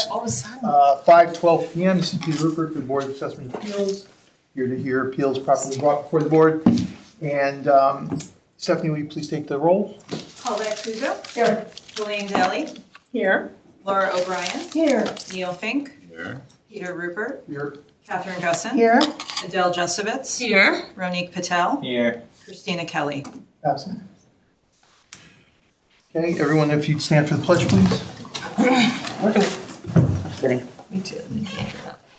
All of a sudden. 5:12 PM, this is Peter Rupert, the Board of Assessment Appeals, here to hear appeals properly brought before the board. And Stephanie, will you please take the roll? Paulette Kuzo. Here. Jillian Daly. Here. Laura O'Brien. Here. Neil Fink. Here. Peter Rupert. Here. Catherine Gusson. Here. Adele Jesovitz. Here. Ronique Patel. Here. Christina Kelly. Absent. Okay, everyone, if you'd stand for the pledge, please. Me too.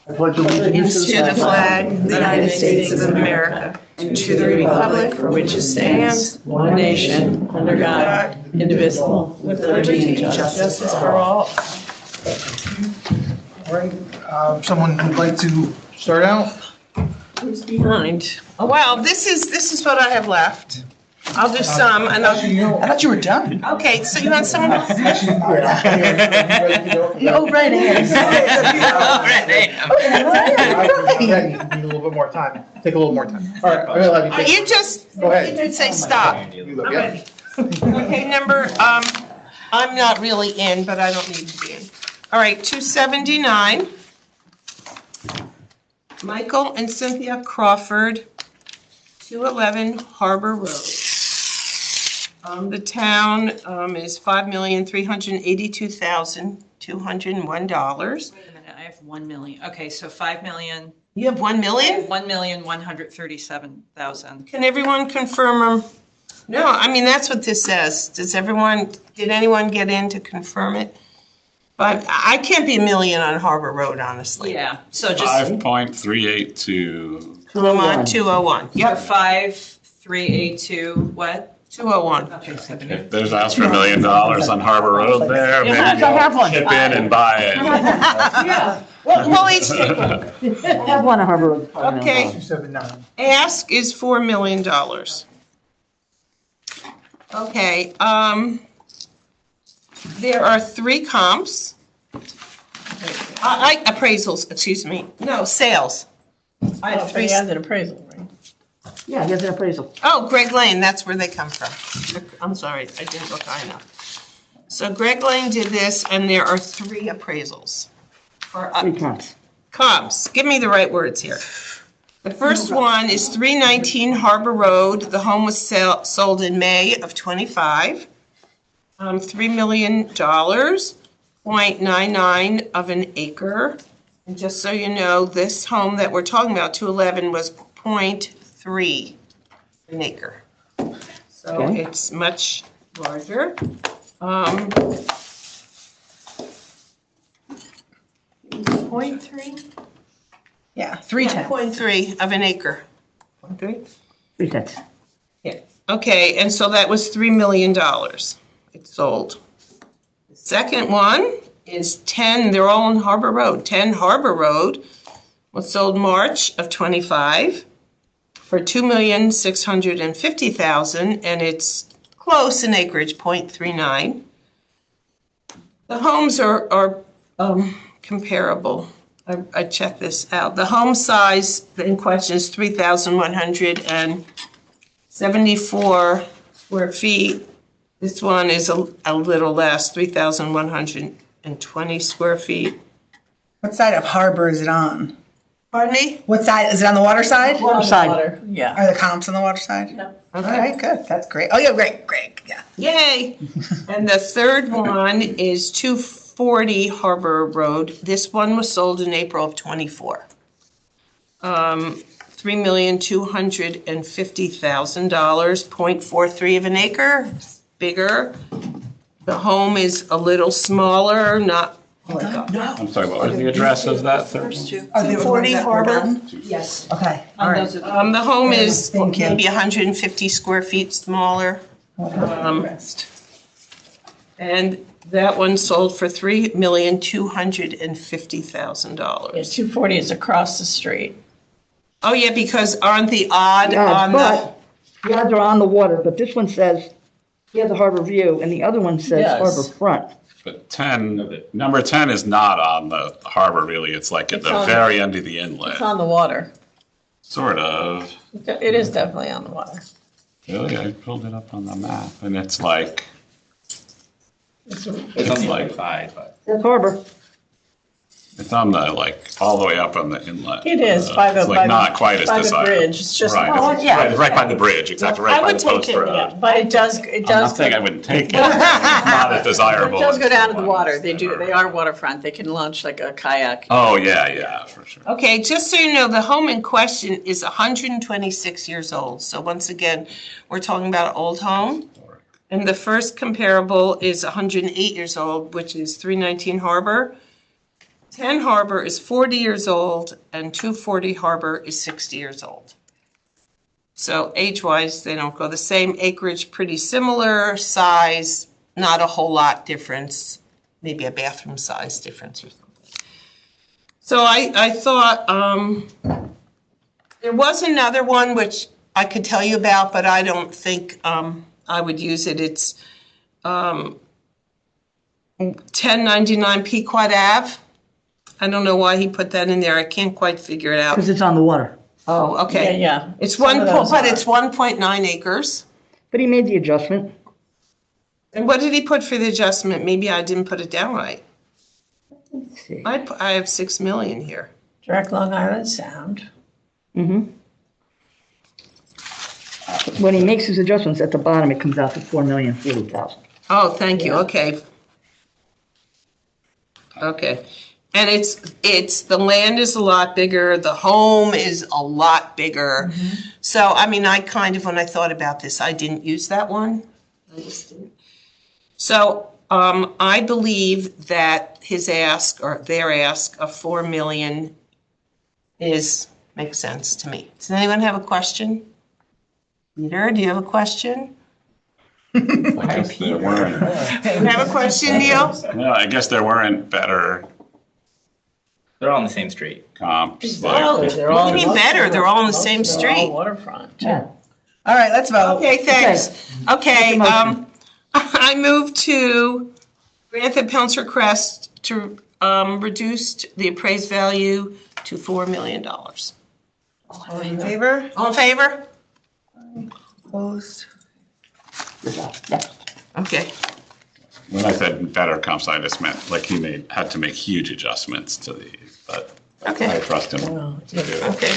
I pledge allegiance To the flag of the United States of America, and to the republic for which it stands, one nation, under God, indivisible, with liberty and justice for all. All right, someone would like to start out? Who's behind? Oh, well, this is what I have left. I'll do some, and I'll. I thought you were done. Okay, so you want someone else? Oh, right, Yeah, you need a little bit more time. Take a little more time. All right, I'm gonna let you take. You just, Go ahead. you did say stop. You look, yeah. Okay, I'm not really in, but I don't need to be in. All right, 279. Michael and Cynthia Crawford, 211 Harbor Road. The town is $5,382,201. Wait a minute, I have 1 million. Okay, so 5 million. You have 1 million? 1,137,000. Can everyone confirm them? No, I mean, that's what this says. Did anyone get in to confirm it? But I can't be a million on Harbor Road, honestly. Yeah, so just 5.382. I'm on 201. Yep, 5382, what? 201. Okay, so If there's asked for $1 million on Harbor Road there, maybe I have one. I'll chip in and buy it. Yeah. Well, each take one. Have one on Harbor Road. Okay. 279. Ask is $4 million. Okay, there are 3 comps. Appraisals, excuse me. No, sales. I have 3. He has an appraisal, right? Yeah, he has an appraisal. Oh, Greg Lane, that's where they come from. I'm sorry, I didn't look high enough. So Greg Lane did this, and there are 3 appraisals. For 3 comps. comps, give me the right words here. The first one is 319 Harbor Road. The home was sold in May of '25. $3 million, 0.99 of an acre. And just so you know, this home that we're talking about, 211, was 0.3 an acre. So Okay. it's much larger. 0.3? Yeah, 310. 0.3 of an acre. 0.3? 3 cents. Okay, and so that was $3 million. It sold. The second one is 10, they're all on Harbor Road. 10 Harbor Road was sold March of '25 for $2,650,000, and it's close in acreage, 0.39. The homes are comparable. I checked this out. The home size in question is 3,174 square feet. This one is a little less, 3,120 square feet. What side of Harbor is it on? Pardon me? What side, is it on the water side? Water side. Water, yeah. Are the comps on the water side? No. All Okay. right, good, that's great. Oh, yeah, great, yeah. Yay! And the third one is 240 Harbor Road. This one was sold in April of '24. $3,250,000, 0.43 of an acre, bigger. The home is a little smaller, not. I'm sorry, what was the address of that third? Are they 240 Harbor? Yes. Okay, all right. The home is Thank you. maybe 150 square feet smaller. And that one sold for $3,250,000. Yeah, 240 is across the street. Oh, yeah, because aren't the odd Yeah, on the, but the odds are on the water, but this one says he has a harbor view, and the other one says Yes. harbor front. But 10, number 10 is not on the harbor, really. It's like at It's the on- very end of the inlet. It's on the water. Sort of. It is definitely on the water. Really, I pulled it up on the map, and it's like, It's it's like 5. That's harbor. It's on the, like, all the way up on the inlet. It is, by the, It's like not quite as by the desirable. bridge, it's just. Right, Oh, it's yeah. right by the bridge, exactly, I right by would the take post it, yeah, road. but it does I'm not saying I wouldn't take it, it's not as It desirable. does go as down to the ones water. They that do, are- they are waterfront. They can launch like a kayak. Oh, yeah, for sure. Okay, just so you know, the home in question is 126 years old. So once again, we're talking about an old home. And the first comparable is 108 years old, which is 319 Harbor. 10 Harbor is 40 years old, and 240 Harbor is 60 years old. So age-wise, they don't go the same. Acreage, pretty similar. Size, not a whole lot difference. Maybe a bathroom size difference or something. So I thought there was another one which I could tell you about, but I don't think I would use it. It's 1099 Pequot Ave. I don't know why he put that in there. I can't quite figure it out. Because it's on the water. Oh, okay. Yeah. It's Some of those but are. it's 1.9 acres. But he made the adjustment. And what did he put for the adjustment? Maybe I didn't put it down right. Let's see. I have 6 million here. Direct Long Island Sound. Mm-hmm. When he makes his adjustments at the bottom, it comes out to 4,040,000. Oh, thank you. Okay. Okay. And it's the land is a lot bigger, the home is a lot bigger. So, I mean, I kind of, when I thought about this, I didn't use that one. I just didn't. So, I believe that his ask or their ask of 4 million makes sense to me. Does anyone have a question? Peter, do you have a question? I guess there weren't, You have a question, Neil? no, I guess there weren't better They're all on the same street. comps. Well, Like, they're What all- do you mean better? They're all on the same most of them are all street. Waterfront. Yeah. All right, let's vote. Okay, thanks. Okay, Make a motion. I move to grant the Pouncer Crest to reduce the appraised value to $4 million. All in favor? All in favor? Opposed? Yeah. Okay. When I said better comps, I just meant like he had to make huge adjustments to these, but I Okay. trust him to do it. Okay.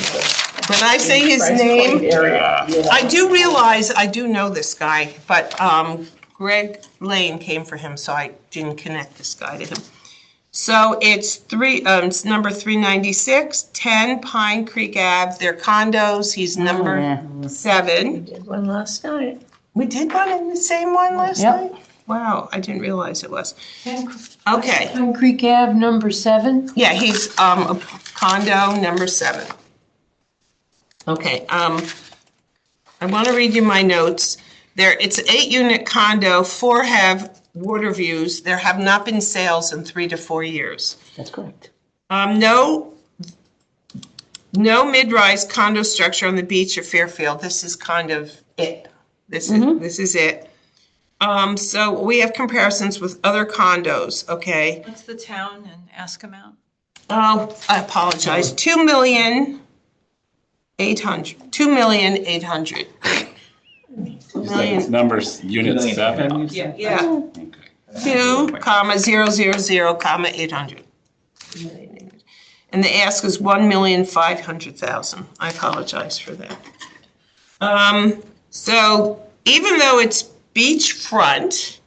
When I say his Price name, point area. Yeah. I do realize, I do know this guy, but Greg Lane came for him, so I didn't connect this guy to him. So it's number 396, 10 Pine Creek Ave. They're condos. He's number yeah. 7. Did one last night. We did one in the same one last Yep. night? Wow, I didn't realize it was. Okay, Pine Creek Ave, number 7. yeah, he's a condo number 7. Okay, I want to read you my notes. It's an 8-unit condo, 4 have water views. There have not been sales in 3 to 4 years. That's correct. No mid-rise condo structure on the beach or Fairfield. This is kind of it. This is it. So we have comparisons with other condos, okay? What's the town and ask amount? Oh, I apologize. 2,800,000. 2,800,000. It's numbers, unit 7. Yeah. Okay. 2,000,800. And the ask is 1,500,000. I apologize for that. So even though it's beachfront,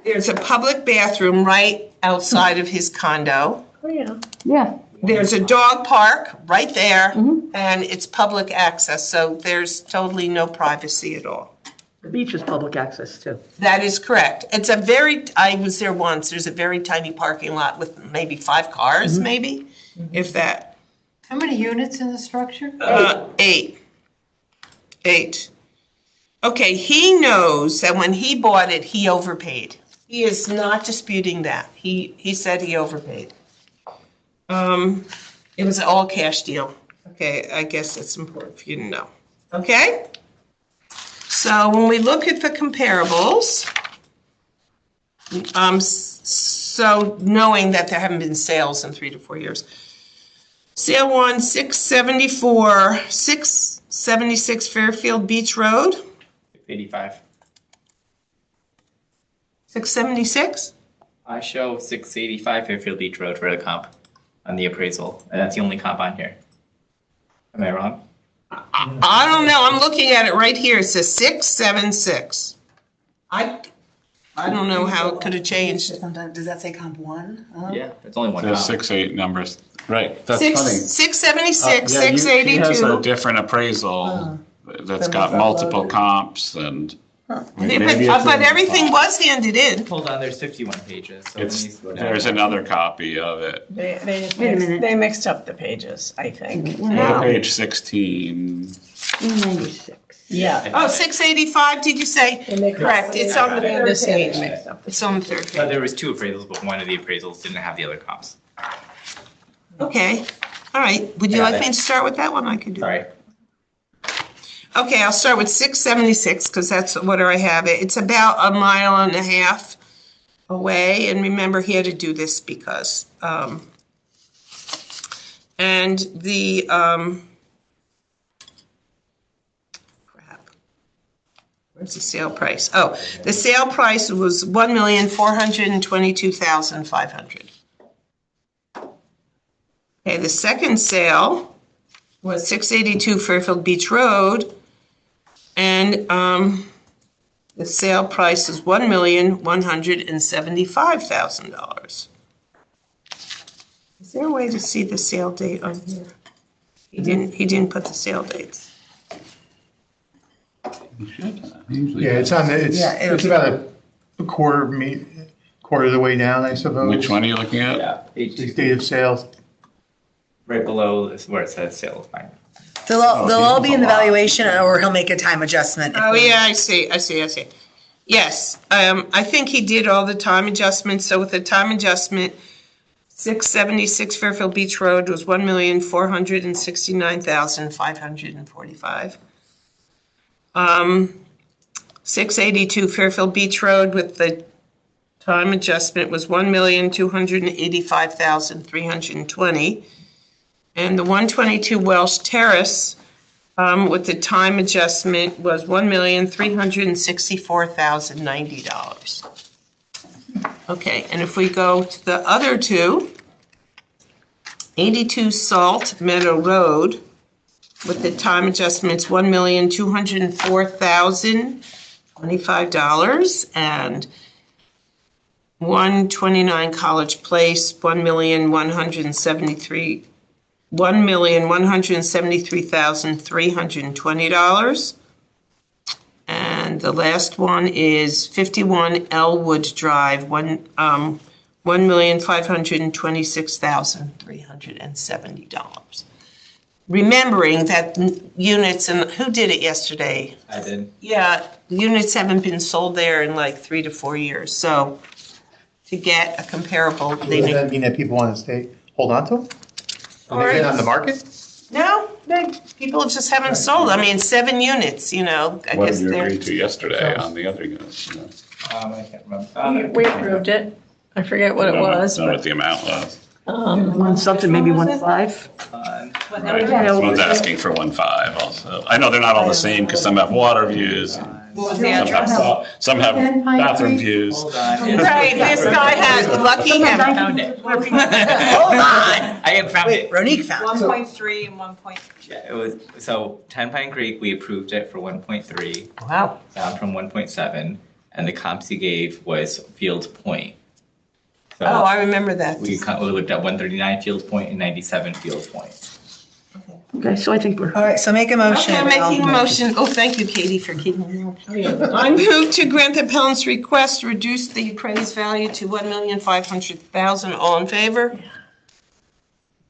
there's a public bathroom right outside of his condo. Oh, yeah. Yeah. There's a dog park right there, and it's public access, so there's totally no privacy at all. The beach is public access too. That is correct. I was there once, there's a very tiny parking lot with maybe 5 cars, maybe, if that. How many units in the structure? 8. Okay, he knows that when he bought it, he overpaid. He is not disputing that. He said he overpaid. It was an all-cash deal. Okay, I guess it's important for you to know. Okay? So when we look at the comparables, so knowing that there haven't been sales in 3 to 4 years. Sale 1, 676 Fairfield Beach Road. 85. 676? I show 685 Fairfield Beach Road for the comp. on the appraisal, and that's the only comp on here. Am I wrong? I don't know, I'm looking at it right here, it says 676. I don't know how it could have changed. Sometimes, does that say comp one? Yeah, it's only one There's comp. 6, 8 numbers, right, that's Six, funny. 676, Yeah, He has a 682. different appraisal that's Then got we multiple uploaded. comps and. But maybe it's in the everything file. was handed in. Hold on, there's 51 pages. So let me It's, slow down. there's another copy of it. They Wait a minute. they mixed up the pages, I think. Go to page 16. 396. Yeah. Oh, 685, did you say? Correct, it's on the third This page. is mixed up. It's on the third But page. there was 2 appraisals, but one of the appraisals didn't have the other comps. Okay, all right. Would you Got like it. me to start with that one? I could do. Sorry. Okay, I'll start with 676 because that's what I have it. It's about a mile and a half away. And remember, he had to do this because, and the, crap. Where's the sale price? Oh, the sale price was 1,422,500. Okay, the second sale was 682 Fairfield Beach Road. And the sale price is $1,175,000. Is there a way to see the sale date on here? He didn't put the sale dates. Yeah, it's on the, it's about a quarter of the way down, I suppose. Which one are you looking at? Yeah, page The date of sales. right below is where it says sale of mine. They'll all be in the valuation, or he'll make a time adjustment. Oh, yeah, I see. Yes, I think he did all the time adjustments, so with the time adjustment, 676 Fairfield Beach Road was 1,469,545. 682 Fairfield Beach Road with the time adjustment was 1,285,320. And the 122 Welsh Terrace with the time adjustment was $1,364,090. Okay, and if we go to the other two, 82 Salt Meadow Road with the time adjustments, $1,204,025, and 129 College Place, $1,173,320. And the last one is 51 Elwood Drive, $1,526,370. Remembering that units, and who did it yesterday? I did. Yeah, units haven't been sold there in like 3 to 4 years, so to get a comparable, Does they need. that mean that people want to hold on to them? Are they on the market? No, people just haven't sold. I mean, 7 units, I What guess did you they're. agree to yesterday on the other units? I can't remember. We approved it. I forget what it was, Know what but, the amount was. One something, maybe 1.5. Right. This one's asking for 1.5 also. I know they're not all the same because some have water views. Some have bathroom views. Hold on. Right, this guy had, lucky him. Found it. Hold on. I had found Wait, it. Ronique found it. 1.3 and 1. Yeah, it was, so Ten Pine Creek, we approved it for 1.3, Wow. down from 1.7, and the comps he gave was Fields Point. So Oh, I remember that. we looked at 139 Fields Point and 97 Fields Point. Okay, so I think we're, All right, so make a motion. Okay, I'm making a motion. Oh, thank you, Katie, for keeping me on. I move to grant the appellant's request to reduce the appraised value to $1,500,000. All in favor?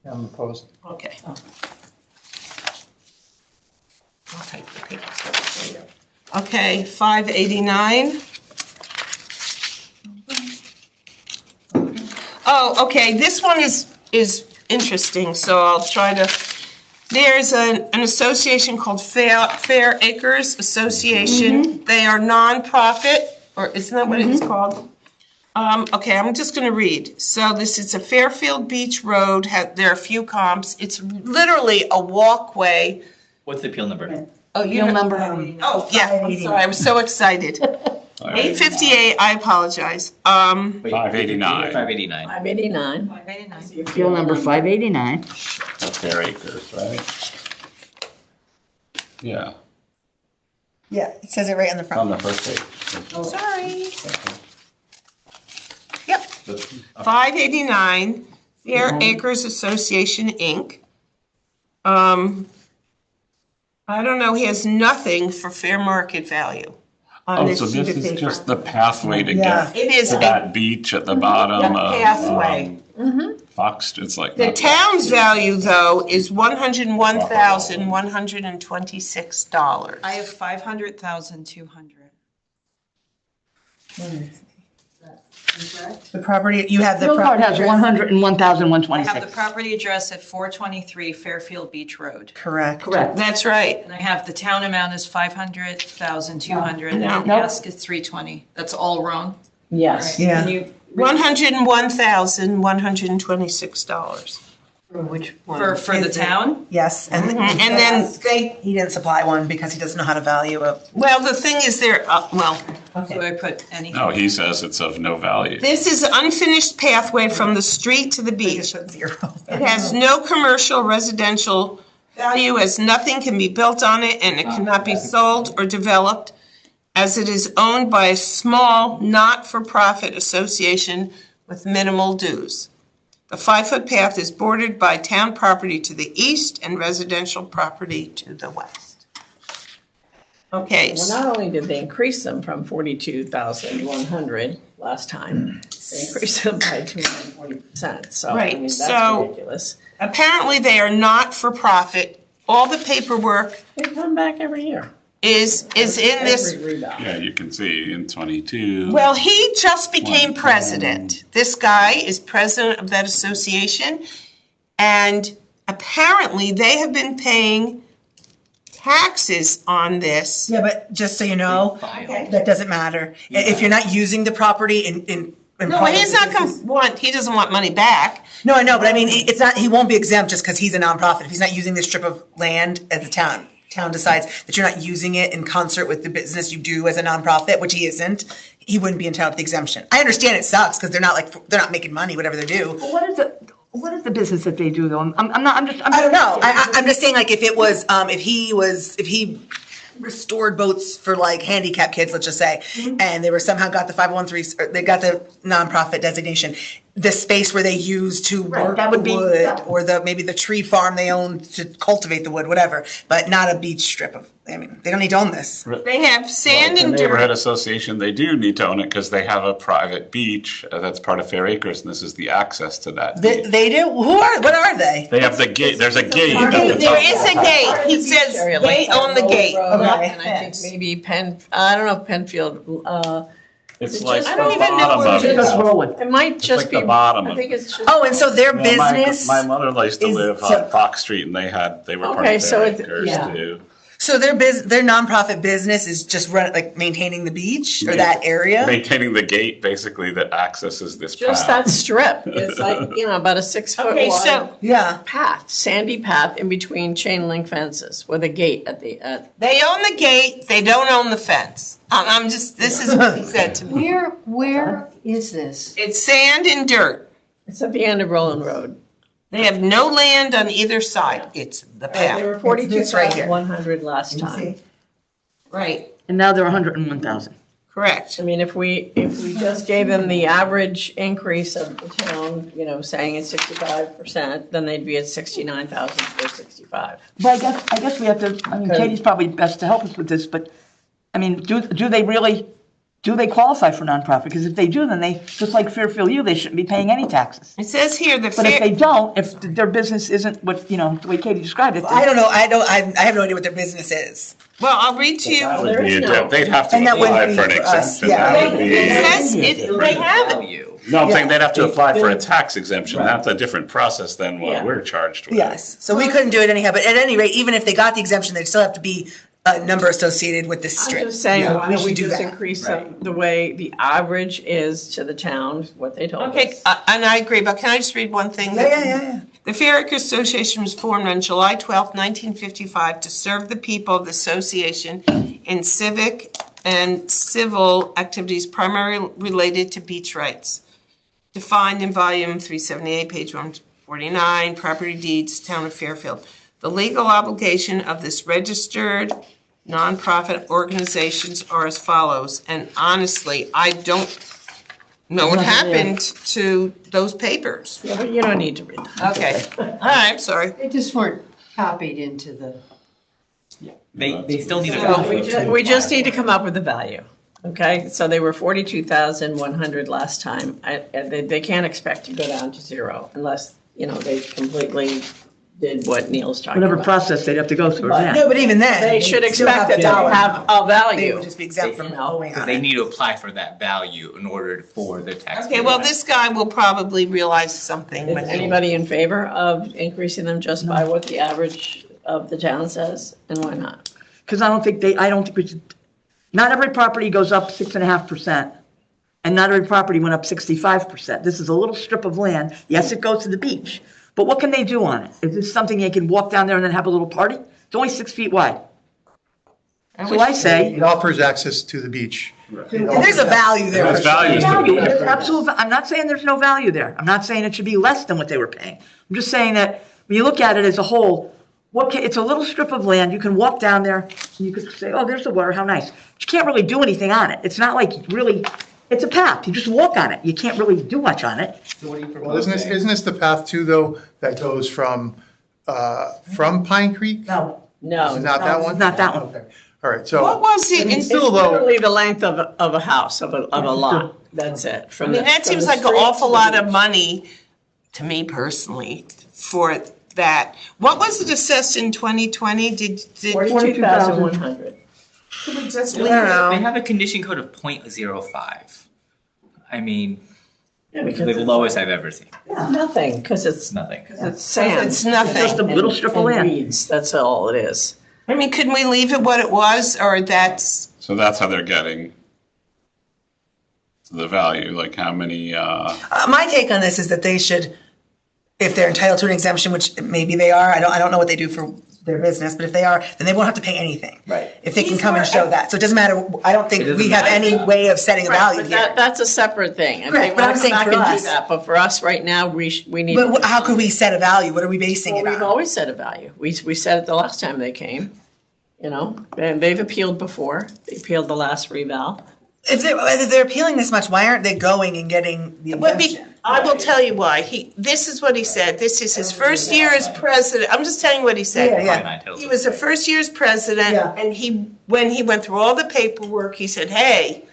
I'm opposed. Okay. Okay, 589. Oh, okay, this one is interesting, so I'll try to, there's an association called Fair Acres Association. They are nonprofit, or isn't that what it's called? Okay, I'm just gonna read. So this is a Fairfield Beach Road, there are a few comps. It's literally a walkway. What's the appeal number? Oh, you You'll know- number them. Oh, yeah, I'm sorry, I was so excited. 858, I apologize. 589. 589. 589. 589. Appeal number 589. That's Fair Acres, right? Yeah, Yeah, it says it right on the it's on front. the first page. Sorry. Yep. 589, Fair Acres Association, Inc. I don't know, he has nothing for fair market value on Oh, this so sheet this of is paper. just the pathway to Yeah. get It is to a- that beach at the bottom The of pathway. Fox, it's like. The not- town's value, though, is $101,126. I have 500,200. The property, you have the Appeal card property. has 101,126. I have the property address at 423 Fairfield Beach Road. Correct. Correct. That's right. And I have the town amount is 500,200, and No. the ask is 320. That's all wrong? Yes. Yeah. Can you, $101,126. Which for the town? Yes, and And then he didn't supply one because he doesn't know how to value it. well, the thing is there, Do I put anything? No, he says it's of no value. this is an unfinished pathway from the street to the He beach. just put zero. It has no commercial, residential value, as nothing can be built on it, and it cannot be sold or developed, as it is owned by a small, not-for-profit association with minimal dues. The 5-foot path is bordered by town property to the east and residential property to the west. Okay, Well, not only did they increase them from 42,100 last time, they increased them by 240%. So, I Right, mean, so- that's ridiculous. apparently they are not-for-profit. All the paperwork They come back every year. is in this. Every rebound. Yeah, you can see in 22. Well, he just became president. This guy is president of that association. And apparently they have been paying taxes on this. Yeah, but just so you know, Okay. that doesn't matter. If you're not using the property in. No, part of he's the not business- he doesn't want money back. No, I know, but I mean, it's not, he won't be exempt just because he's a nonprofit. If he's not using this strip of land as a town decides that you're not using it in concert with the business you do as a nonprofit, which he isn't, he wouldn't be entitled to the exemption. I understand it sucks because they're not making money, whatever they do. Well, what is the business that they do though? I'm just. I don't know. I'm just saying, like, if it was, if he restored boats for like handicapped kids, let's just say, and they were somehow got the 501(c)(3), or they got the nonprofit designation, the space where they use to work that the would be- wood, or maybe the tree farm they own to cultivate the wood, whatever, but not a beach strip of, I mean, they don't need to own this. They have sand The and neighborhood dirt. association, they do need to own it because they have a private beach that's part of Fair Acres, and this is the access to that beach. They do? What are they? They have the gate, there's a gate at the There top. is a gate. He says Area they like own the Road gate. Road, Okay. And I think maybe I don't know if Penfield, It's like the I don't even know bottom where of it it. is. Just roll it. it might It's just like be. the bottom I of think it. it's just. Oh, and so their Yeah, business, my mother used to is live to- on Fox Street, and they were part Okay, of so Fair it's- Acres yeah. too. so their nonprofit business is just maintaining the beach or that area? Maintaining the gate, basically, that accesses this Just path. that strip. It's like, about a 6-foot Okay, wide so Yeah. path, sandy path in between chain link fences with a gate at they own the gate, they don't own the fence. This is what he said to me. Where is this? It's sand and dirt. it's at the end of Roland Road. They have no land on either side. It's the They path. were It's this right here. 42,100 last time. Right, And now they're 101,000. correct. I mean, if we just gave them the average increase of the town, saying it's 65%, then they'd be at 69,465. But I guess we have to, Katie's probably best to help us with this, but, do they really, do they qualify for nonprofit? Because if they do, then they, just like Fairfield U, they shouldn't be paying any taxes. It says here the But if they fair, don't, if their business isn't what, the way Katie described it. I don't know. I have no idea what their business is. well, I'll read to you. That would be they'd have to And that wouldn't apply be for an for us, exemption. yeah. That would It be, says, they have it. Value. no, I'm saying Yeah. they'd have to apply for a tax exemption. That's a different process than what Yeah. we're charged with. Yes. So we couldn't do it anyhow. But at any rate, even if they got the exemption, they'd still have to be a number associated with this I'm strip. just saying, Yeah, why don't we should do just that. increase the way the average is to the town, what they told us? Okay, and I agree, but can I just read one thing? Yeah. The Fair Acres Association was formed on July 12th, 1955 to serve the people of the association in civic and civil activities primarily related to beach rights. Defined in volume 378, page 149, property deeds, town of Fairfield. The legal obligation of this registered nonprofit organizations are as follows, and honestly, I don't know what happened to those papers. Yeah, but you don't need to read that. Okay, all right, sorry. They just weren't copied into the. They still need So a. we just need to come up with a value, okay? So they were 42,100 last time. They can't expect to go down to zero unless, they completely did what Neil's talking Whatever about. process they'd have to go through, yeah. No, but even then. They should still expect that they'll have a They value. would just be exempt from owing on They it. need to apply for that value in order for the tax. Okay, well, this guy will probably realize something Is when he anybody in favor of increasing them just by what the average of the town says, and why not? Because I don't think we should, not every property goes up 6.5%, and not every property went up 65%. This is a little strip of land. Yes, it goes to the beach, but what can they do on it? Is this something they can walk down there and then have a little party? It's only 6 feet wide. So I say, It offers access to the beach. And there's a value there. There's for sure. value. value, there's absolute, I'm not saying there's no value there. I'm not saying it should be less than what they were paying. I'm just saying that when you look at it as a whole, it's a little strip of land. You can walk down there and you could say, oh, there's the water, how nice. But you can't really do anything on it. It's not like really, it's a path. You just walk on it. You can't really do much on it. Well, isn't this the path too, though, that goes from Pine Creek? No, No. Is it not that it's one? not that one. Okay, all right, so. What was it? It's Still, though- literally the length of a house, of a lot. That's it. I mean, that seems like an awful lot of money, to me personally, for that. What was it assessed in 2020? Did 42,100. we just I leave don't it? know. They have a condition code of 0.05. I mean, Yeah, the because lowest I've ever seen. it's nothing, because It's it's nothing. sand. It's Just a nothing. little strip of and land. weeds. That's all it is. I mean, couldn't we leave it what it was, or that's, So that's how they're getting the value, like how many, My take on this is that they should, if they're entitled to an exemption, which maybe they are, I don't know what they do for their business, but if they are, then they won't have to pay anything. Right. If they can come and show that. So it doesn't matter, I don't think It doesn't we have matter. any way of setting a value But here. that's a separate thing. If they Correct, but I'm want to saying come for back and us. do that, but for us right now, we need. But how could we set a value? What are we basing Well, it we've on? always set a value. We said it the last time they came, and they've appealed before. They appealed the last reval. If they're appealing this much, why aren't they going and getting the Well, exemption? I will tell you why. This is what he said. This is his first year as president. I'm just telling you what he said. Yeah. He was the first year's president, Yeah. and when he went through all the paperwork, he said, hey,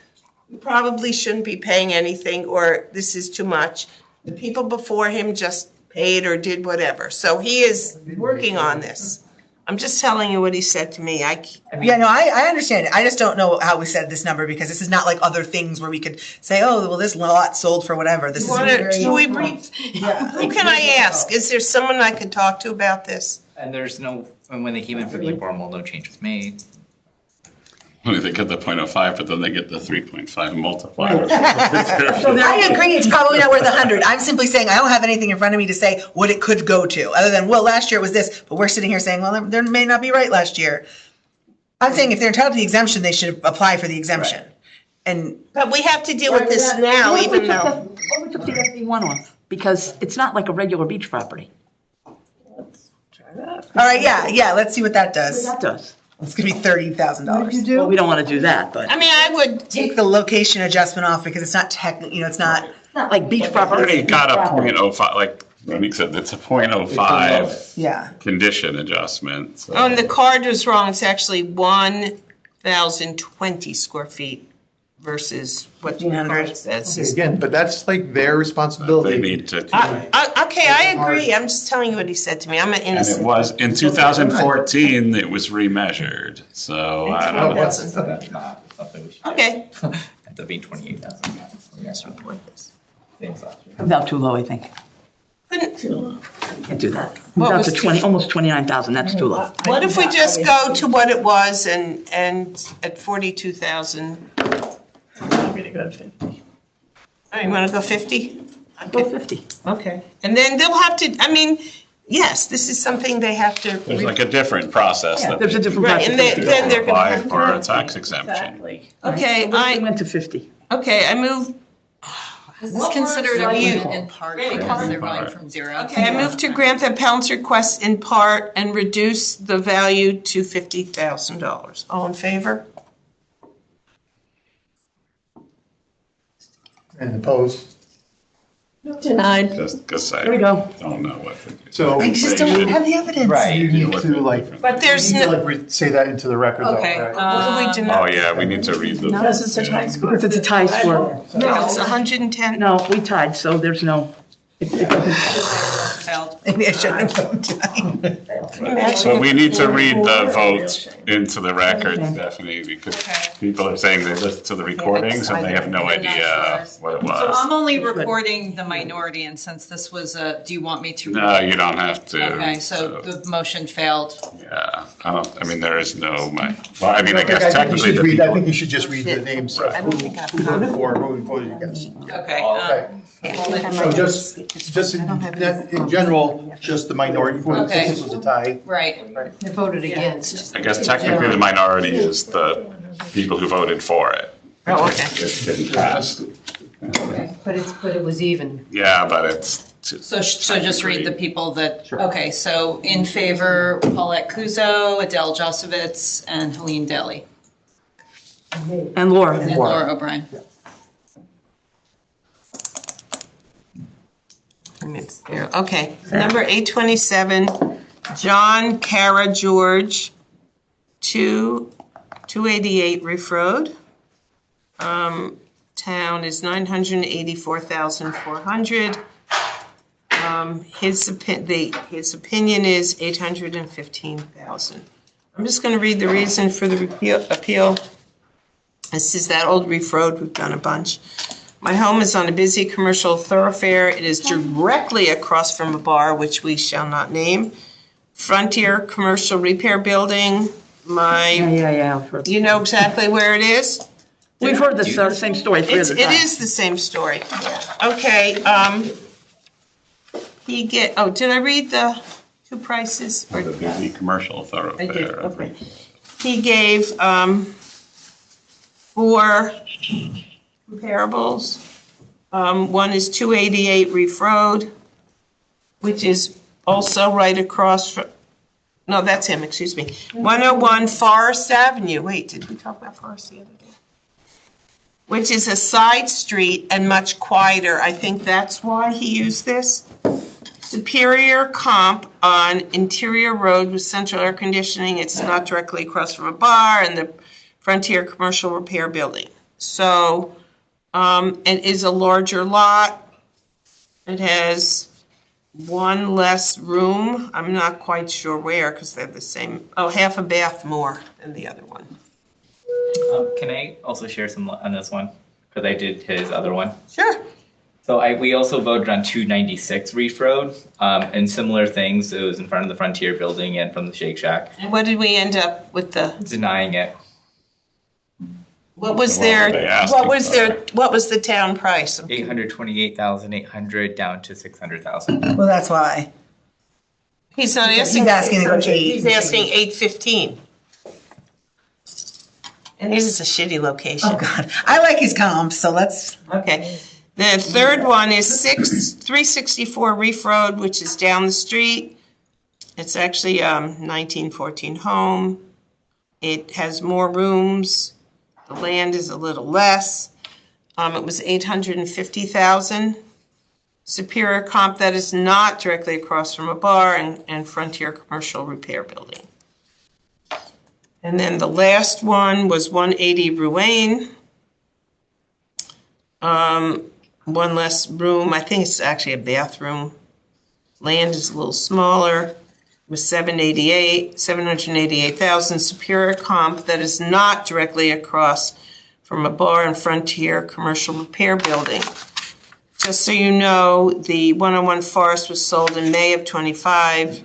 you probably shouldn't be paying anything, or this is too much. The people before him just paid or did whatever. So he is working on this. I'm just telling you what he said to me. Yeah, no, I understand it. I just don't know how we set this number because this is not like other things where we could say, oh, well, this lot sold for whatever. This is very. Should we brief? Who can I ask? Is there someone I could talk to about this? And there's no, and when they came in for the informal, no change was made. they get the 0.05, but then they get the 3.5 multiplier. I agree, it's probably not worth 100. I'm simply saying, I don't have anything in front of me to say what it could go to, other than, well, last year it was this, but we're sitting here saying, well, there may not be right last year. I'm saying if they're entitled to the exemption, they should apply for the exemption. And But we have to deal with this now, What if we even took though. what if we took the SB1 off? Because it's not like a regular beach property. all right, yeah, let's see what that does. That does. It's gonna be $30,000. Well, we don't want to do that, but I mean, I would Take the location adjustment off because it's not technically, it's not. it's not like beach property. Already got a 0.05, like Monique said, it's a 0.05 Yeah. condition adjustment. So. Oh, and the card was wrong. It's actually 1,020 square feet versus what the 1,500. card says. Again, but that's like their responsibility. They need to. Okay, I agree. I'm just telling you what he said to me. I'm an And it innocent. was, in 2014, it was remeasured, so I don't know. So that's not something we should. Okay. Ends up being 28,000. Let's report this. Same as last year. Comes out too low, I think. Couldn't- Can't do that. Comes What out was to too- 20, almost 29,000, that's too low. What if we just go to what it was and at 42,000? I'm gonna go to 50. Oh, you want to go 50? Go 50. Okay. And then they'll have to, I mean, Yes, this is something they have to. There's like a different process that There's a different Right, and process. then they're gonna apply have to. for a tax exemption. Exactly. Okay, We went to 50. I move, This is considered a Right. mute in part because they're going from zero. okay, I move to grant the appellant's request in part and reduce the value to $50,000. All in favor? And opposed? Denied. Just because I There we go. don't know what to do. So- I just don't have the evidence. Right. You need to like, But there's you need to, no, like say that into the record though, Okay, right? what do we deny? Oh, yeah, we need to read the. Because it's a high school. Because it's a tie score. No, it's 110. No, we tied, so there's no, it doesn't. Failed. Maybe I shouldn't have voted tonight. But we need to read the vote into the record, Stephanie, because Okay. people are saying they listen to the recordings and they have no idea what it So was. I'm only recording the minority, and since this was do you want me to? No, you don't have to. Okay, so the motion failed. Yeah, I mean, there is no, well, I mean, I I guess think technically you should the read, I people. think you should just read the names of who voted for, who voted against. Okay. Okay. So just in general, just the minority, Okay. this was a tie. Right. They voted against. I guess technically the minority is the people who voted for it. Oh, okay. It didn't pass. But it was even. Yeah, but it's. So just read the people that, Sure. okay, so in favor, Paulette Kuzo, Adele Josovitz, and Helene Daly, And Laura. and Laura O'Brien. Okay, number 827, John Cara George, 288 Reef Road. Town is 984,400. His opinion is 815,000. I'm just going to read the reason for the appeal. This is that old Reef Road, we've done a bunch. My home is on a busy commercial thoroughfare. It is directly across from a bar, which we shall not name. Frontier Commercial Repair Building. Yeah. You know exactly where it is? We've heard the same story 3 other It times. is the same story. Okay, did I read the two prices? For the busy commercial I did, thoroughfare. okay. He gave 4 comparables. One is 288 Reef Road, which is also right across from, no, that's him, excuse me. 101 Forest Avenue. Wait, did we talk about Forest the other day? Which is a side street and much quieter. I think that's why he used this. Superior comp on Interior Road with central air conditioning. It's not directly across from a bar and the Frontier Commercial Repair Building. So, it is a larger lot. It has one less room. I'm not quite sure where because they're the same. Oh, half a bath more than the other one. Can I also share some on this one? Because I did his other one. Sure. So we also voted on 296 Reef Road, and similar things. It was in front of the Frontier Building and from the Shake Shack. And what did we end up with the, Denying it. what was What were they their, asking what was the town price? 828,800 down to 600,000. Well, that's why. He's not He's asking. asking to go to He's asking 815. And this is a shitty location. Oh, God. I like his comps, so let's. Okay. The third one is 364 Reef Road, which is down the street. It's actually 1914 home. It has more rooms. The land is a little less. It was 850,000. Superior comp that is not directly across from a bar and Frontier Commercial Repair Building. And then the last one was 180 Ruane. One less room. I think it's actually a bathroom. Land is a little smaller. With 788,000 Superior comp that is not directly across from a bar and Frontier Commercial Repair Building. Just so you know, the 101 Forest was sold in May of 25.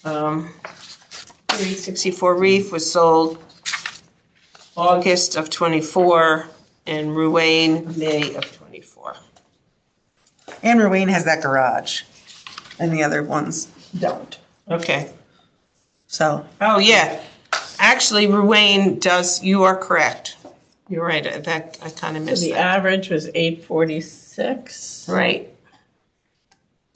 364 Reef was sold August of 24, and Ruane, May of 24. And Ruane has that garage. and the other ones don't. Okay. So, Oh, yeah. Actually, Ruane does, you are correct. You're right, that, I kind of missed The that. average was 846. Right.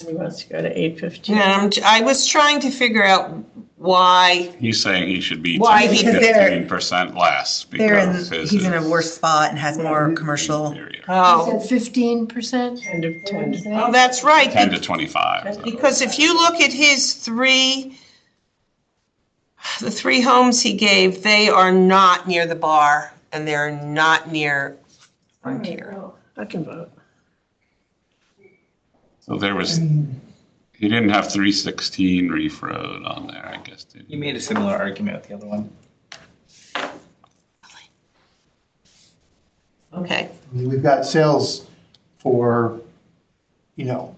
He wants to go to 815. Yeah, I was trying to figure out why, He's saying he should be Why? 10 to Because they're- 15% less they're in, because his he's in a is worse spot and has more commercial. inferior. oh, Is that 15%? 10 to oh, that's right. 10 to 25. Because if you look at his the three homes he gave, they are not near the bar and they're not near Frontier. I can vote. So there was, he didn't have 316 Reef Road on there, I guess, did he? You made a similar argument with the other one. Okay. I mean, we've got sales for, you know,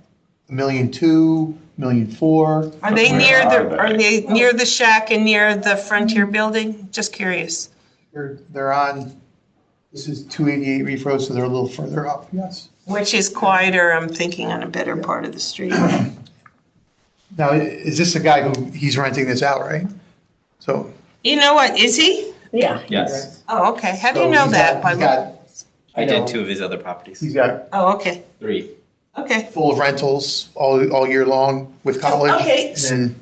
1,200,000, 1,400,000. Are they Where near are are they near the shack and near the Frontier building? Just curious. They're on, this is 288 Reef Road, so they're a little further up, yes. Which is quieter, I'm thinking, on a better part of the street. Now, is this a guy who, he's renting this out, right? So. You know what, is he? Yeah. Yes. Oh, okay. How do you so know he's that? got- He's got, I you did know, 2 of his other properties. He's got 3. Oh, okay. full of rentals all year long with college. Okay. And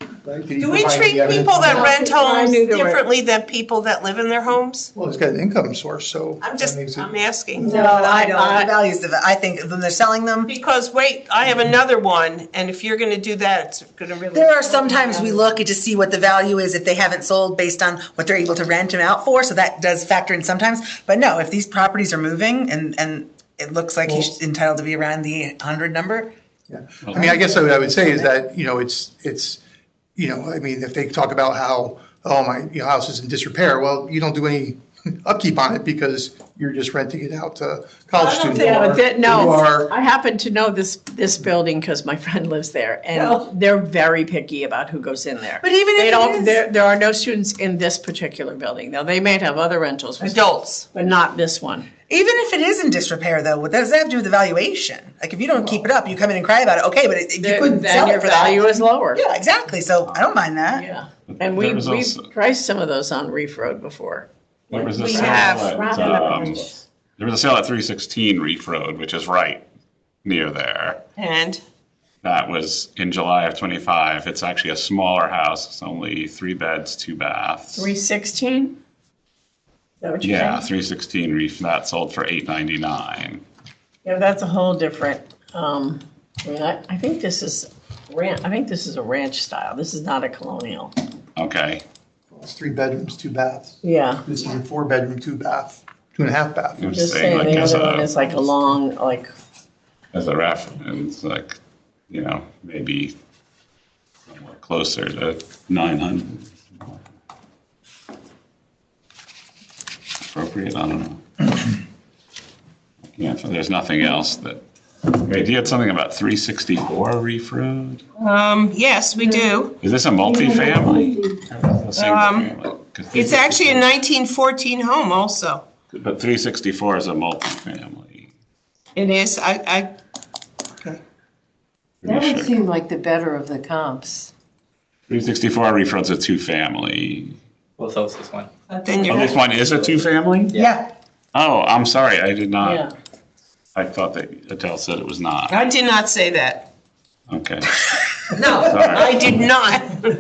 then, right, did he Do we provide treat the evidence people on that rent homes knew there were- differently than people that live in their homes? Well, it's got an income source, so. I'm that makes it- asking. No, I don't. The values of it, I think when they're selling them, Because, wait, I have another one, and if you're gonna do that, it's gonna really. there are sometimes we look to see what the value is if they haven't sold based on what they're able to rent them out for, so that does factor in sometimes. But no, if these properties are moving and it looks like he's entitled to be around the 100 number. Yeah. I mean, I guess what I would say is that, you know, it's, you know, I mean, if they talk about how, oh, my, you know, house is in disrepair, well, you don't do any upkeep on it because you're just renting it out to college students. Yeah, but You no, are- I happen to know this building because my friend lives there, and they're very picky about who goes in there. But even if They it don't, is- there are no students in this particular building. Now, they may have other rentals, Adults. but not this one. Even if it is in disrepair though, what does that have to do with the valuation? Like if you don't keep it up, you come in and cry about it, okay, but if you couldn't Then sell your it for value that. is lower. Yeah, exactly, so I don't mind that. Yeah, and There was we've also- priced some of those on Reef Road before. There was a We sale have. there was a sale at 316 Reef Road, which is right near there. And, That was in July of 25. It's actually a smaller house. It's only 3 beds, 2 baths. 316? Is that what you're Yeah, saying? 316 Reef, that sold for $899. Yeah, that's a whole different, I mean, I think this is I think this is a ranch style. This is not a colonial. Okay. It's 3 bedrooms, 2 baths. Yeah. This is a 4-bedroom, 2 bath, 2.5 bath. I'm Just saying, saying, like, the as other one a, is like a long, like, as a reference, like, you know, maybe somewhere closer to 900. Appropriate, I don't know. Yeah, so there's nothing else that, wait, you had something about 364 Reef Road? yes, we do. Is this a multifamily? A single family? 'Cause It's actually a 1914 home also. But 364 is a multifamily. It is, That Pretty would sure. seem like the better of the comps. 364 Reef Road's a 2-family. Well, so is this one. then Oh, you're, this one is a 2-family? Yeah, Oh, I'm sorry, I did yeah. not. I thought that Adele said it was not. I did not say that. Okay. No, Sorry. I did not. all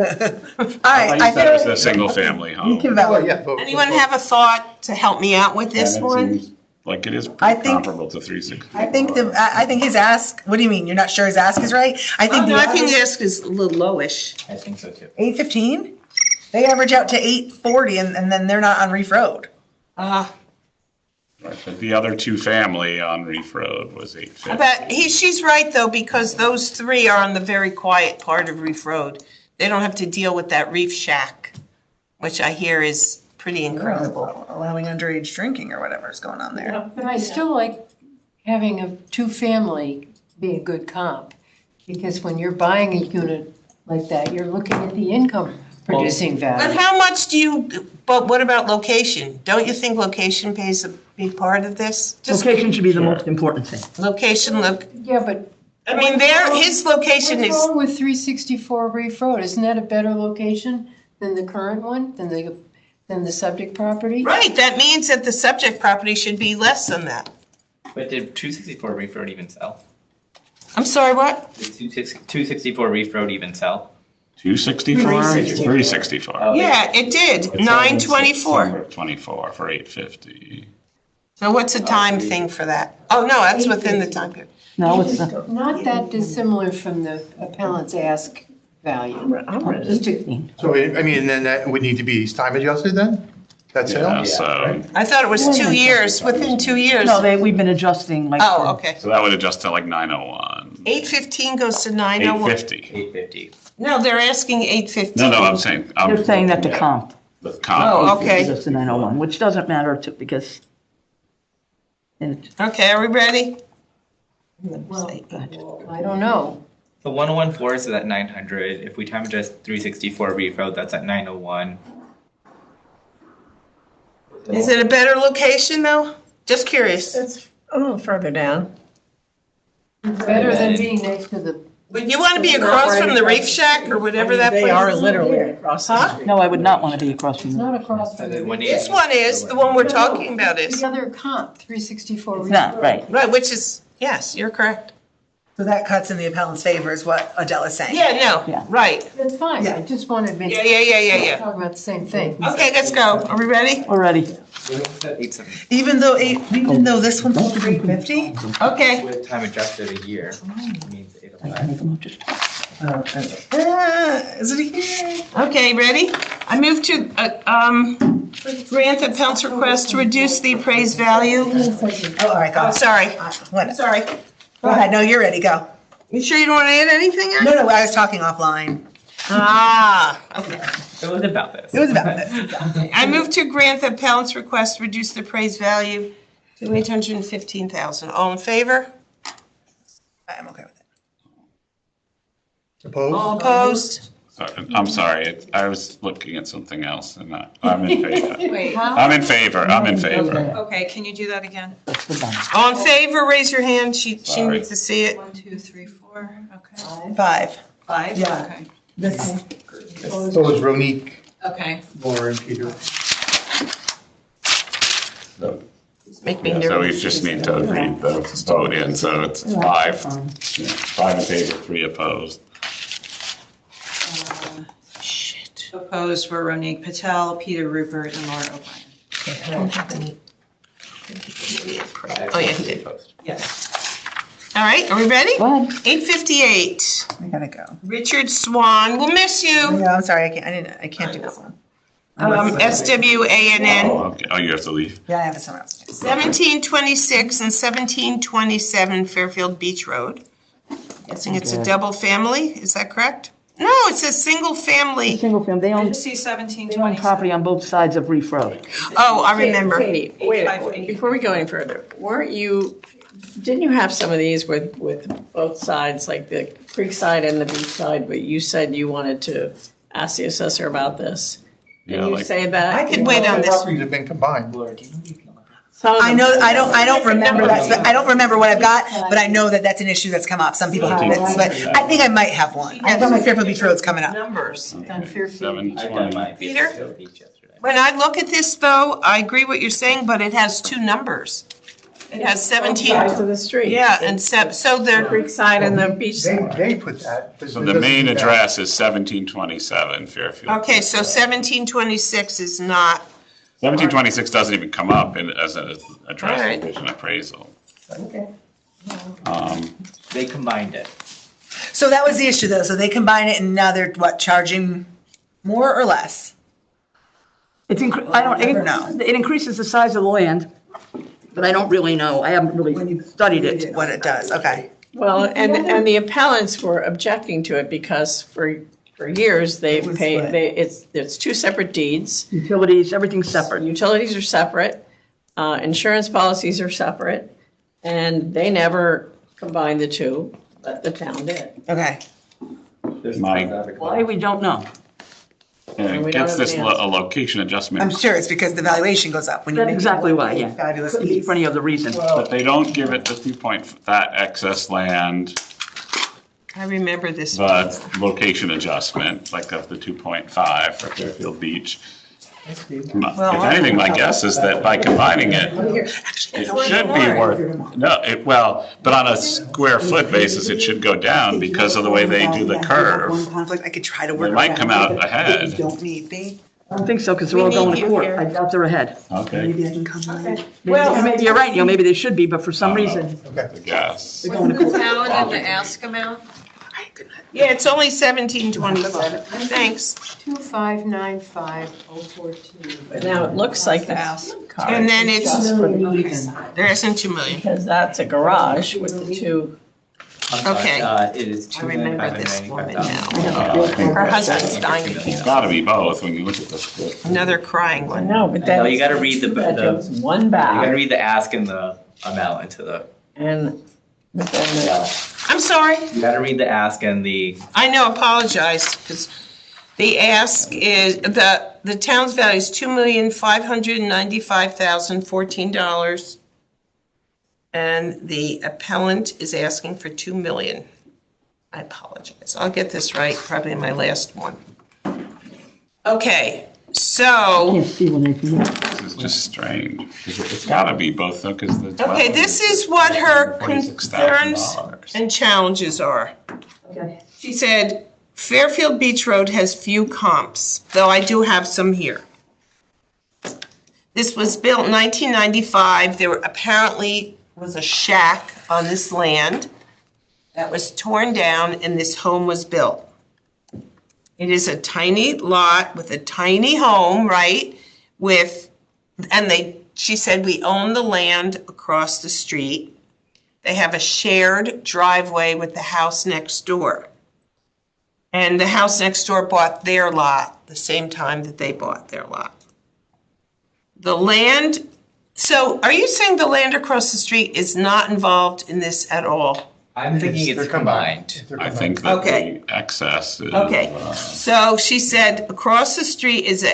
right, I I thought it was feel a single-family you home. can Oh, validate. yeah, vote. Anyone have a thought to help me out with this And it one? seems like it is I pretty think- comparable to 364. I think his ask, what do you mean, you're not sure his ask is right? I think No, I think the this is a little lowish. I think so too. 815, they average out to 840 and then they're not on Reef Road. Right, but the other 2-family on Reef Road was 850. But she's right though, because those 3 are on the very quiet part of Reef Road. They don't have to deal with that reef shack, which I hear is pretty incredible. Allowing underage drinking or whatever's going on there. But I still like having a two-family be a good comp, because when you're buying a unit like that, you're looking at the income producing But value. how much do you, but what about location? Don't you think location plays a big part of this? Just Location should be the most important thing. location, look, Yeah, but I mean, his location What's is, wrong with 364 Reef Road? Isn't that a better location than the current one, than the subject property? right, that means that the subject property should be less than that. But did 264 Reef Road even sell? I'm sorry, what? Did 264 Reef Road even sell? 264? 364. Oh, Yeah, it did, 924. 24 for 850. So what's the time thing for that? Oh, no, that's within the time period. No, it's not. Not that dissimilar from the appellant's ask value. I'm ready. So, I mean, then that would need to be time adjusted then? That Yeah, sale? so, I thought it was 2 years, within 2 years. No, we've been adjusting like. Oh, okay. so that would adjust to like 901. 815 goes to 901. 850. 850. No, they're asking 815. No, I'm saying. They're saying that the comp. The comp. Oh, okay. Is the 901, which doesn't matter to, because. Okay, are we ready? I don't know. The 1014 is at 900. If we time adjust 364 Reef Road, that's at 901. Is it a better location though? Just curious. It's a little further down. Better than being next to the, Would you want to be across from the Reef Shack or whatever that place is? They are literally across the Huh? street. No, I would not want to be across from it's them. not across from And then the. 180. This one is, the one we're talking about is. The other comp, 364. It's not, right. Right, which is, yes, you're correct. So that cuts in the appellant's favor is what Adele is saying. Yeah, Yeah. no, right. That's fine, I just wanted to make. Yeah. Talking about the same thing. Okay, let's go. Are we ready? Already. 870. Even though this one's supposed to be 850? Okay. With time adjusted a year, it means 805. Is it here? Okay, ready? I move to grant the appellant's request to reduce the appraised value. Oh, all right, go. Oh, sorry, What? sorry. Go ahead. No, you're ready. Go. You sure you don't want to add anything? No, I was talking offline. Ah, okay. It was about this. It was about this. I move to grant the appellant's request to reduce the appraised value to 815,000. All in favor? I'm okay with it. Opposed? All opposed? I'm sorry, I was looking at something else and I'm in favor. Wait, I'm in favor, I'm in favor. okay, can you do that again? All in favor, raise your hand. She Sorry. needs to see it. 1, 2, 3, 4, okay. 5. 5? Yeah. Okay. So is Ronique, Okay. Laura, and Peter. So Make me so we nervous. just need to read the vote in, so it's 5. Yeah, 5 in favor, 3 opposed. Shit. Opposed were Ronique Patel, Peter Rupert, and Laura O'Brien. I don't have any. Oh, yeah, he did. Yes. All right, are we ready? Go ahead. 858. I gotta go. Richard Swan, we'll miss you. No, I'm sorry. I can't do this one. SWANN, Oh, okay. Oh, you have to leave. Yeah, I have it somewhere else. 1726 and 1727 Fairfield Beach Road. Guessing it's a double family, is that correct? No, it's a single family. Single family, they own, See they 1720. own property on both sides of Reef Road. Oh, I remember. Katie, wait, before we go any further, didn't you have some of these with both sides, like the creek side and the beach side, but you said you wanted to ask the assessor about this? Yeah, Did you like- say that? I could wait on this. Properties have been combined. Laura, do you know what you feel about that? Some of I them- know, I don't remember that, I don't remember what I've got, but I know that that's an issue that's come up. Some people have it, but I think I might have one. I thought my Fairfield Beach Road's coming up. Numbers. On Fairfield. 720. Peter? Beach yesterday. When I look at this though, I agree what you're saying, but it has two numbers. It has 17. Sides of the street. Yeah, and so The they're, creek side and the beach side. They put that. So the main address is 1727 Fairfield. okay, so 1726 is not, 1726 doesn't even come up as an address All right. division appraisal. They combined it. So that was the issue though. So they combine it and now they're what, charging more or less? It's, I don't, Never know. it increases the size of the land, but I don't really know. I haven't really studied it. What it does, okay. Well, and the appellants were objecting to it because for years they've was paid, split. it's two separate deeds. Utilities, everything's separate. Utilities are separate, insurance policies are separate, and they never combined the two, but the town did. Okay. Why, we don't know. And we it don't gets have this the answer. a location I'm adjustment, sure it's because the valuation goes up when you That's make. exactly why, yeah. Fabulous. Could be for any other reason. but they don't give it the 2 point, that excess land I remember this. the location adjustment, like of the 2.5 for Fairfield Beach. If anything, my guess is that by combining it, it should be worth, no, but on a square foot basis, it should go down because of the way they do the One curve. conflict, I could try to work They might around come out it, if ahead. you don't need me. I don't think so, because they're all We going need to you court. here. I doubt they're ahead. Okay, Maybe I can come in. Maybe you're right, maybe they should be, but for some reason, I guess. they're going to court. Town and the ask amount? Yeah, it's only 1727. Thanks. 2595042. But now it looks like the ask card. And then it's, is just there isn't 2 million. Because that's a garage with the two. I'm sorry, Okay. It is I remember this woman now. $2,595,000. Her husband's dying. It's gotta be both when you look at this. Another crying I one. know, but then. No, you gotta read the- two bedrooms, One You gotta bath read the ask and the amount into the, and, but then the- I'm sorry. you gotta read the ask and the, I know, apologize, because the ask is, the town's value is $2,595,014. And the appellant is asking for 2 million. I apologize. I'll get this right, probably in my last one. Okay, so, Can't see when they do that. This is just strange. It's gotta be both though, because the. okay, this is what her concerns $46,000. and challenges are. Okay. She said, Fairfield Beach Road has few comps, though I do have some here. This was built in 1995. There apparently was a shack on this land that was torn down and this home was built. It is a tiny lot with a tiny home, right? She said, we own the land across the street. They have a shared driveway with the house next door. And the house next door bought their lot the same time that they bought their lot. The land, so are you saying the land across the street is not involved in this at all? I'm thinking They're it's combined. I think that Okay. the excess is. Okay, so she said across the street is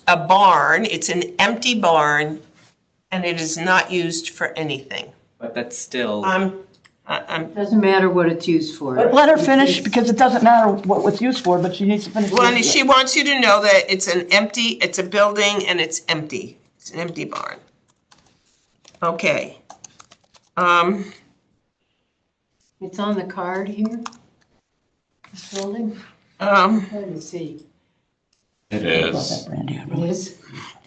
a barn, it's an empty barn, and it is not used for anything. But that's still, I'm Doesn't matter what it's used for. But let her finish, because it doesn't matter what it's used for, but she needs to finish. Well, and she wants you to know that it's it's a building and it's empty. It's an empty barn. Okay. It's on the card here? This building? Um, Let me see. It is. It is?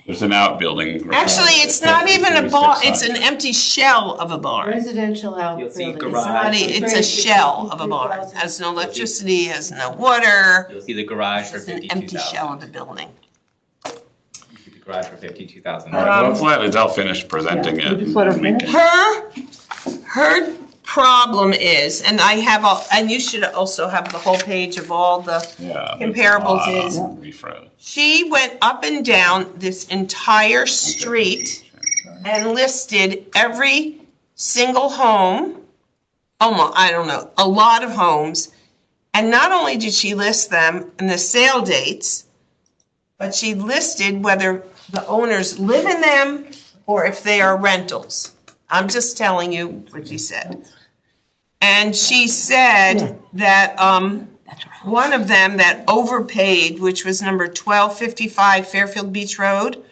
There's an outbuilding. actually, it's not even a barn, it's an empty shell of a barn. Residential You'll see outbuilding. garage. It's a shell of a barn. Has no electricity, has no water. you'll see the garage for It's an empty shell of 52,000. the building. The garage for 52,000. Let's let Adele finish presenting Yeah, it. just let her and we finish. can- Her problem is, and I have, and you should also have the whole page of all the, Yeah. Comparables is- Refresh. she went up and down this entire street and listed every single home, almost, I don't know, a lot of homes. And not only did she list them and the sale dates, but she listed whether the owners live in them or if they are rentals. I'm just telling you what she said. And she said that one of them that overpaid, which was number 1255 Fairfield Beach Road,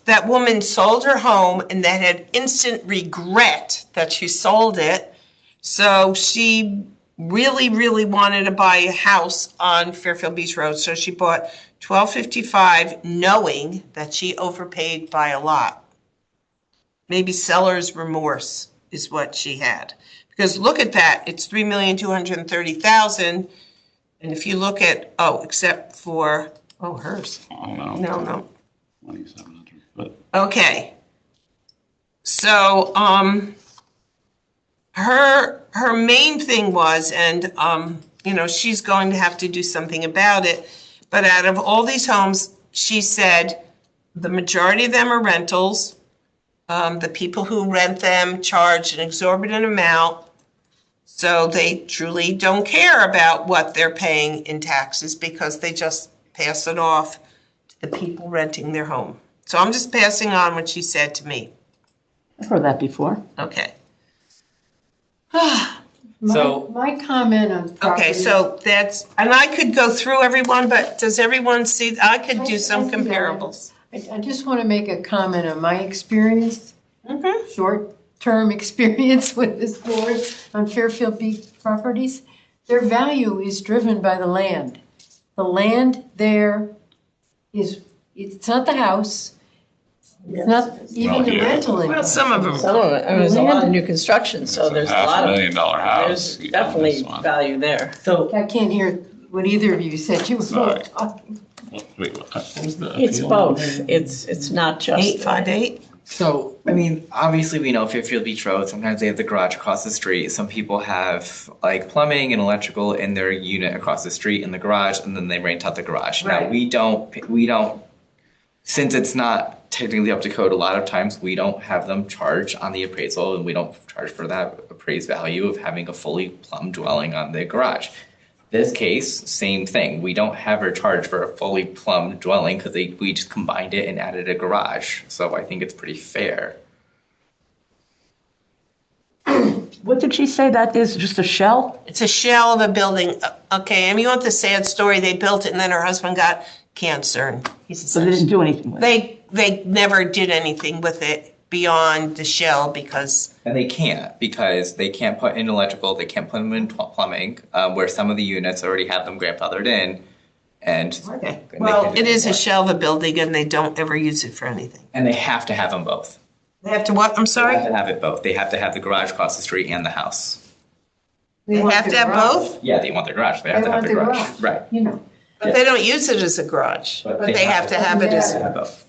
that woman sold her home and that had instant regret that she sold it. So she really, really wanted to buy a house on Fairfield Beach Road. So she bought 1255 knowing that she overpaid by a lot. Maybe seller's remorse is what she had. Because look at that, it's 3,230,000. And if you look at, except for, hers. Oh, no. No. 2,700, but Okay. So, her main thing was, and, she's going to have to do something about it. But out of all these homes, she said, the majority of them are rentals. The people who rent them charge an exorbitant amount. So they truly don't care about what they're paying in taxes because they just pass it off to the people renting their home. So I'm just passing on what she said to me. I've heard that before. Okay. So- My comment on property. Okay, so that's, and I could go through everyone, but does everyone see, I could do some comparables. I just want to make a comment on my experience, Mhm. short-term experience with this board on Fairfield Beach properties. Their value is driven by the land. The land there is, it's not the house, it's not even the Well, yeah. rental Well, income. some of them, Some of it, I mean, there's a lot of new construction, so It's a there's a lot of, $500,000 house. there's definitely value there. So I can't hear what either of you said. You were Sorry. both talking. Wait, what was the It's appeal? both. It's not just. 858? So, I mean, obviously we know Fairfield Beach Road, sometimes they have the garage across the street. Some people have like plumbing and electrical in their unit across the street in the garage, and then they rent out the garage. Now, Right. we don't, since it's not technically up to code, a lot of times we don't have them charge on the appraisal, and we don't charge for that appraised value of having a fully plumbed dwelling on the garage. This case, same thing. We don't have her charge for a fully plumbed dwelling because we just combined it and added a garage. So I think it's pretty fair. What did she say that is, just a shell? It's a shell of a building. Okay, and you want the sad story, they built it and then her husband got cancer and he's So they didn't do anything with it? They never did anything with it beyond the shell because, And they can't because they can't put in electrical, they can't put them in plumbing, where some of the units already have them grandfathered in. And okay. they Well, can't do it is a anymore. shell of a building and they don't ever use it for anything. And they have to have them both. They have to what? I'm They sorry? have to have it both. They have to have the garage across the street and the house. They want have the to have garage. both? Yeah, they want their garage. They have They to have want the the garage. garage. Right. You know, But they don't use it as a garage, but they have to have it as, They have both.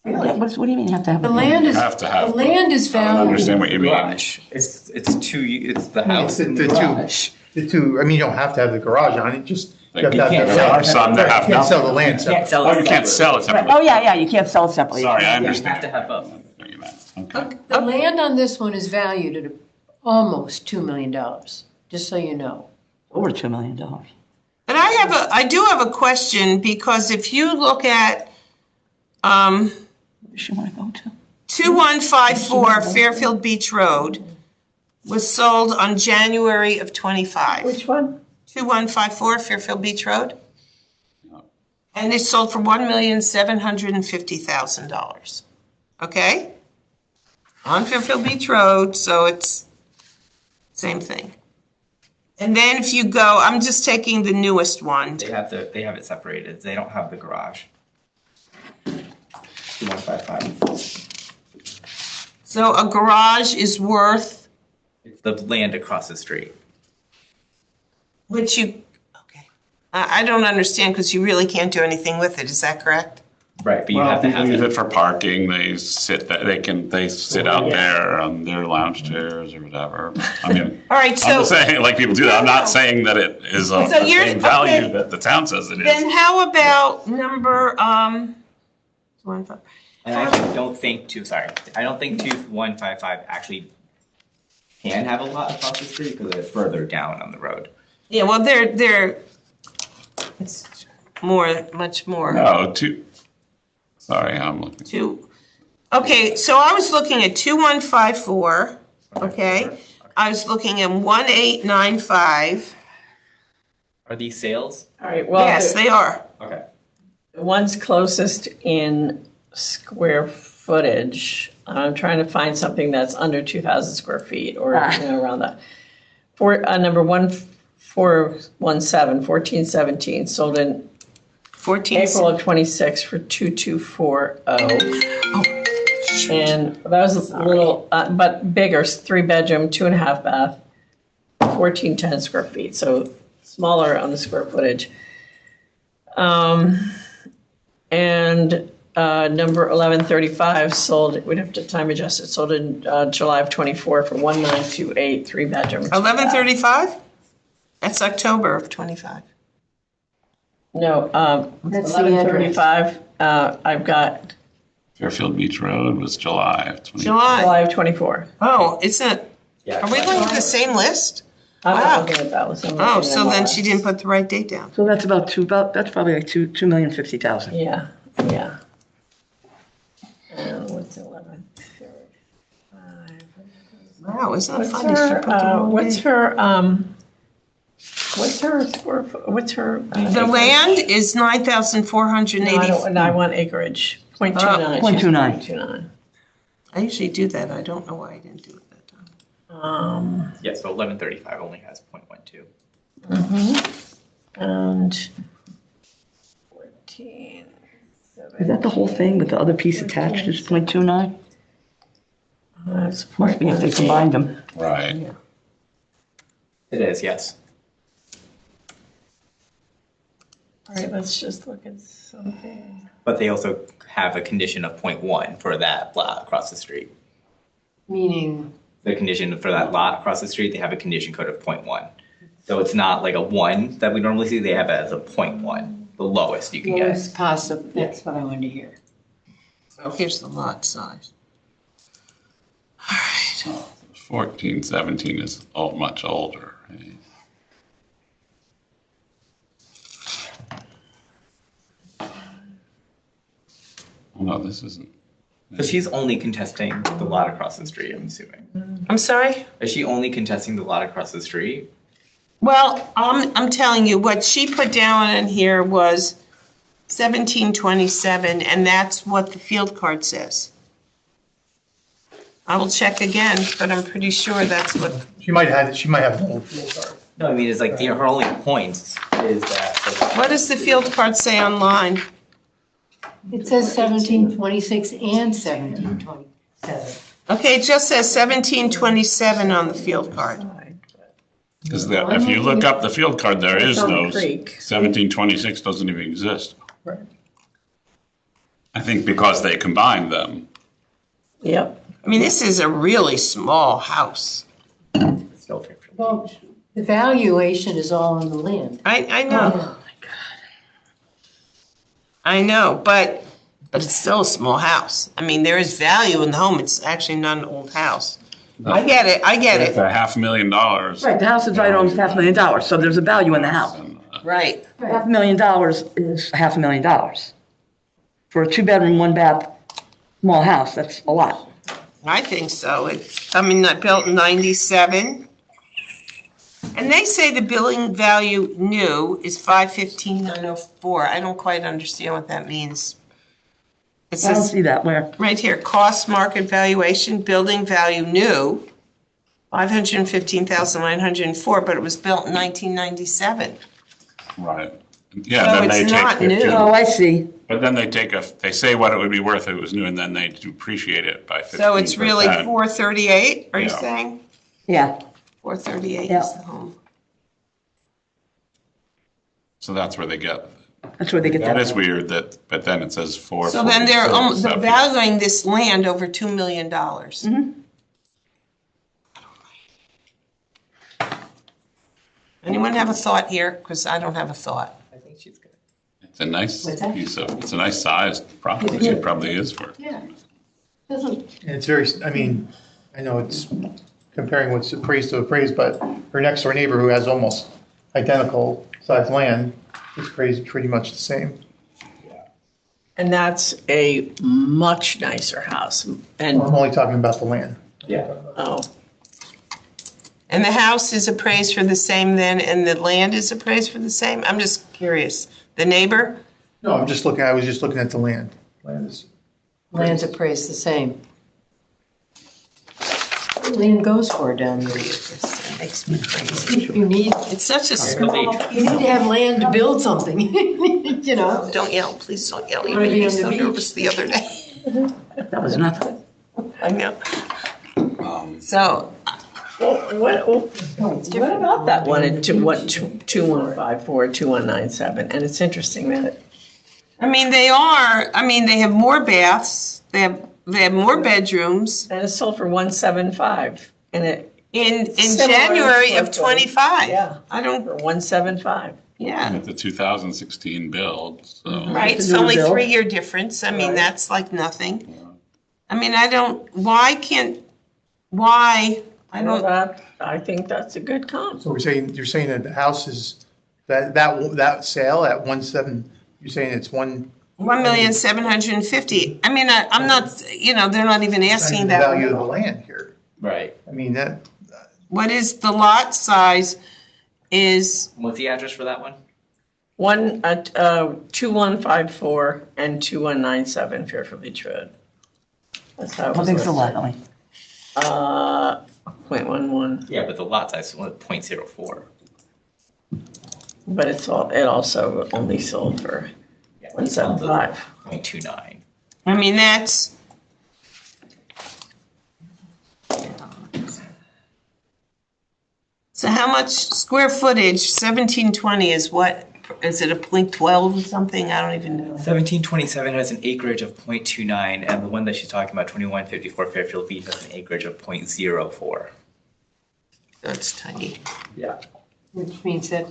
What do you mean you have to have? the it? land is, Have to the have. land is I don't valued. understand what you mean. Garage. It's the house and the The two. garage. The two, I mean, you don't have to have the garage on it, just. Like, have to you have can't the sell land. it. Some that have You can't sell the nothing. land separately. Can't sell Oh, it you can't sell it separately. Oh, yeah, you can't sell it separately. Sorry, I You understand. have to have both. Okay. The land on this one is valued at almost $2 million, just so you know. Over $2 million. but I do have a question because if you look at, Where does she want to go to? 2154 Fairfield Beach Road was sold on January of 25. Which one? 2154 Fairfield Beach Road. And it sold for $1,750,000. Okay? On Fairfield Beach Road, so it's same thing. And then if you go, I'm just taking the newest one. They have it separated. They don't have the garage. 2155. So a garage is worth, It's the land across the street. which you, okay. I don't understand because you really can't do anything with it, is that correct? Right, but you Well, have to people have use it. it for parking, they sit out there on their lounge chairs or whatever. I mean, All right, I'm so just saying, like people do that, I'm not saying that it is of So the you're- same value okay. that the town says it then is. how about number, And I actually don't think 2155 actually can have a lot across the street because it's further down on the road. yeah, well, it's much more. No, sorry, I'm looking. Okay, so I was looking at 2154, okay? I was looking at 1895. Are these sales? All right, well, Yes, they are. Okay. the one's closest in square footage. I'm trying to find something that's under 2,000 square feet or around that. Number 1417, sold in 14. April of 26 for 2240. And that was a little, but bigger, 3-bedroom, 2.5 bath, 1410 square feet, so smaller on the square footage. And number 1135 sold, we'd have to time adjust it, sold in July of 24 for 1928, 3-bedroom. 1135? That's October of 25. No, That's the address. 1135, I've got Fairfield Beach Road was July of 20. July. July of 24. Oh, isn't, Yeah. are we looking at the same list? I'm Wow. not looking at that list. I'm Oh, looking so at then mine. she didn't put the right date down. So that's that's probably like $2,050,000. Yeah, yeah. And what's 11? Wow, isn't it What's funny? She put the wrong what's date. her square foot, what's her? The land is 9,480. No, I want acreage, 0.29. 0.29. 0.29. I usually do that. I don't know why I didn't do it that time. Yeah, so 1135 only has 0.12. And 14. Is that the whole thing with the other piece attached is 0.29? That's Must be if they combined them. Right. It is, yes. All right, let's just look at something. But they also have a condition of 0.1 for that lot across the street. Meaning, The condition for that lot across the street, they have a condition code of 0.1. So it's not like a 1 that we normally see, they have it as a 0.1, the lowest you can lowest get. possible, that's what I wanted to hear. Oh, here's the lot size. All right. 14, 17 is much older. Right? Oh, no, this isn't. So she's only contesting the lot across the street, I'm assuming. I'm sorry? Is she only contesting the lot across the street? Well, I'm telling you, what she put down in here was 1727, and that's what the field card says. I will check again, but I'm pretty sure that's what, She might have an old field card. No, I mean, it's like her only point is that. what does the field card say online? It says 1726 and 1727. Okay, it just says 1727 on the field card. Because if you look up the field card, there is Stone no, Creek. 1726 doesn't even exist. Right. I think because they combined them. Yep. I mean, this is a really small house. Still fair. Well, the valuation is all on the land. I know. I know, but it's still a small house. I mean, there is value in the home. It's actually not an old house. I get it, I get It's it. a $500,000. Right, the house is right on $500,000, so there's a value in the house. Right. $500,000 is $500,000. For a 2-bedroom, 1-bath, small house, that's a lot. I think so. Not built in 97. And they say the billing value new is 515,904. I don't quite understand what that means. It I don't says see that where. right here, cost market valuation, building value new, 515,904, but it was built in 1997. Right. Yeah, So then they it's take not 15. new. Oh, I see. But then they say what it would be worth if it was new, and then they depreciate it by 15%. So it's really 438, are you Yeah. saying? Yeah, 438 Yeah. is the home. So that's where they get. that's where they get that. That is weird but then it says 446. So then they're So- valuing this land over $2 million. Anyone have a thought here? Because I don't have a thought. I think she's good. It's a nice What's that? it's a nice sized property, it probably is for. Yeah. Doesn't, And it's very, I mean, I know it's comparing what's appraised to appraised, but her next door neighbor who has almost identical sized land is appraised pretty much the same. And that's a much nicer house. And, I'm only talking about the land. Yeah. oh, And the house is appraised for the same then, and the land is appraised for the same? I'm just curious. The neighbor? No, I was just looking at the land. Land is, land's appraised the same. What land goes for down there? That makes me crazy. You need, It's such a small, you need to have land to build something, you know? don't yell, please don't yell. You Wanna made be me on the so beach? nervous the other day. That was nothing. I know. So, what about that one at 2154, 2197? And it's interesting that, they have more baths, they have more bedrooms and it's sold for 175 and it, in Similar January of square footage. 25. yeah, I don't, for 175. yeah, It's a 2016 build, so. right, it's It's a new only bill. 3-year difference. I mean, Right. that's like nothing. I don't, why? I Well, don't, I think that's a good comp. so you're saying that the house is, that sale at 1.7, you're saying it's 1,750,000. I'm not, they're not even asking the that. value of the land here. Right. I mean, that, What is the lot size is, What's the address for that one? 2154 and 2197 Fairfield Beach Road. That's how it I was think it's a lot, listed. Ellie. 0.11, Yeah, but the lot size is 0.04. but it also only sold for Yeah, 175. 0.29. I mean, that's, so how much square footage, 1720 is what? Is it a .12 or something? I don't even know. 1727 has an acreage of 0.29, and the one that she's talking about, 2154 Fairfield Beach, has an acreage of 0.04. That's tiny. Yeah. Which means that.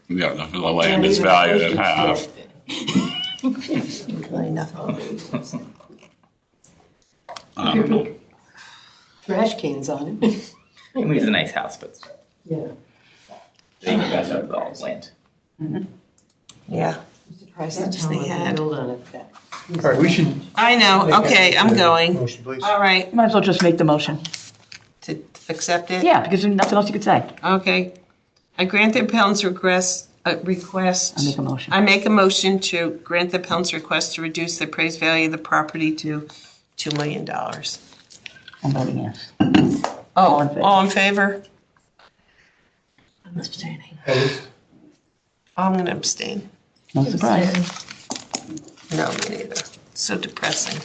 Yeah, the land is valued at half. Really nothing. Trash cans on it. I mean, it's a nice house, but Yeah. they guys have all land. Yeah. I'm surprised the That's town they would had. build on it. all right, we should. I know, okay, I'm going. Motion, please. All right, Might as well just make the motion. to accept it? Yeah, because there's nothing else you could say. Okay. I grant the appellant's request. I make a motion. I make a motion to grant the appellant's request to reduce the appraised value of the property to $2 million. I'm voting yes. Oh, in favor. all in favor? I'm abstaining. I'm going to abstain. No surprise. No, me neither. So depressing.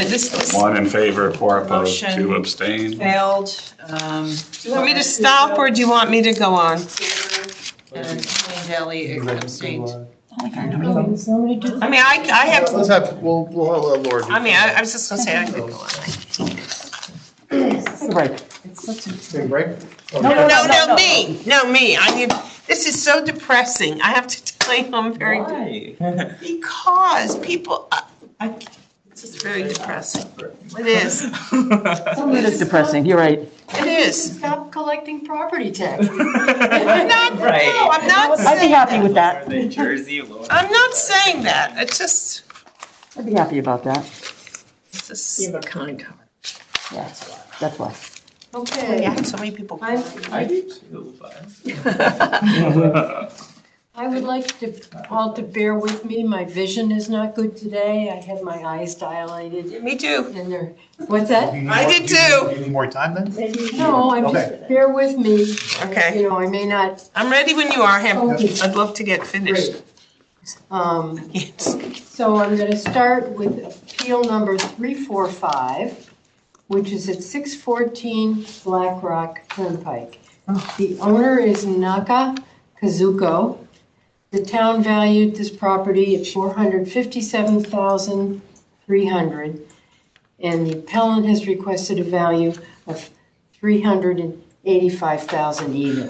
This was One in favor, four opposed, Motion. two abstain. Failed. Do you want me to stop or do you want me to go on? And Wayne Daly abstained. Somebody do. I mean, I have, Let's have, we'll let Laura do. I mean, I was just going to say I could go on. Right. Take a break? No, me. No, me. I need, this is so depressing. I have to tell you, I'm very, Why? because people, it's just very depressing. It is. It is depressing, you're right. It is. Stop collecting property taxes. I'm not, Right. no, I'm not I'd be saying happy that. with that. The Jersey law. I'm not saying that. It's just, I'd be happy about that. it's just, You have a con card. Yeah, that's why. I Okay, had so many people. I'm, I do too, but. I would like to, all to bear with me, my vision is not good today, I had my eyes dilated Me too. and they're, what's that? I did too. You need more time then? No, I'm Okay. just, bear with me. Okay. You know, I may not, I'm ready when you are, Ham. Okay. I'd love to get finished. Yes. So I'm going to start with appeal number 345, which is at 614 Black Rock Turnpike. The owner is Naka Kazuko. The town valued this property at $457,300, and the appellant has requested a value of $385,000 even.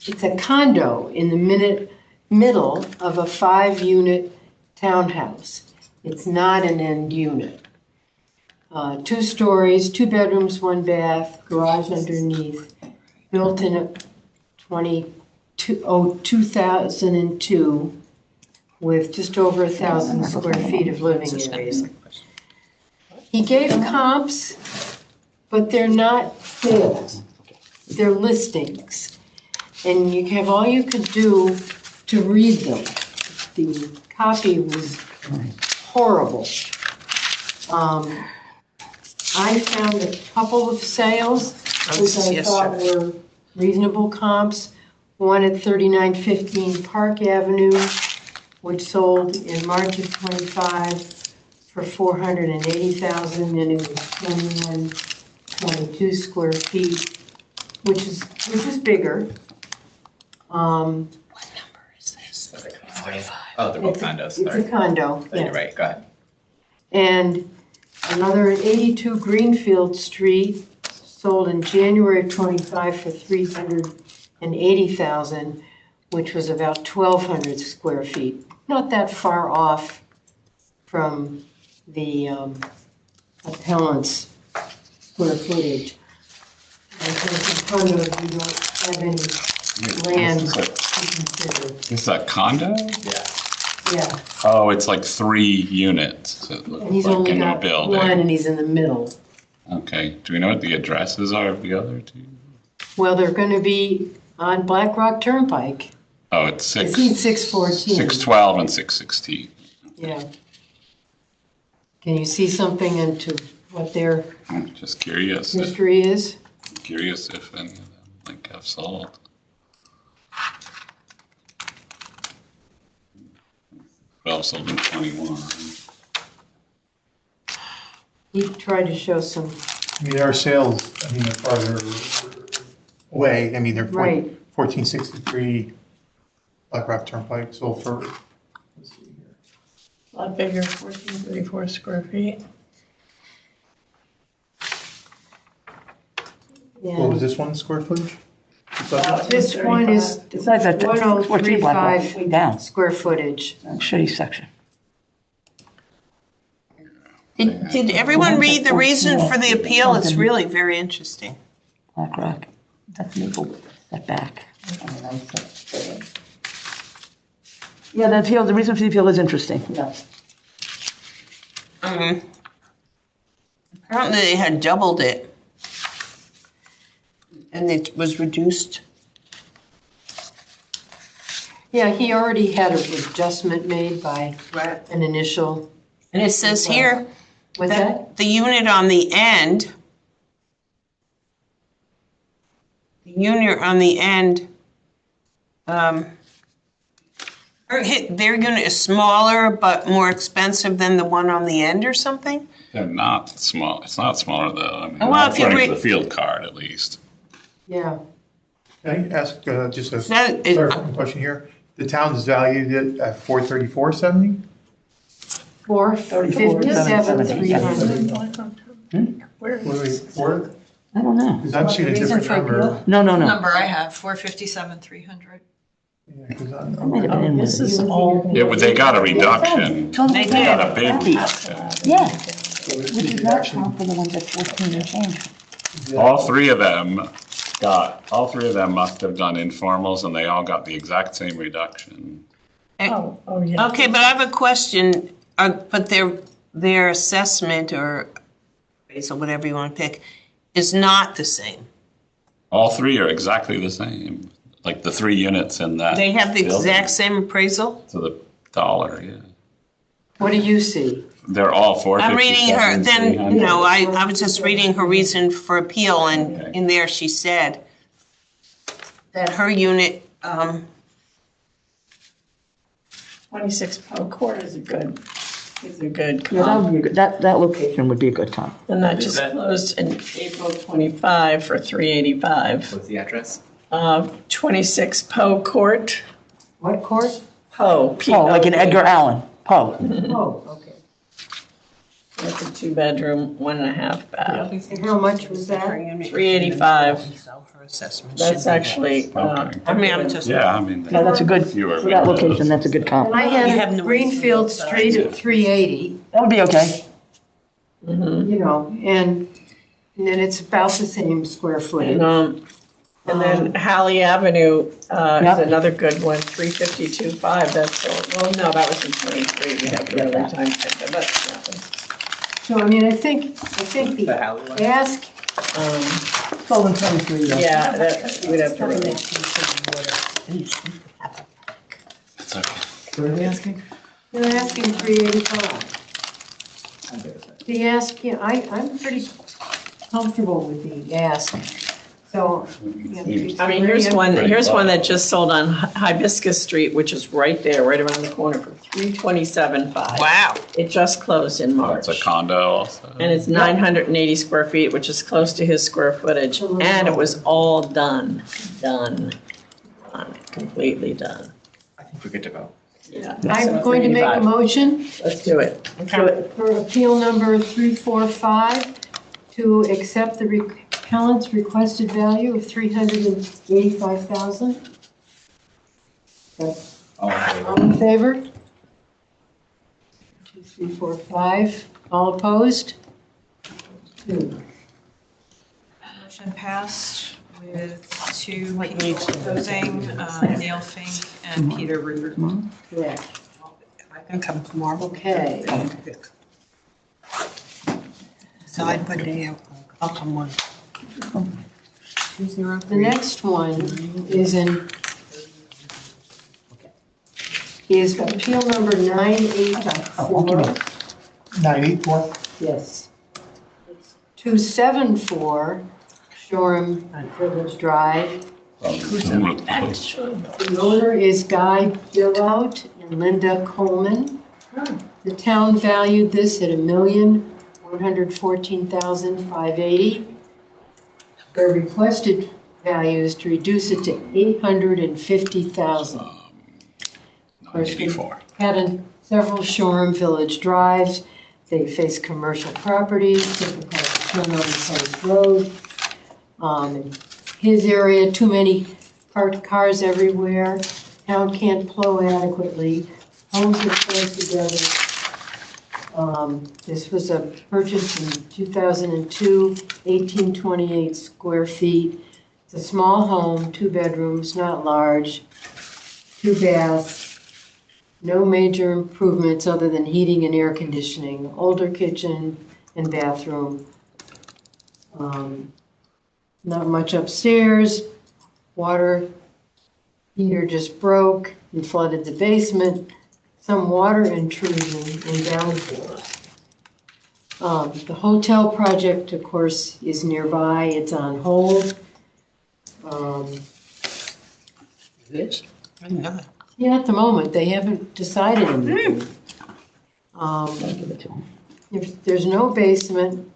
It's a condo in the middle of a 5-unit townhouse. It's not an end unit. 2 stories, 2 bedrooms, 1 bath, garage underneath, built in 2002 with just over 1,000 square feet of living area. He gave comps, but they're not sales. They're listings. And you have, all you could do to read them. The copy was horrible. I found a couple of sales, which I thought were reasonable comps. One at 3915 Park Avenue, which sold in March of '25 for $480,000, and it was 2122 square feet, which is bigger. What number is this? Oh, they're both condos, It's a sorry. condo, Yeah, yeah. you're right, go ahead. And another at 82 Greenfield Street, sold in January of '25 for $380,000, which was about 1,200 square feet. Not that far off from the appellant's square footage. I think in condos, you don't have any land to consider. Is that condo? Yeah. Yeah, Oh, it's like 3 units. It looks and he's like only in the got building. one and he's in the middle. Okay, do we know what the addresses are of the other 2? Well, they're gonna be on Black Rock Turnpike. Oh, it's I think 614. 612 and 616. Yeah. Can you see something into what their I'm just curious, history is? curious if any of them like have sold. Well, sold in 21. He tried to show some, I mean, there are sales, I mean, they're farther away, I mean, they're Right. 1463 Black Rock Turnpike sold for, let's see here. A lot bigger, 1434 square feet. What was yeah. this one, square footage? This one is Besides that, 14 Black Rock, way 1035 down, square footage. shitty section. Did everyone read the reason for the appeal? It's really very interesting. Black Rock, that's Maple setback. Yeah, the appeal, the reason for the appeal is interesting, yes. Apparently they had doubled it. And it was reduced. Yeah, he already had an adjustment made by an initial, And it says here what's that? that the unit on the end, their unit is smaller but more expensive than the one on the end or something? They're not small, it's not smaller though, I mean, Well, not if you according to read- the field card at least. Yeah. Can I ask just a That is- clarifying question here? The town's valued it at 434.70? 457, 300. Four? I don't know. Because I'm seeing a Reason different for appeal? number. No, no, no. Number I have, 457,300. Yeah, 'cause That might have been in This with- is all. Yeah, but they got a reduction. They They got a did. big reduction. Yeah, which does not count for the ones at 14 and change. All three of them must have done informals and they all got the exact same reduction. Oh, yeah. Okay, but I have a question, but their assessment or appraisal, whatever you want to pick, is not the same. All 3 are exactly the same, like the 3 units in that. They have the building. exact same appraisal? To the dollar, yeah. What do you see? They're all 457. I'm reading her, then, 300. no, I was just reading her reason for appeal, and Okay. in there she said that her unit, 26 Poe Court is a good Yeah, that comp. would be a good, that location would be a good comp. And that just closed in April 25 for 385. What's the address? 26 Poe Court, What court? Poe, Oh, like an Edgar Allan, Poe. Oh, okay. That's a 2-bedroom, 1.5 bath. And how much was that? 385. Her assessment That's should be actually, Okay. I mean, I'm just. Yeah, I mean. Yeah, that's a good, Fewer for that windows. location, that's a good comp. And I You have had no Greenfield reason to Street at 380, That would be okay. you know, and then it's about the same square footage. and then Halley Avenue Yep. is another good one, 352.5. That's, well, no, that was in 23. We have the early time check, but that's nothing. So, I mean, I think The Halley one? the ask, Sold in 23, though. Yeah, that, you would have to really. It's okay. What are we asking? they're asking 385. The ask, yeah, I'm pretty comfortable with the ask. So. I mean, here's one that just sold on Hibiscus Street, which is right there, right around the corner for 327.5. Wow. It just closed in Oh, March. it's a condo also. And it's 980 square feet, which is close to his square footage. And it was all done, completely done. I think we're good to go. Yeah. I'm going to make a motion Let's do it. for appeal number 345 to accept the appellant's requested value of $385,000. All in favor? 2, 3, 4, 5. All opposed? 2. Motion passed with 2 people opposing, Neil Fink and Peter Ruder. Correct. can come tomorrow. Okay. So I put I'll come one. The next one is appeal number 984. 984? Yes. 274 Shoreham Village Drive. The owner is Guy Billout and Linda Coleman. The town valued this at $1,114,580. Their requested value is to reduce it to $850,000. Of course, we 94. had several Shoreham Village drives. They face commercial properties, typical Place Road. In his area, too many parked cars everywhere. Town can't plow adequately. Homes are close together. This was a purchase in 2002, 1828 square feet. It's a small home, 2 bedrooms, not large, 2 baths, no major improvements other than heating and air conditioning, older kitchen and bathroom. Not much upstairs, water heater just broke and flooded the basement, some water intrusion and downpour. The hotel project, of course, is nearby, it's on hold. It is? I didn't know that. Yeah, at the moment, they haven't decided anything. There's no basement.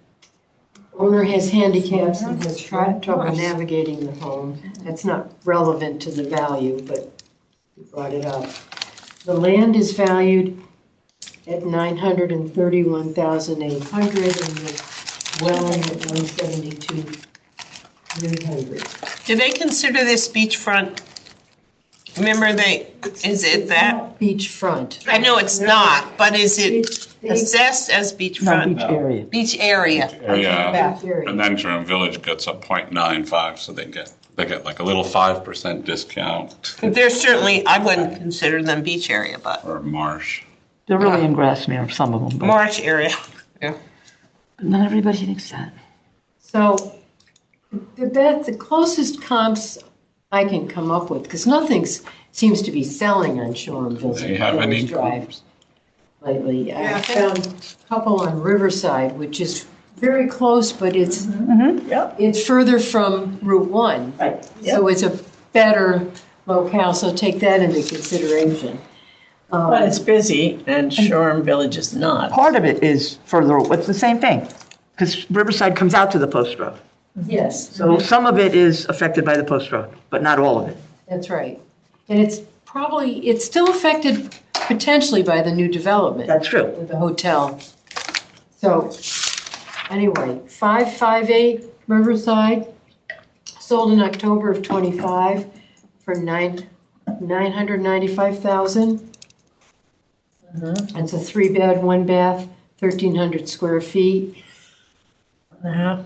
Owner has handicaps and has trouble navigating the home. That's not relevant to the value, but we brought it up. The land is valued at $931,800 and the dwelling at $172,300. Do they consider this beachfront? Remember is it that? Beachfront. I know it's not, but is it They- assessed as beachfront? Beach area. Beach area. Yeah, Back area. and then Shoreham Village gets a 0.95, so they get like a little 5% discount, There's certainly, I wouldn't consider them beach area, but or marsh. They're really in Grassmere, some of them, but marsh area. not everybody thinks that. So the closest comps I can come up with, because nothing seems to be selling on Shoreham Do Village they have any Drive comps? lately. I found a couple on Riverside, which is very close, but it's it's further from Route 1. Right. So it's a better locale, so take that into consideration. But it's busy and Shoreham Village is not. Part of it is further, it's the same thing, because Riverside comes out to the post road. Yes. So some of it is affected by the post road, but not all of it. That's right. And it's still affected potentially by the new development. That's true. With the hotel. So, anyway, 558 Riverside, sold in October of '25 for $995,000. It's a 3-bed, 1-bath, 1,300 square feet. Uh-huh.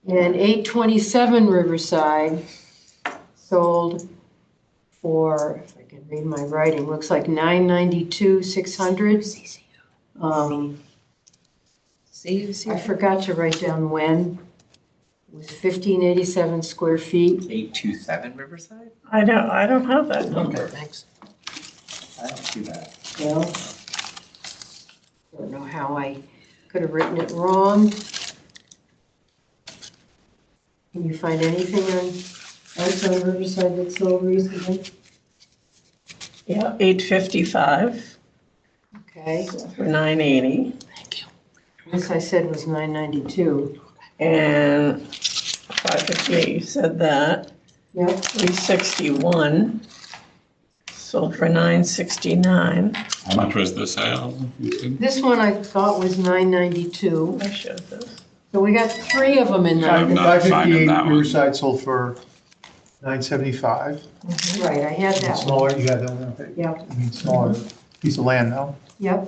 And 827 Riverside sold for, if I can read my writing, looks like $992,600. I forgot to write down when. It was 1,587 square feet. 827 Riverside? I don't have that number. Thanks. I don't see that. Well, don't know how I could have written it wrong. Can you find anything outside Riverside that sold recently? Yeah, 855 Okay, for 980 this I said was 992. and 558, you said that. Yep, 361 sold for 969. How much was the sale? this one I thought was 992. I showed this. So we got 3 of them in I'm there. not finding 558 that one. Riverside sold for 975. Right, I had that one. Smaller, you got that one, okay. Yep, I mean, smaller piece of land now. yep.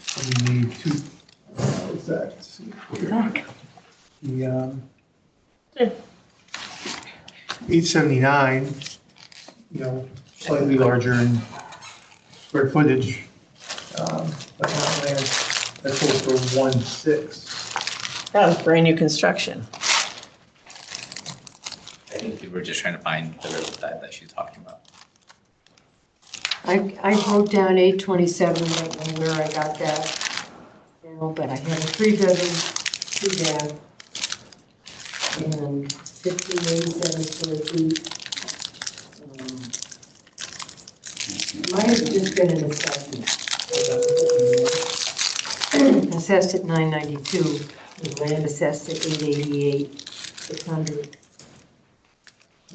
So we need 2, what's that? Let's see. The, 879, slightly larger and square footage, but not land, that sold for 1.6. That was brand new construction. I think we were just trying to find the river that she's talking about. I wrote down 827, I don't know where I got that. You know, but I had a 3-bedroom, 2-bath, and 1587 square feet. Might have just been an assessment. Assessed at 992, the land assessed at 888, 600.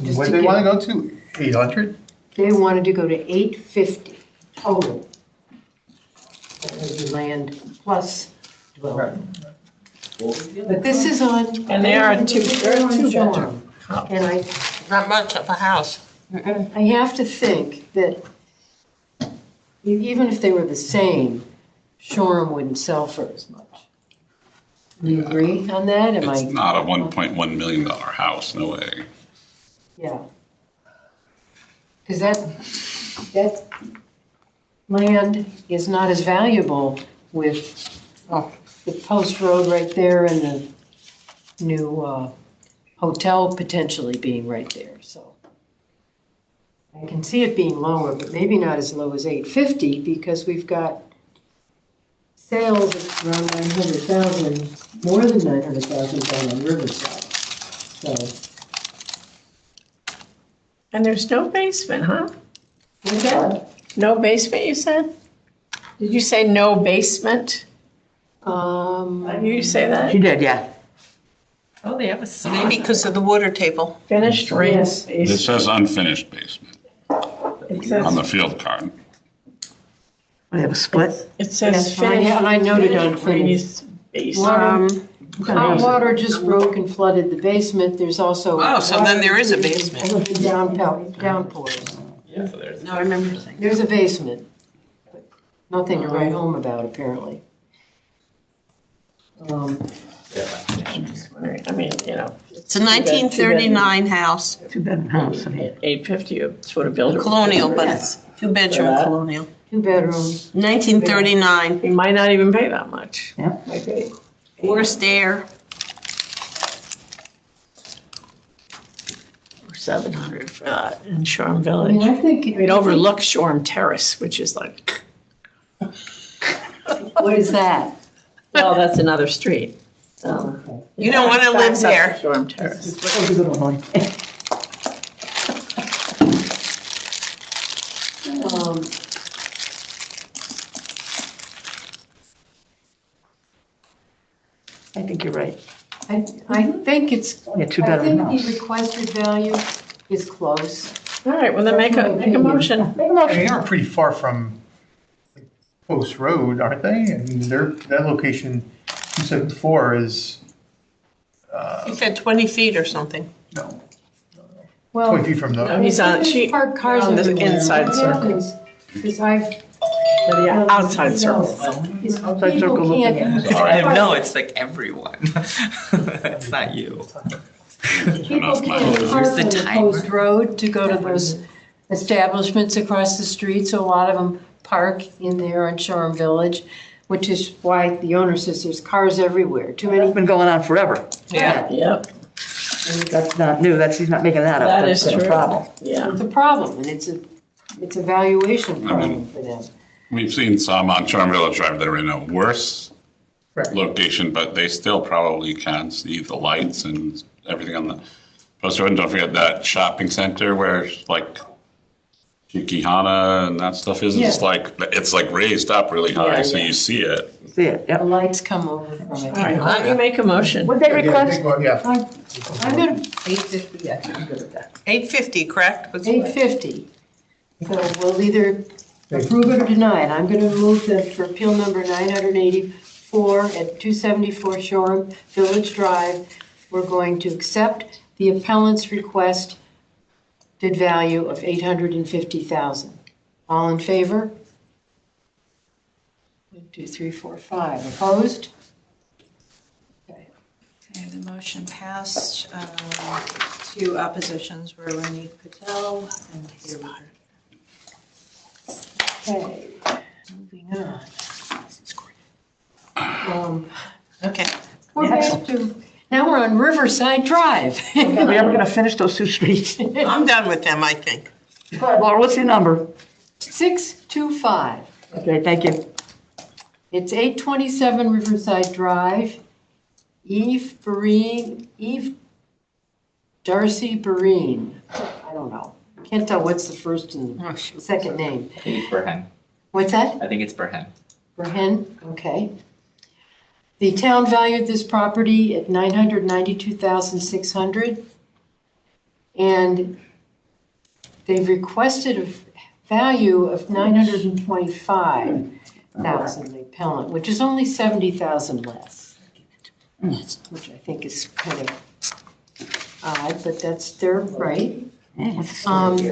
Just What to do they get- want to go to, 800? They wanted to go to 850 total. That would be land plus dwelling. But this is on. And they are two, they're they're on two Shoreham. bedroom. And I Not much of a house. I have to think that even if they were the same, Shoreham wouldn't sell for as much. Do you agree on that? Am I? It's not a $1.1 million house, no way. Yeah. Because that land is not as valuable with the post road right there and the new hotel potentially being right there, so. I can see it being lower, but maybe not as low as 850 because we've got sales of around 900,000, more than 900,000 down on Riverside. So, And there's no basement, huh? what's that? No basement, you said? Did you say no basement? Did you say She that? did, yeah. Oh, they have a Maybe because of the water table. Finished ring Yes. It basement. says unfinished basement It says- on the field card. We have a split. It says Yes, I finished. noted unfinished. raised basement. Hot water just broke and flooded the basement. There's also. Oh, so then there is a basement. Downpours. Yeah, so there's. No, I remember saying. There's a basement. but Nothing to write home about, apparently. I mean, you know. It's a 1939 house, Two-bedroom house. I mean, 850, it's what a builder. would colonial, do. but it's 2-bedroom Yeah. colonial. 2 bedrooms. 1939, You might not even pay that much. Yeah. Might pay worst air. or 700 for that in Shoreham I mean, Village. I think. It overlooks Shoreham Terrace, which is like, What is that? well, that's another street. You don't want to live Backs up to there. Shoreham Terrace. that was a good one, Holly. I think you're right. I think it's, Only a I two-bedroom think house. the requested value is close. All right, well, then make a motion. They are pretty far from like, Post Road, aren't they? I mean, that location, 274 is, He said 20 feet or something. no, Well. 20 feet from No, the, he's on, she, Park cars on the everywhere. inside What circle. happens is I've. the outside circle. is Outside people circle looking can't- I know, it's like everyone. It's not you. People off my- can't park Here's the on the timer. post road to go to those establishments across the street, so a lot of them park in there in Shoreham Village, which is why the owner says there's cars everywhere, too It's many. been going on forever. Yeah. Yep, That's not new. He's not making that up. that That's is been a true. problem. Yeah. It's a problem, and it's a valuation problem for them. We've seen some on Shoreham Village Drive that are in a worse Right. location, but they still probably can see the lights and everything on the post road. And don't forget that shopping center where like Chikihana and that stuff is. It's Yeah. like raised up really high, Yeah, so yeah. you see it. See it, The yep. lights come over from All it. right, why don't you make a motion? What'd they yeah, I request? think, well, yeah. I'm gonna, 850, yeah, I'm good with that. 850, correct? Was- 850. So we'll either approve it or deny it. I'm going to move that for appeal number 984 at 274 Shoreham Village Drive, we're going to accept the appellant's request bid value of $850,000. All in favor? 1, 2, 3, 4, 5. Opposed? Okay. Okay, the motion passed. 2 oppositions were Ranit Patel and Peter Weaver. Okay, moving on. Okay. We're back to, now we're on Riverside Drive. Are we ever gonna finish those two streets? I'm done with them, I think. Laura, what's your number? 625. Okay, thank you. It's 827 Riverside Drive. Eve Darcy Barine. I don't know. Can't tell what's the first and the second name. I think it's Burhen. What's that? I think it's Burhen. Burhen, okay. The town valued this property at $992,600. And they've requested a value of $925,000, the appellant, which is only $70,000 less. Which I think is kind of odd, but that's their right. It's an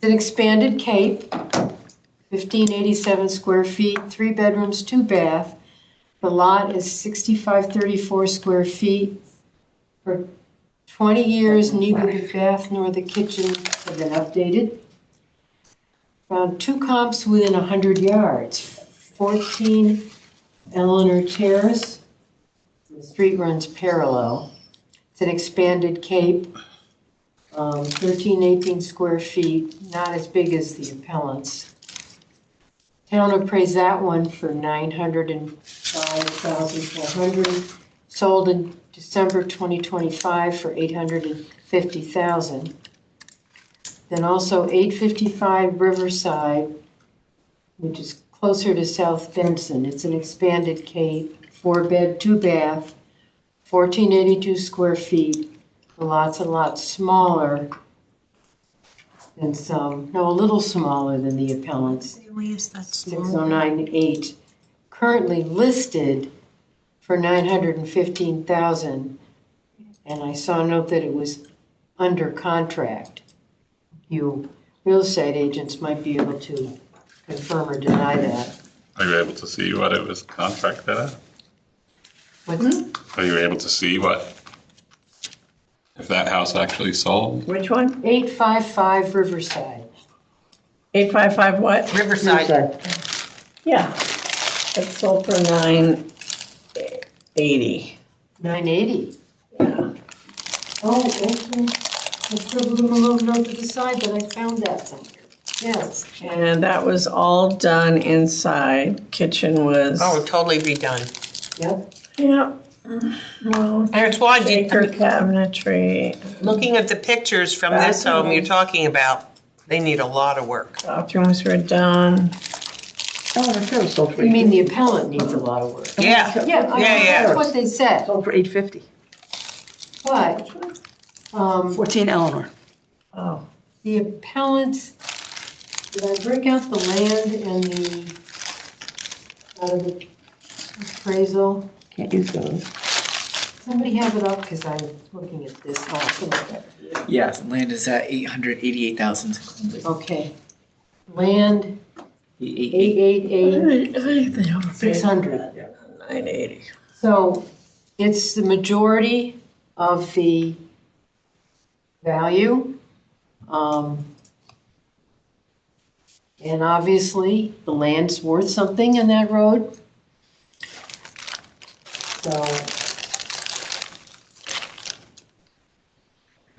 expanded cape, 1,587 square feet, 3 bedrooms, 2 bath. The lot is 6,534 square feet. For 20 years, neither the bath nor the kitchen have been updated. Found 2 comps within 100 yards. 14 Eleanor Terrace. The street runs parallel. It's an expanded cape, 1318 square feet, not as big as the appellant's. Town appraised that one for $905,400. Sold in December 2025 for $850,000. Then also 855 Riverside, which is closer to South Benson. It's an expanded cape, 4 bed, 2 bath, 1,482 square feet. The lot's a lot smaller than some, no, a little smaller than the appellant's. Really, is that small? 6098, currently listed for $915,000. And I saw a note that it was under contract. You real estate agents might be able to confirm or deny that. Are you able to see what it was contracted at? What's Are you able to see what, if that house actually sold? Which one? 855 Riverside. 855 what? Riverside. Yeah. It sold for 980. 980. Yeah. Oh, okay. I scribbled them a little note to the side, but I found that somewhere. Yes. And that was all done inside. Kitchen was. Oh, totally redone. Yep. Yeah. Well, That's why, acre cabinetry, looking at the pictures from this home you're talking about, they need a lot of work. bathrooms were done. Oh, that's really sold for You mean the 850. appellant needs a lot of work? Yeah, Yeah, Yeah. that's what they said. Sold for 850. But, 14 Eleanor. Oh, the appellants, did I break out the land and out of the appraisal? Can't use those. Somebody have it up, because I'm looking at this also. Yes, land is at 888,600. Okay. Land, 888. 888, 600. 980. So it's the majority of the value. And obviously, the land's worth something in that road. So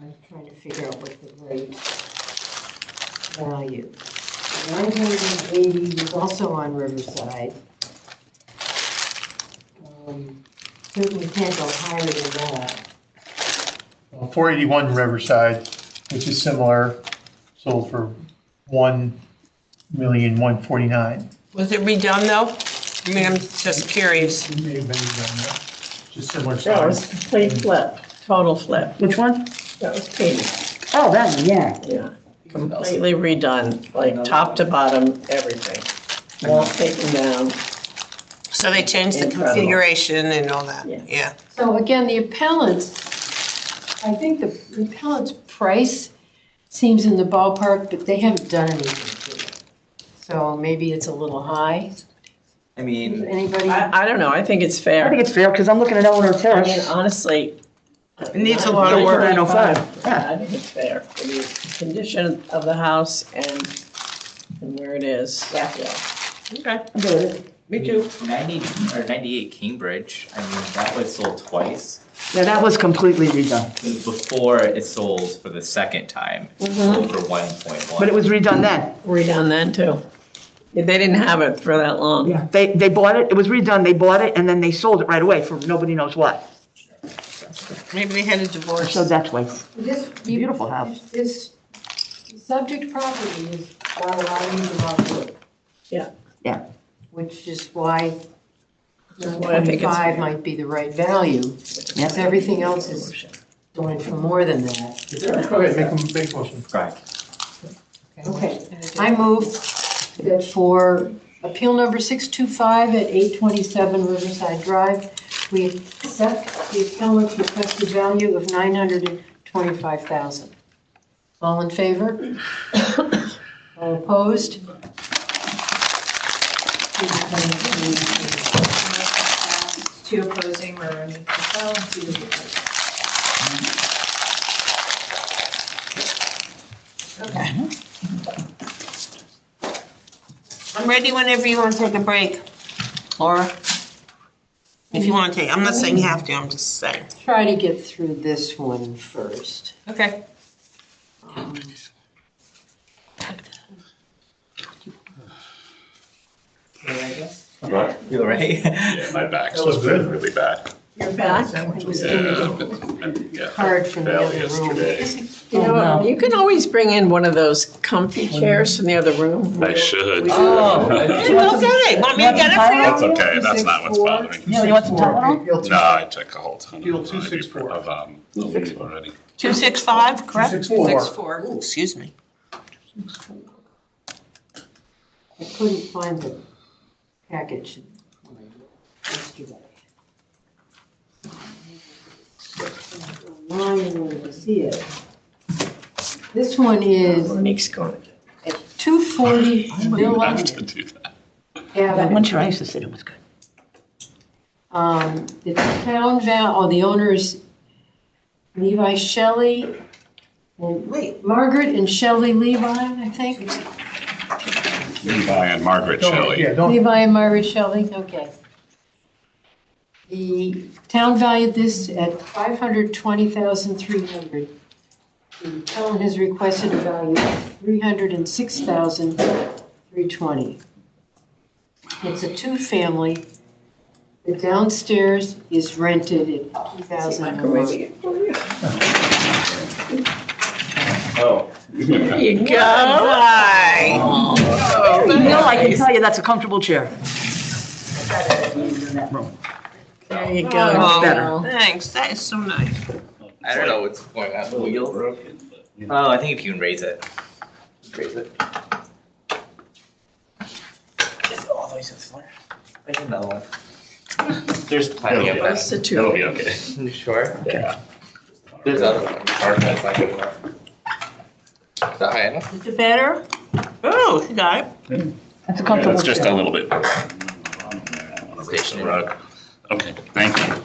I'm trying to figure out what the right value. 980 was also on Riverside. Certainly can't go higher than that. 481 Riverside, which is similar, sold for $1,149,000. was it redone though? I mean, I'm just curious. It may have been redone, yeah. Just similar That was size. complete flip, total flip. Which one? That was Katie. Oh, that one, yeah. Yeah. Completely redone, like top to bottom, everything. Walls taken down. So they changed the Incredible. configuration and all that, Yeah. yeah. So again, the appellants, I think the appellant's price seems in the ballpark, but they haven't done anything to it. So maybe it's a little high. I mean, Anybody? I don't know, I think it's I fair. think it's fair, because I'm looking at Eleanor I mean, Terrace. honestly. It needs a lot of work. 905, yeah. I think it's fair. I mean, the condition of the house and and where it is. Yeah. Okay. Me too. 98 Cambridge, I mean, that was sold twice. Yeah, that was completely redone, Before it sold for the second time, it sold for 1.1. but it was redone then. Redone then too. They didn't have it for that long. Yeah, they bought it, it was redone, they bought it, and then they sold it right away for nobody knows what. Maybe they had a divorce. So that's why, This, beautiful house. This subject property is got a lot of use of off-road. Yeah. Yeah. Which is why Well, I think it's- 25 might be the right value, because everything else is going for more than that. Go ahead, make a motion. Right. Okay, I move that for appeal number 625 at 827 Riverside Drive, we accept the appellant's requested value of $925,000. All in favor? All opposed? Two opposing, Maroney Patel, and two opposed. I'm ready whenever you want to take a break. Laura? If you want to take, I'm not saying you have to, I'm just saying. Try to get through this one first. Okay. Right. You all right? Yeah, my back's just been really bad. Your back? It was in Yeah, the yeah. card from the Fell other room. yesterday. You know, you can always bring in one of those comfy chairs from the other room. I should. Oh. Hey, we'll get it. Want me to get it for you? That's okay, that's not what's bothering me. Yeah, you want some Tylenol? No, I took a whole ton Deal of 264. leave already. 265, correct? 264. Ooh, excuse me. I couldn't find the package when I looked yesterday. I wanted to see it. This one is Monique's going. at 240 I Villa have to do that. That one Avenue. chair I used to sit in was good. The town the owners Levi Shelley, and Margaret and Shelley Levi, I think. Levi and Margaret Shelley. Yeah, don't, Levi and Margaret Shelley, okay. The town valued this at $520,300. The town has requested a value of $306,320. It's a two-family. The downstairs is rented at $2,000 a month. Oh. There you go. Neil, I can tell you that's a comfortable chair. There you Oh, go. better. Thanks, that is so nice. I don't know what's going on. The wheel? Oh, I think if you can raise it. Raise it. Oh, there's a flare. There's another one. There's plenty of them. That's the two. It'll be okay. You sure? Yeah. There's other ones. Hard that's not good enough. Is that high enough? Is it better? Oh, you got it. That's a comfortable It's just a chair. little bit. Station rug. Okay, thank you.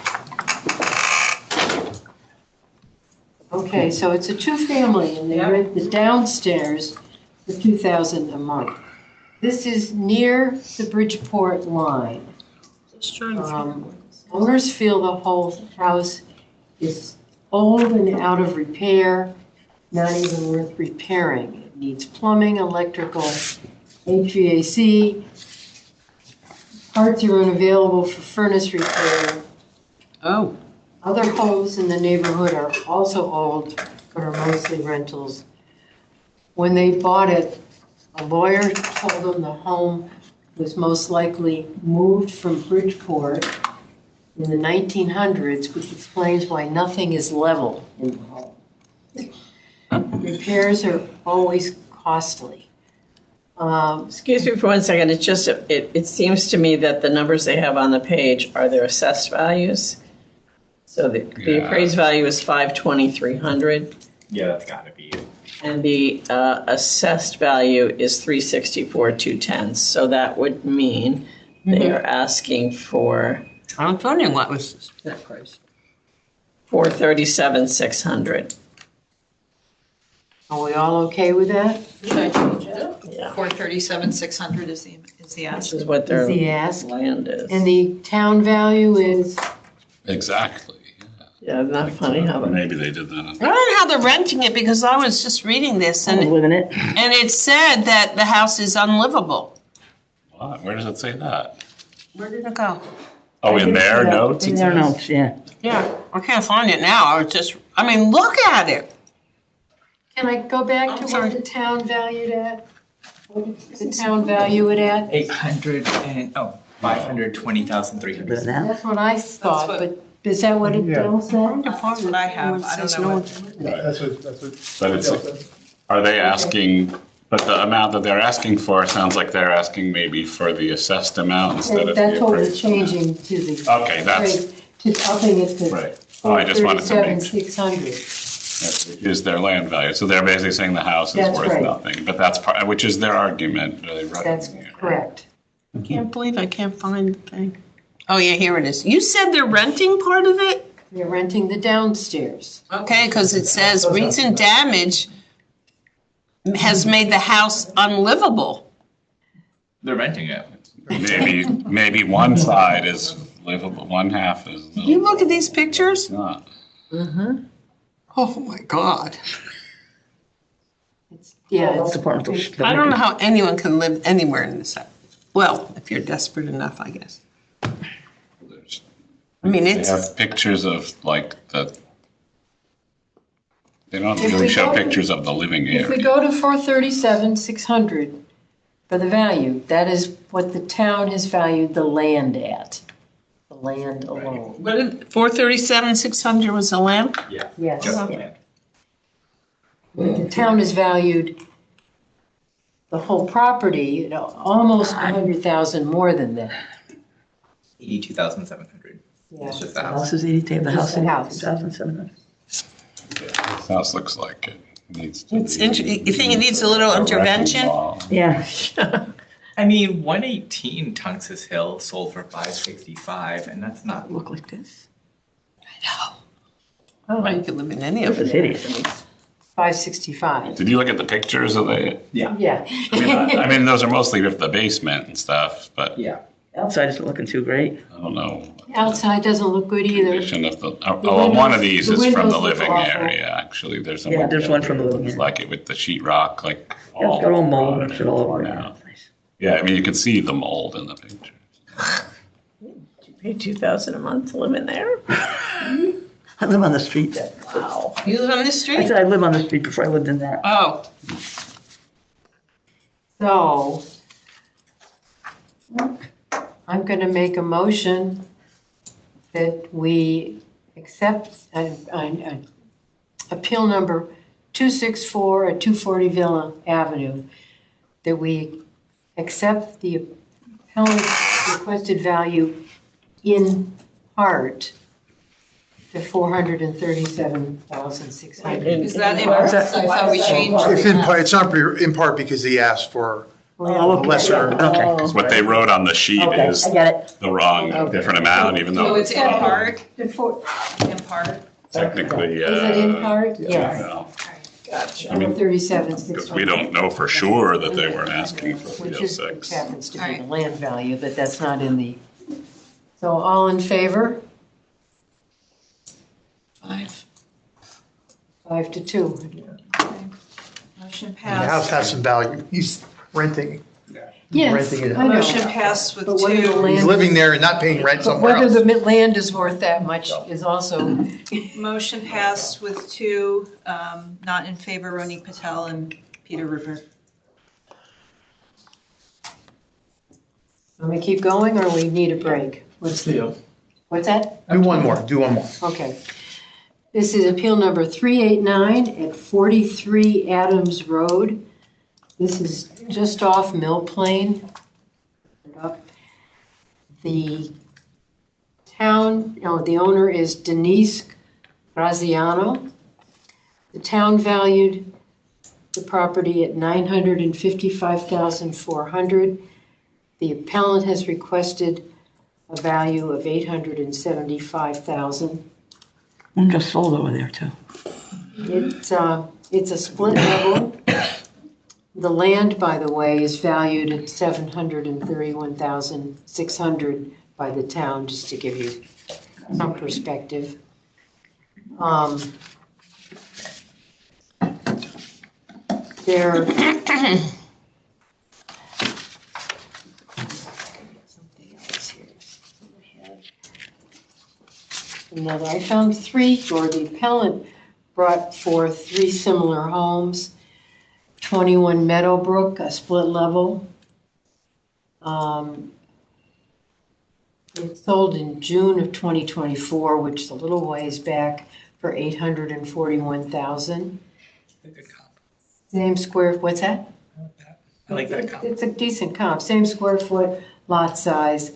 Okay, so it's a two-family, and they rent the downstairs for $2,000 a month. This is near the Bridgeport line. Owners feel the whole house is old and out of repair, not even worth repairing. It needs plumbing, electrical, HVAC. Parts are unavailable for furnace repair. Oh. Other homes in the neighborhood are also old, but are mostly rentals. When they bought it, a lawyer told them the home was most likely moved from Bridgeport in the 1900s, which explains why nothing is level in the home. Repairs are always costly. Excuse me for 1 second. It's just, it seems to me that the numbers they have on the page are their assessed values. So the Yeah. appraised value is 520,300, Yeah, that's gotta be. and the assessed value is 364,210. So that would mean they are asking for I'm wondering what was that price? 437,600. Are we all okay with that? Should I change it? Yeah, 437,600 is the ask. this is what their Is the ask. land is. And the town value is, Exactly. Yeah, isn't that funny how they Maybe they did that. I don't know how they're renting it because I was just reading this and live in it. it said that the house is unlivable. What? Where does it say that? Where did it go? Oh, in their notes? In their notes, yeah. Yeah, I can't find it now. I mean, look at it. can I go back to what the town valued at? What did the town value it at? 520,300. Live in that. That's what I thought, what- but is that what it Yeah. said? That's what I have. I don't know what. That's what. But it's, are they asking, but the amount that they're asking for sounds like they're asking maybe for the assessed amount instead of That's the what we're appraised. changing to the. Okay, that's, To upping it to right. Oh, I just wanted to make, 437,600. is their land value. So they're basically saying the house is That's worth right. nothing, but that's part, which is their argument. They wrote That's it here. correct. I can't believe I can't find the thing. Oh, yeah, here it is. You said they're renting part of it? They're renting the downstairs. Okay, because it says recent damage has made the house unlivable. They're renting it. Maybe one side is livable, one half is Did you look at these pictures? not. Oh, my God. Yeah, Health it's, department. I don't know how anyone can live anywhere in this. Well, if you're desperate enough, I guess. I mean, They it's, have pictures of like they don't If really we show go- pictures of the living if we area. go to 437,600 for the value, that is what the town has valued the land at. The land alone. what did, 437,600 was the land? Yes. Just land. The town has valued the whole property at almost 100,000 more than that. 82,700. Yeah. It's just the The house. house is 80, the house Just the is house. 2,700. This house looks like it needs to It's be interesting. You think it needs a little wrecking intervention? ball. Yeah. I mean, 118 Tunxus Hill sold for 565, and that's not. Look like this. Oh, you could live in any of This is it. hideous. 565. Did you look at the pictures of the? Yeah. Yeah. I mean, those are mostly of the basement and stuff, but Yeah. Outside isn't looking too great. I don't know. Outside doesn't look good either. Condition of the, oh, windows- one of these the is from the windows look living awful. area, actually. There's Yeah, there's one from the living It's area. like it with the sheetrock, like. Yeah, it's got all mold and shit all over worn it. out. Yeah, I mean, you can see the mold in the picture. You pay 2,000 a month to live in there? I live on the street. Wow. You live on this I street? said I live on the street before I lived in there. Oh, So I'm going to make a motion that we accept appeal number 264 at 240 Villa Avenue, that we accept the appellant's requested value in part to 437,600. Is that in Well, part? I thought we changed. It's it's not in part because he asked for Oh, okay. lesser. Okay. What they wrote on the sheet Okay, is I get it. the wrong, different amount, even So though it's in part, To four- in part? technically, Is it in part? you Yes. know, Gotcha. I mean, 437,600. because we don't know for sure that they weren't asking for Which is, 306. which happens to be Alright. the land value, but that's not in the, so all in favor? 5. 5 to 2. Motion The house passed. has some value. He's renting. Yes, Renting it. I know. Motion passed with But whether the 2. He's land, living there and not paying rent but somewhere whether else. the land is worth that much is also, Motion passed with 2, not in favor, Roni Patel and Peter River. let me keep going, or we need a break? Let's do. What's that? Do one more, do one more. Okay. This is appeal number 389 at 43 Adams Road. This is just off Mill Plain. The the owner is Denise Graziano. The town valued the property at $955,400. The appellant has requested a value of $875,000. One just sold over there too. It's It's a split level. The land, by the way, is valued at $731,600 by the town, just to give you some perspective. There. Another, I found three, or the appellant brought forth three similar homes. 21 Meadowbrook, a split level. It sold in June of 2024, which is a little ways back, for $841,000. Same square, what's that? I like that comp. It's a decent comp, same square foot, lot size.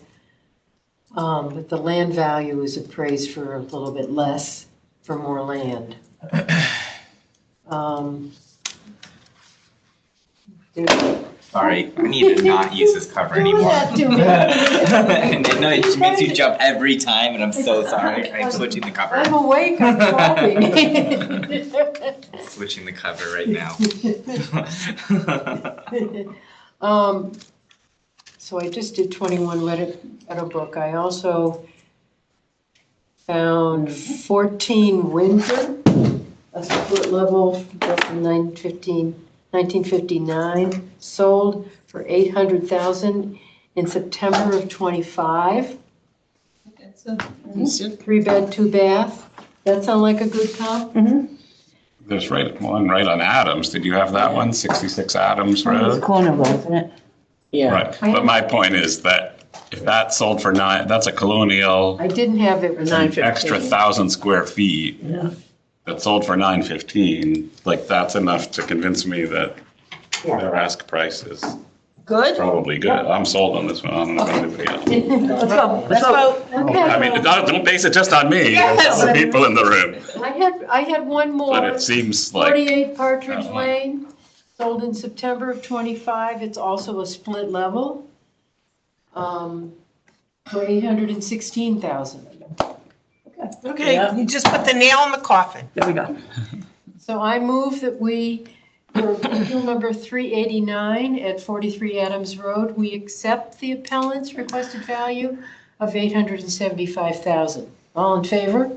But the land value is appraised for a little bit less for more land. Sorry, I need to not use this cover anymore. And I know it makes you jump every time, and I'm so sorry. I'm switching the cover. I'm awake, I'm talking. Switching the cover right now. So I just did 21 Meadowbrook. I also found 14 Windsor, a split level built in 1959, sold for $800,000 in September of 25. It's a 3-bed, 2-bath. That sound like a good comp? There's one right on Adams. Did you have that one? 66 Adams Road? Cornerville, isn't it? Yeah. Right. But my point is that if that sold for that's a colonial, I didn't have it. For 915. extra 1,000 square feet. Yeah. That sold for $915, like that's enough to convince me that their ask price is Good? probably good. I'm sold on this one. I don't know about anybody else. Let's go, let's go. Okay, I mean, don't base it just on me. Yes. There's other people in the room. I had one more. But it seems like, 48 Partridge Oh. Lane, sold in September of 25. It's also a split level, for $816,000. Okay, Yeah. you just put the nail in the coffin. There we go. So I move that we, for appeal number 389 at 43 Adams Road, we accept the appellant's requested value of $875,000. All in favor?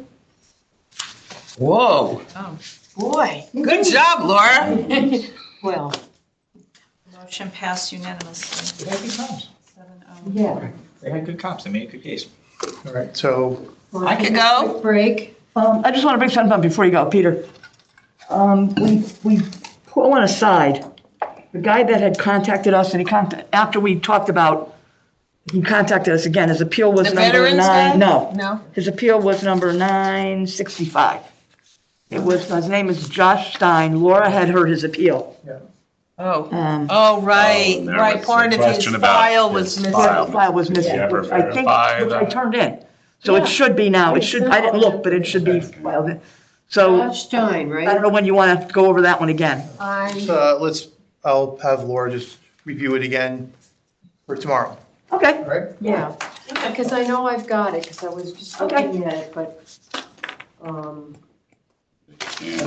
Whoa. Oh. Boy, good job, Laura. Well, Motion passed unanimously. They had good comps. 7-0. yeah. They had good comps. They made a good case. All right, so I could go. Quick break. I just want to bring something up before you go, Peter. We put one aside. The guy that had contacted us, and after we talked about, he contacted us again. His appeal was The number veterans guy? 9. No, No? his appeal was number 965. His name is Josh Stein. Laura had heard his appeal. Oh, Um, oh, right, there right. was a Part of his question about file his was missing. file. The file was missing, Did you ever which I think, verify which I that? turned in. So it should be now. It should, I didn't look, but it should be filed in. So Josh Stein, I right? don't know when you want to go over that one again. I'll have Laura just review it again for tomorrow, Okay. all right? Yeah, because I know I've got it, because I was just looking at it, but Yeah, all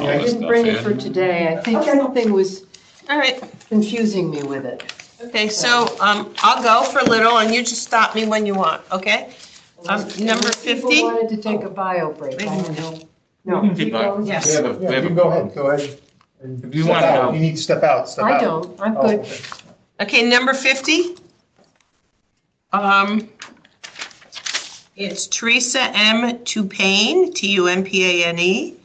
I this didn't stuff bring it in. for today. I think something was All right, confusing me with it. okay, so, I'll go for little and you just stop me when you want, okay? Number People 50? wanted to take a bio break, I don't know. No, can keep keep going. going. Yes. Yeah, you can go ahead, go ahead. And If you step wanna out. go. You need to step out, step out. I don't, I'm Oh, good. okay. Okay, number 50. It's Teresa M. Tupane, Tumpane,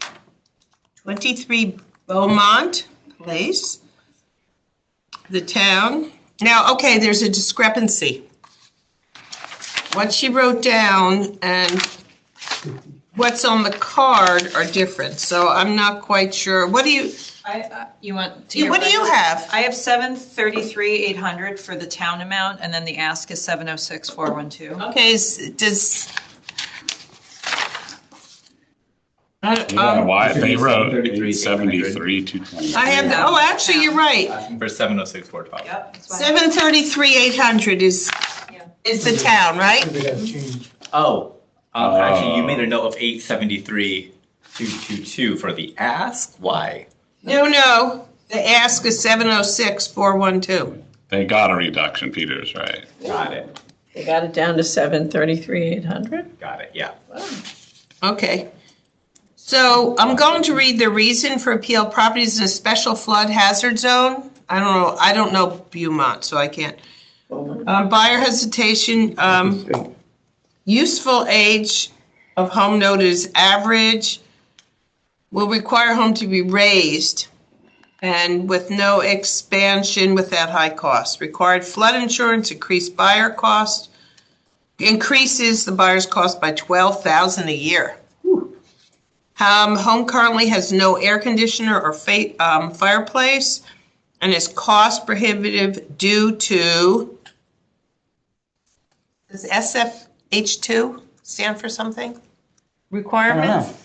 23 Beaumont Place, the town. Now, okay, there's a discrepancy. What she wrote down and what's on the card are different, so I'm not quite sure. What do you, You want to? what do you have? I have 733,800 for the town amount, and then the ask is 706,412. Okay, does. Yeah, why, they wrote 73, 873, 220. I have, oh, actually, you're right. For 706,412. Yep. that's fine. 733,800 is the town, right? They gotta change. Oh, actually, you made a note of 873,222 for the ask. Why? No, the ask is 706,412. They got a reduction, Peter's right. Got it. They got it down to 733,800. Got it, yeah. Okay. So I'm going to read the reason for appeal. Properties in a special flood hazard zone. I don't know Beaumont, so I can't. Buyer hesitation, useful age of home noted as average, will require home to be raised and with no expansion without high cost. Required flood insurance, increased buyer cost, increases the buyer's cost by $12,000 a year. Home currently has no air conditioner or fireplace and is cost prohibitive due to, does SFH2 stand for something? Requirement?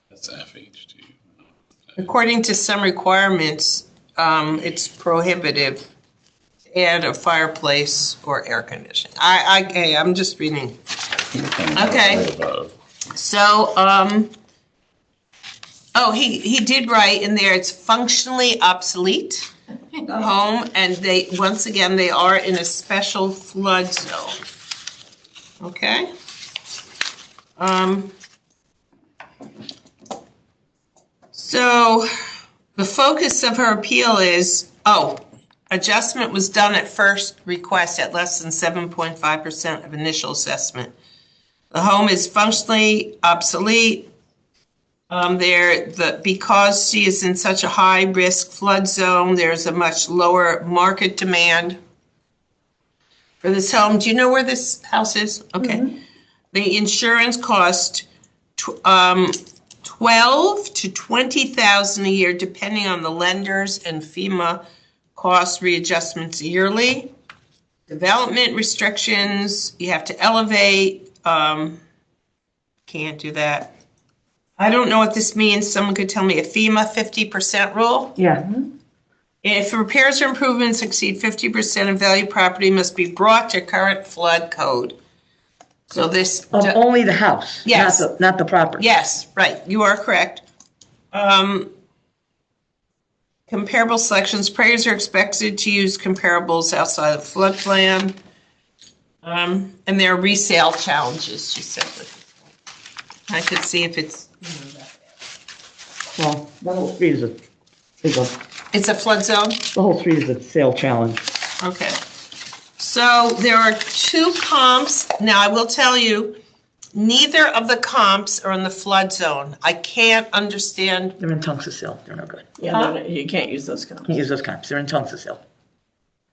That's FH2. According to some requirements, it's prohibitive to add a fireplace or air conditioning. I'm just reading. Okay. So, he did write in there, it's functionally obsolete, the home, and once again, they are in a special flood zone. Okay? So, the focus of her appeal is, adjustment was done at first request at less than 7.5% of initial assessment. The home is functionally obsolete. Because she is in such a high-risk flood zone, there's a much lower market demand for this home. Do you know where this house is? Okay. Mm-hmm. The insurance cost $12,000 to $20,000 a year, depending on the lenders, and FEMA cost readjustments yearly. Development restrictions, you have to elevate. Can't do that. I don't know what this means. Someone could tell me. A FEMA 50% rule? Yeah. If repairs or improvements exceed 50% of value, property must be brought to current flood code. So this. Of only the house? Yes. Not the property? Yes, right. You are correct. Comparable selections. Prayers are expected to use comparables outside of floodplain. And there are resale challenges, she said. I could see if it's. Well, the whole street is a, It's a flood zone? the whole street is a sale challenge. Okay. So there are two comps. Now, I will tell you, neither of the comps are in the flood zone. I can't understand. They're in Tunxus. They're no good. Yeah, you can't use those comps. Can't use those comps. They're in Tunxus.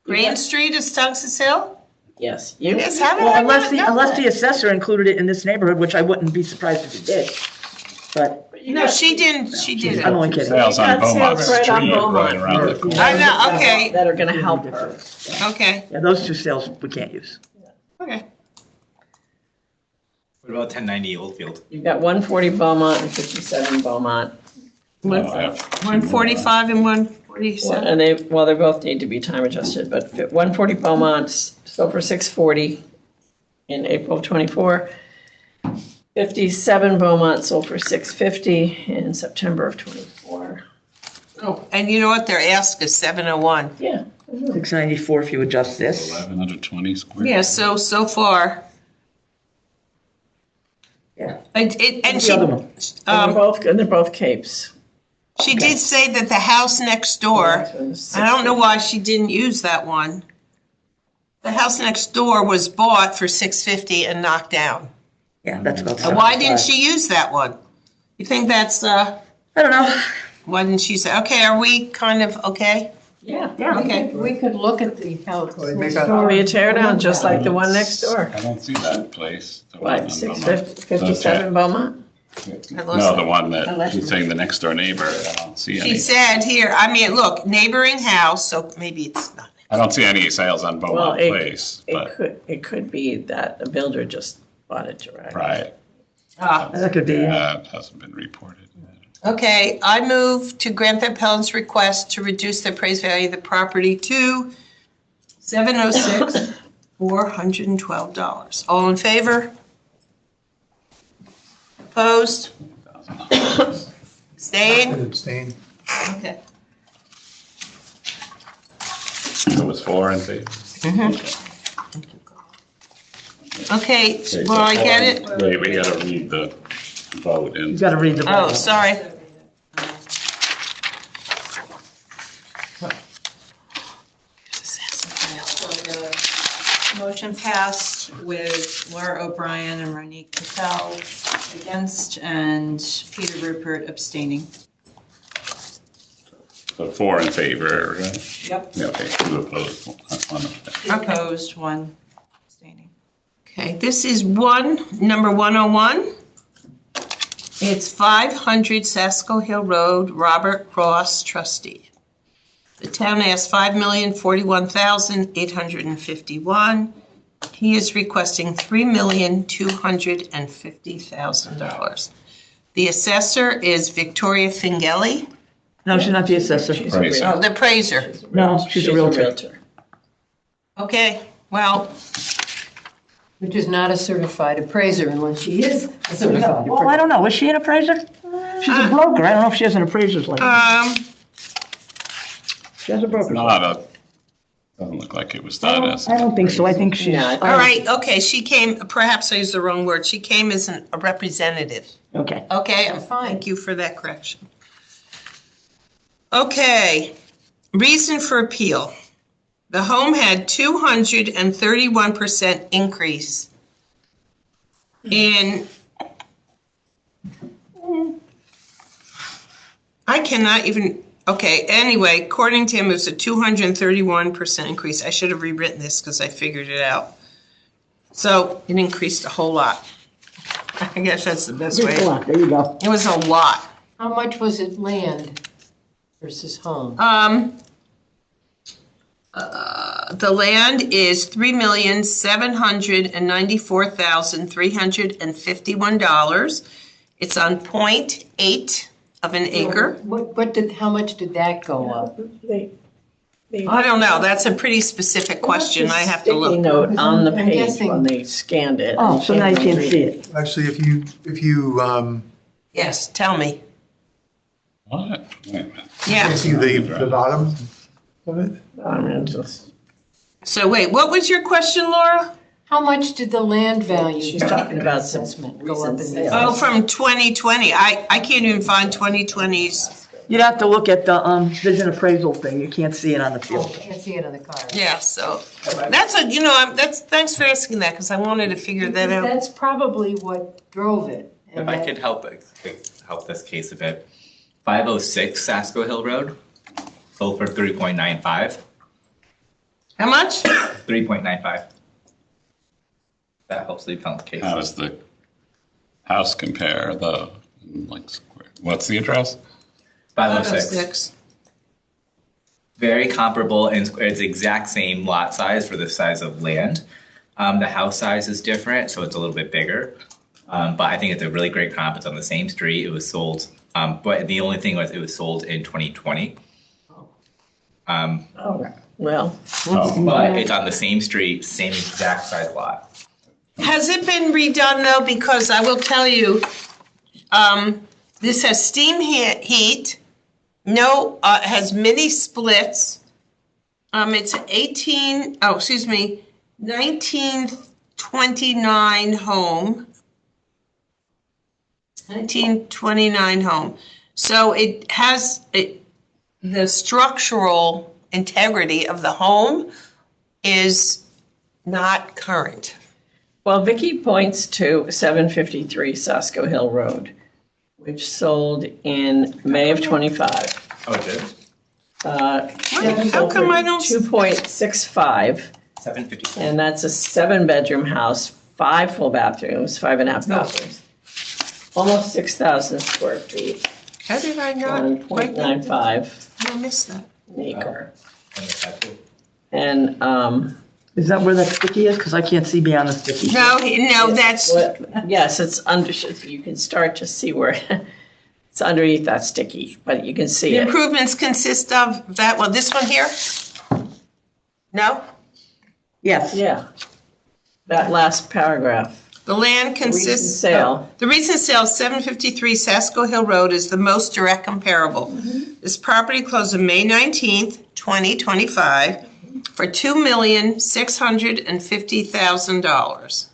Green Street is Tunxus Hill? Yes. Yes, how did Well, I unless not know that? the assessor included it in this neighborhood, which I wouldn't be surprised if he did. But No, she didn't. She didn't. I'm only kidding. Sales on Got Beaumont sales right on Street, Beaumont. right around the corner. I know, okay. That are gonna help her. Okay, Yeah, those two sales we can't use. okay. What about 1090 Oldfield? You've got 140 Beaumont and 57 Beaumont. Oh, I have two more. 145 and 147. And they both need to be time adjusted, but 140 Beaumont sold for $640 in April of '24. 57 Beaumont sold for $650 in September of '24. Oh, and you know what? Their ask is 701. Yeah. 694 if you adjust this. 1,120 square. Yeah, so far. Yeah. And What's she, the other one? They're both Capes. she did say that the house next door, I don't know why she didn't use that one. The house next door was bought for $650 and knocked down. Yeah, that's about. Why 75. didn't she use that one? You think that's, I don't know. why didn't she say, okay, are we kind of okay? Yeah. Yeah. Okay. We could look at the house Make next that- door. Be a tear down, just like the one next door. I don't see that place. The one on What, Beaumont. 57 Beaumont? No, the one that she's saying the next door neighbor. I don't see She any. said here, I mean, look, neighboring house, so maybe it's not. I don't see any sales on Well, Beaumont Place, but, it could be that a builder just bought it direct. right. That could be. That hasn't been reported. Okay, I move to grant the appellant's request to reduce the appraised value of the property to $706, $412. All in favor? Opposed? Abstain? Abstain. Okay. It was 4 in favor. Okay, Okay, well, so I get it. Wait, we gotta read the vote in. You gotta read the. Oh, sorry. Motion passed with Laura O'Brien and Ronique Patel against and Peter Rupert abstaining. So 4 in favor, right? Yep. Yeah, okay, 2 opposed, 1 abstention. Two opposed, 1 abstaining. Okay, this is number 101. It's 500 Sasko Hill Road, Robert Cross, trustee. The town asked $5,041,851. He is requesting $3,250,000. The assessor is Victoria Fingeli. No, she's not the assessor. Right. Oh, the appraiser. No, she's a realtor. Okay, well, Which is not a certified appraiser unless she is a certified Well, I appraiser. don't know. Was she an appraiser? She's a broker. I don't know if she has an appraiser's license. She has a broker's license. Doesn't look like it was done as. I don't think so. I think she's. Yeah. all right, okay, she came, perhaps I used the wrong word. She came as a representative. Okay. Okay, Fine. thank you for that correction. Okay, reason for appeal. The home had 231% increase in, I cannot even, okay, anyway, according to him, it was a 231% increase. I should have rewritten this because I figured it out. So it increased a whole lot. I guess that's the best way. There you go. It was a lot. How much was it land versus home? The land is $3,794,351. It's on 0.8 of an acre. How much did that go up? I don't know, that's a pretty specific question, I have to Sticky look. note on the I'm page guessing- when they scanned it. Oh, so now you can't see it. Actually, if you Yes, tell me. What? Wait a minute. Yeah, see the bottom of it, I'm gonna just- so wait, what was your question, Laura? How much did the land value? She's talking about some assessment go up in recent the sales. Oh, from 2020, I can't even find 2020's, You'd have to look at the, vision appraisal thing. You can't see it on the Oh, field. can't see it on the card. yeah, so, that's a, thanks for asking that, because I wanted to figure that out. That's probably what drove it. If and I that- could help this case a bit, 506 Sasko Hill Road sold for 3.95. How much? 3.95. That helps the appellant's case. How does the house compare, what's the address? 506. Very comparable, and it's the exact same lot size for the size of land. The house size is different, so it's a little bit bigger. But I think it's a really great comp. It's on the same street. It was sold, but the only thing was it was sold in 2020. Well, But it's on the same street, same exact size lot. Has it been redone though? Because I will tell you, this has steam heat, has mini splits. It's 1929 home. 1929 home. So it has, the structural integrity of the home is not current. well, Vicky points to 753 Sasko Hill Road, which sold in May of '25. Oh, it did? How come I don't? 2.65, 750. and that's a 7-bedroom house, 5 full bathrooms, 5.5 bathrooms. Almost 6,000 square feet How did I not? on write that down? 0.95 I missed that. acre. And the tattoo. And, Is that where that sticky is? Because I can't see beyond the sticky. No, that's, yes, it's under, you can start to see where, it's underneath that sticky, but you can see the it. improvements consist of that, well, this one here? No? Yes. Yeah, that last paragraph. The land Recent consists. sale. The recent sale, 753 Sasko Hill Road, is the most direct comparable. This property closed on May 19th, 2025, for $2,650,000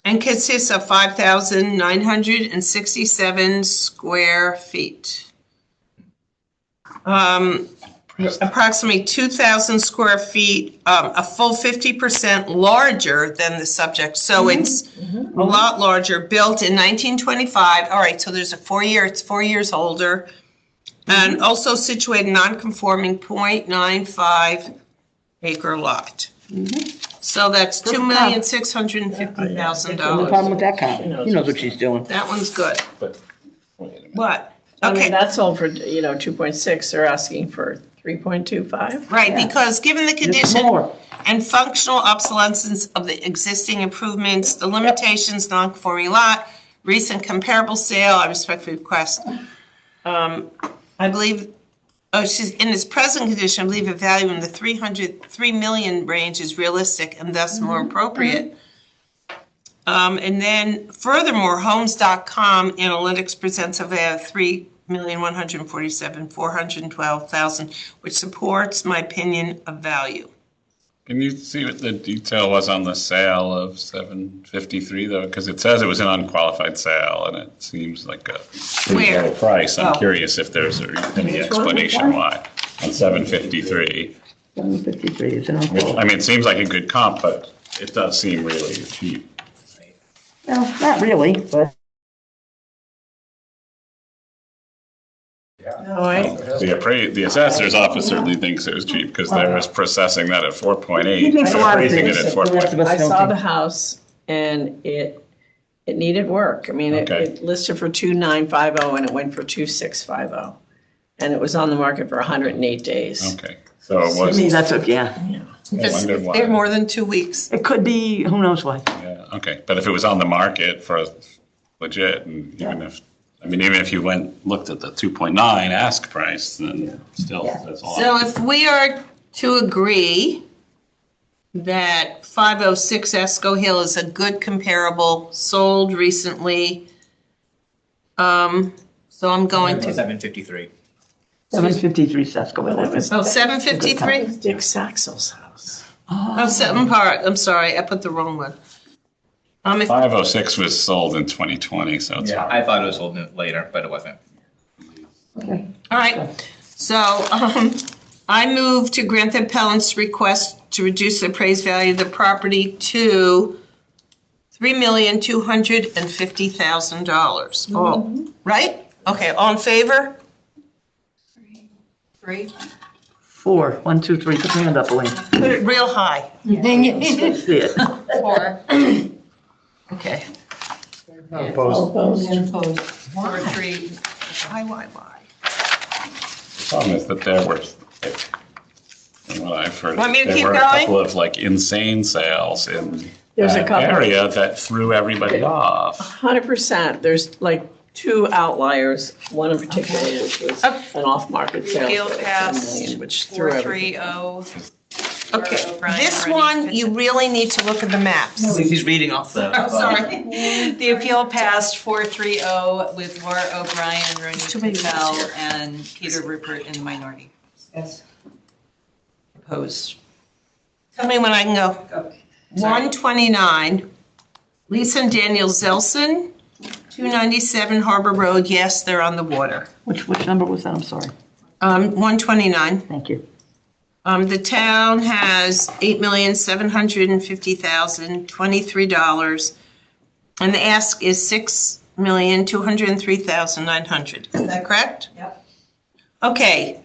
and consists of 5,967 square feet. Approximately 2,000 square feet, a full 50% larger than the subject. So it's a lot larger, built in 1925. All right, so there's it's 4 years older. And also situated non-conforming 0.95 acre lot. So that's No problem $2,650,000. with that comment. She knows what she's doing. That one's good. But, wait a minute. What? I mean, Okay, that's sold for, 2.6, they're asking for 3.25. right, because given the It's condition more. and functional obsolescence of the existing improvements, the limitations, non-conforming lot, recent comparable sale, I respectfully request. I believe, she's in its present condition, I believe a value in the 3 million range is realistic and thus more appropriate. And then furthermore, Homes.com Analytics presents a value of $3,147,412, which supports my opinion of value. Can you see what the detail was on the sale of 753 though? Because it says it was an unqualified sale and it seems like a pretty Where? low price. I'm Oh. curious if there's any explanation why on 753. 753 is an Which, unqualified. I mean, it seems like a good comp, but it does seem really cheap. Well, not really, but The assessor's office certainly thinks it was cheap because they're processing that at 4.8. He thinks a lot of Appraising it things. at The rest of 4.8. us I don't saw think. the house and it needed work. I mean, Okay. it listed for 2,950 and it went for 2,650. And it was on the market for 108 days. Okay, so it I mean, was, that's, yeah. I wondered why. They're more than 2 weeks. It could be, who knows why. Yeah, okay, but if it was on the market for legit, and even if you looked at the 2.9 ask price, then still, that's a lot. So if we are to agree that 506 Esco Hill is a good comparable, sold recently, so I'm going to, 753. 753 Sasko Hill. oh, 753? Dick Saxel's house. Oh, Seton Park, I'm sorry, I put the wrong one. If 506 was sold in 2020, so it's Yeah, hard. I thought it was sold later, but it wasn't. All right, so I move to grant the appellant's request to reduce the appraised value of the property to $3,250,000. Oh, right? Okay, all in favor? 3. 4, 1, 2, 3, put your hand up, Elaine. Put it real high. Dang it. See it. 4. Okay. Opposed. Opposed. 4, 3. Why? The problem is that there were, from what I've heard, Want me to there keep were a going? couple of like insane sales in There's a that couple. area that threw everybody off. 100%. There's like 2 outliers, one in particular, which was an off-market sale. Appeal for 10 passed, million, which threw everything. 430. Okay, O'Brien this already one, fits you it. really need to look at the maps. He's reading off the. I'm sorry. The appeal passed 430 with Laura O'Brien, Too Ronnie many Patel, words here. and Peter Rupert in the minority. Yes. Opposed. Tell me when I can go. 129, Lisa and Daniel Zelson, 297 Harbor Road. Yes, they're on the water. Which number was that? I'm sorry. 129. Thank you. The town has $8,750,023, and the ask is $6,203,900. Is that correct? Yep. Okay,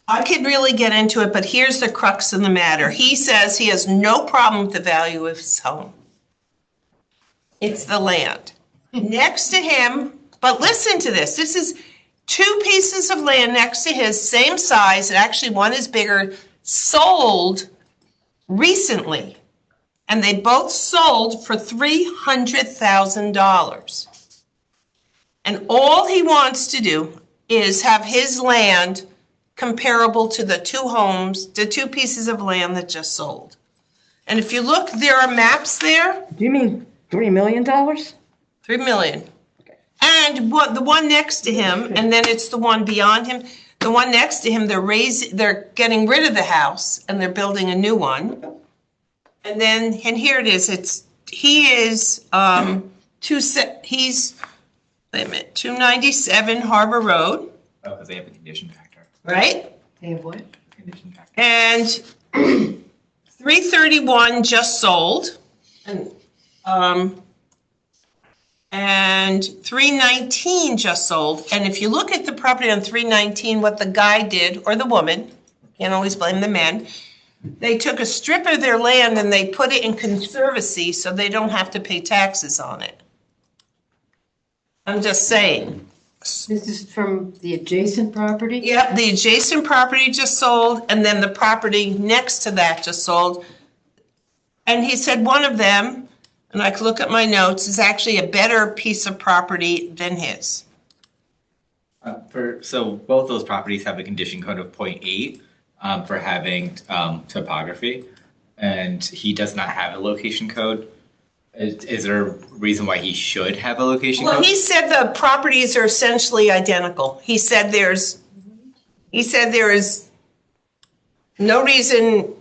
I could really get into it, but here's the crux of the matter. He says he has no problem with the value of his home. It's the land. Next to him, but listen to this. This is 2 pieces of land next to his, same size, and actually one is bigger, sold recently. And they both sold for $300,000. And all he wants to do is have his land comparable to the 2 homes, the 2 pieces of land that just sold. And if you look, there are maps there. Do you mean $3 million? 3 million. And what, the one next to him, and then it's the one beyond him, the one next to him, they're getting rid of the house and they're building a new one. And then, and here it is, he's, wait a minute, 297 Harbor Road, Oh, because they have a condition factor. right? They have what? Condition factor. And 331 just sold. And 319 just sold. And if you look at the property on 319, what the guy did, or the woman, can't always blame the men, they took a strip of their land and they put it in conservancy so they don't have to pay taxes on it. I'm just saying. This is from the adjacent property? Yep, the adjacent property just sold, and then the property next to that just sold. And he said one of them, and I could look at my notes, is actually a better piece of property than his. So both those properties have a condition code of 0.8 for having topography, and he does not have a location code. Is there a reason why he should have a location Well, code? he said the properties are essentially identical. He said there is no reason,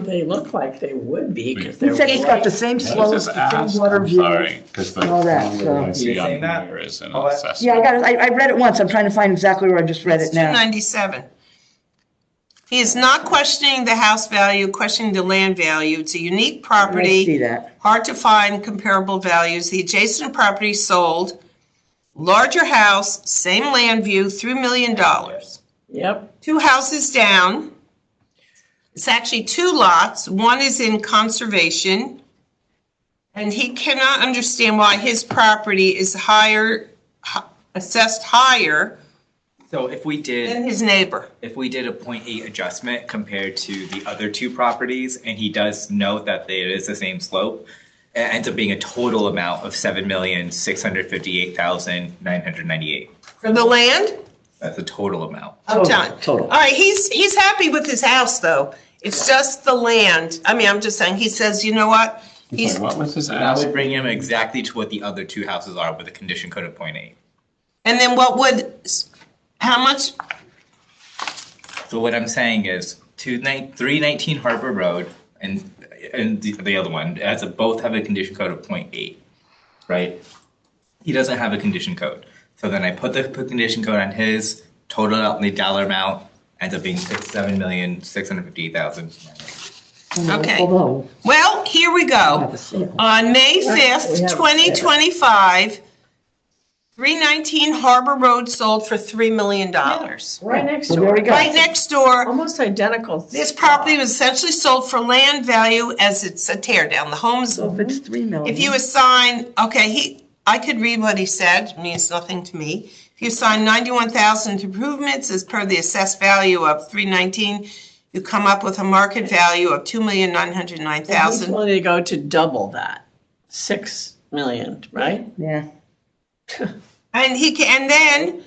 They look like they would be because He they're. said he's got the same What slope, does the this ask? same water I'm view. sorry, because the all that, only so- one I see You on saying that? here is an Oh, assessment. Yeah, I read it once. I'm trying to find exactly where I just read it's it now. 297. He is not questioning the house value, questioning the land value. It's a unique I property. see that. Hard to find comparable values. The adjacent property sold, larger house, same land view, $3 million. Yep, 2 houses down. It's actually 2 lots. One is in conservation. And he cannot understand why his property is assessed higher So if we did. than his neighbor. If we did a 0.8 adjustment compared to the other 2 properties, and he does note that it is the same slope, it ends up being a total amount of $7,658,998. For the land? That's the total amount. I'm telling. Total. All right, he's happy with his house, though. It's just the land. I mean, I'm just saying, he says, you know what? He's, What was his That ask? would bring him exactly to what the other 2 houses are with a condition code of 0.8. and then what would, how much? So what I'm saying is 319 Harbor Road and the other one, both have a condition code of 0.8, right? He doesn't have a condition code. So then I put the condition code on his, total out the dollar amount, ends up being $7,658,000. Okay. Although, Well, here we I go. have to see it. On May We 5th, have- 2025, 319 Harbor Road sold for $3 million. right next So there door. we go. Right next door, Almost identical. this property was essentially sold for land value as it's a tear down. The homes, So if it's 3 million. if you assign, okay, I could read what he said, it means nothing to me. If you assign 91,000 improvements as per the assessed value of 319, you come up with a market value of He's $2,909,000. willing to go to double that, 6 million, right? Yeah. And then,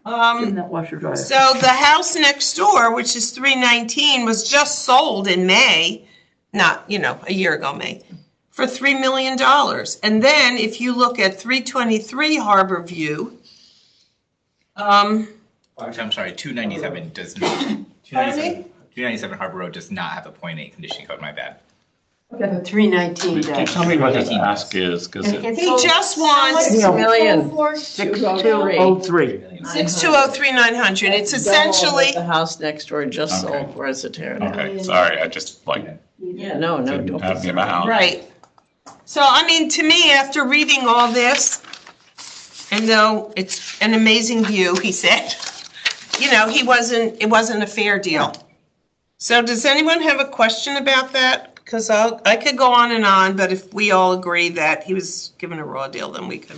Give him that washer dryer. so the house next door, which is 319, was just sold in May, not, a year ago, May, for $3 million. And then if you look at 323 Harbor View, I'm sorry, 297 does not. Pardon 297 Harbor Road does not have a 0.8 condition code, my bad. 319 Can you dash. tell me what his ask is? Because And it's he sold- just wants 6 million. 6203. 6203900. It's Double essentially, what the house next door just Okay. sold for as a tear down. okay, sorry, I just Yeah, no, didn't don't. have the amount. right. So, I mean, to me, after reading all this, and though it's an amazing view, he said, it wasn't a fair deal. So does anyone have a question about that? Because I could go on, but if we all agree that he was given a raw deal, then we can.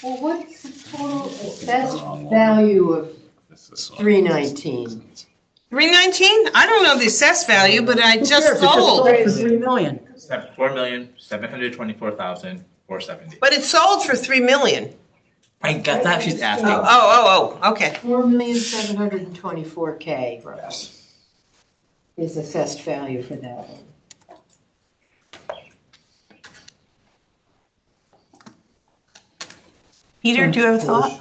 Well, what's the total assessed value of This is one. 319? 319? I don't know the assessed value, but I Who cares? just It just sold. for 3 million. $4,724,470. But it sold for 3 million. I got that. She's asking. Okay. 4,724K roughly is assessed value for that one. Peter, do you have a thought?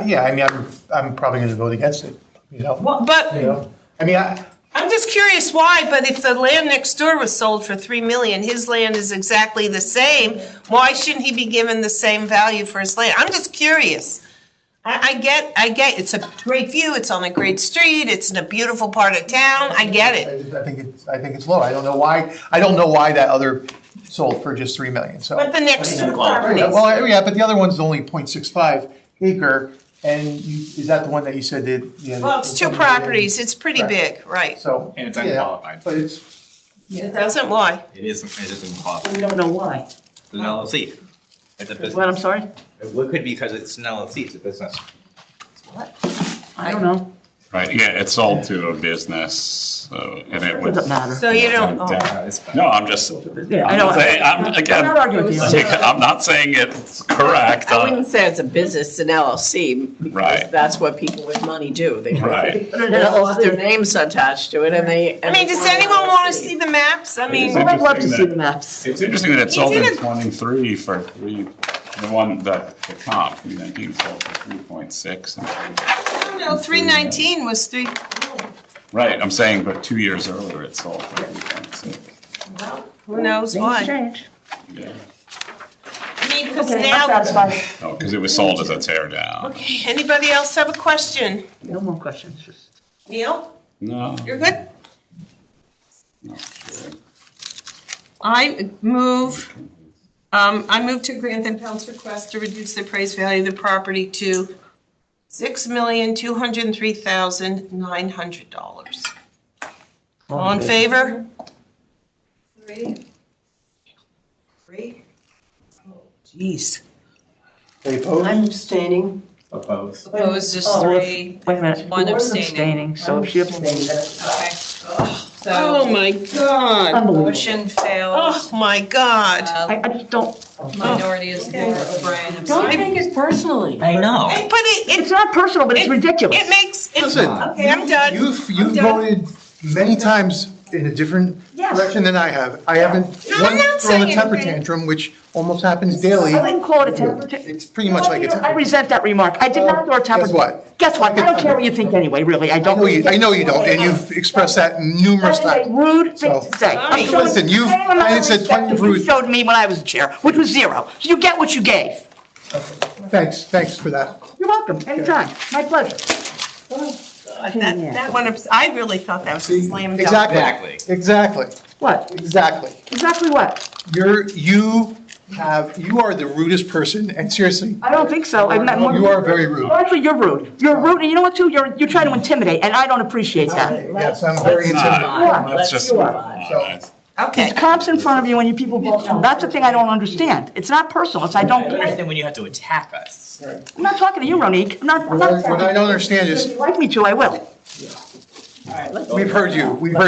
Yeah, I mean, I'm probably going to vote against it, you know? Well, but You know, I mean, I'm just curious why, but if the land next door was sold for 3 million, his land is exactly the same, why shouldn't he be given the same value for his land? I'm just curious. I get, it's a great view, it's on a great street, it's in a beautiful part of town, I get it. I think it's low. I don't know why that other sold for just 3 million, so. But the next two properties. Well, yeah, but the other one's only 0.65 acre, and is that the one that you said that? Yeah, Well, it's two properties, it's pretty big, right. So. And it's yeah, unqualified. But it's, It doesn't, why? It isn't qualified. We don't know why. It's an LLC. It's a business. What, I'm sorry? It could be because it's an LLC, it's a business. I don't know. Right, yeah, it sold to a business, so, and it was. Doesn't matter. So you don't, oh. No, I'm just, Yeah, I know. again, I'm not arguing with you. I'm not saying it's correct. I wouldn't say it's a business, it's an LLC. because Right. That's what people with money do. They Right. They all want their names attached to it and they. I mean, does anyone want to see the maps? I mean, I'd love to see the maps. It's interesting that it sold He's in in 23 for 3, the one that, the comp, 319 sold for 3.6. no, 319 was 3, Right, I'm saying, but 2 years earlier it sold for 3.6. who knows why? Change. Yeah. I mean, because Okay, I'm now, satisfied. Oh, because it was sold as a tear down. okay, anybody else have a question? No more questions, just. Neil, No. you're good? Not sure. I move to grant the appellant's request to reduce the appraised value of the property to $6,203,900. All in favor? 3. Oh, geez. they opposed? I'm abstaining. Opposed. Opposed is Oh, 3. Wait a minute. One Laura's abstaining. So if she abstained, that's Okay. Oh, So my God. unbelievable. motion fails. Oh, my God. I just don't, Minority is Laura O'Brien Don't abstaining. take it personally. I know. Hey, but It's not personal, but it's It- ridiculous. it makes, it's, Listen, okay, I'm done. You've I'm done. voted many times in a different Yes. direction than I have. I haven't No, I'm once not thrown a saying temper anything. tantrum, which almost happens daily. I wouldn't call it a temper tantrum. It's pretty much like a temper. I resent that remark. I did not throw a temper. Guess what? Guess what? I don't care what you think anyway, really. I don't. I know you don't, and you've expressed that numerous That is a times. rude thing So- to say. I'm Listen, showing listen, you've- the same amount I of said respect plenty of that you rude- showed me when I was chair, which was 0. So you get what you gave. Thanks for that. You're welcome, anytime. My pleasure. That one, I really thought that was a slam dunk. Exactly. What? Exactly. Exactly what? You are the rudest person, and seriously, I don't think so. I've met more. you are very rude. Well, actually, you're rude. You're rude, and you know what, too? You're trying to intimidate, and I don't appreciate that. Yes, I'm very intimidated. Yeah, Let's just you move are. on. Okay. It's comps in front of you when you people vote no. That's the thing I don't understand. It's not personal. It's I don't get it. Understand when you have to attack us. I'm not talking to you, Ronique. I'm not. What I don't understand If is, you'd like me to, I will. we've heard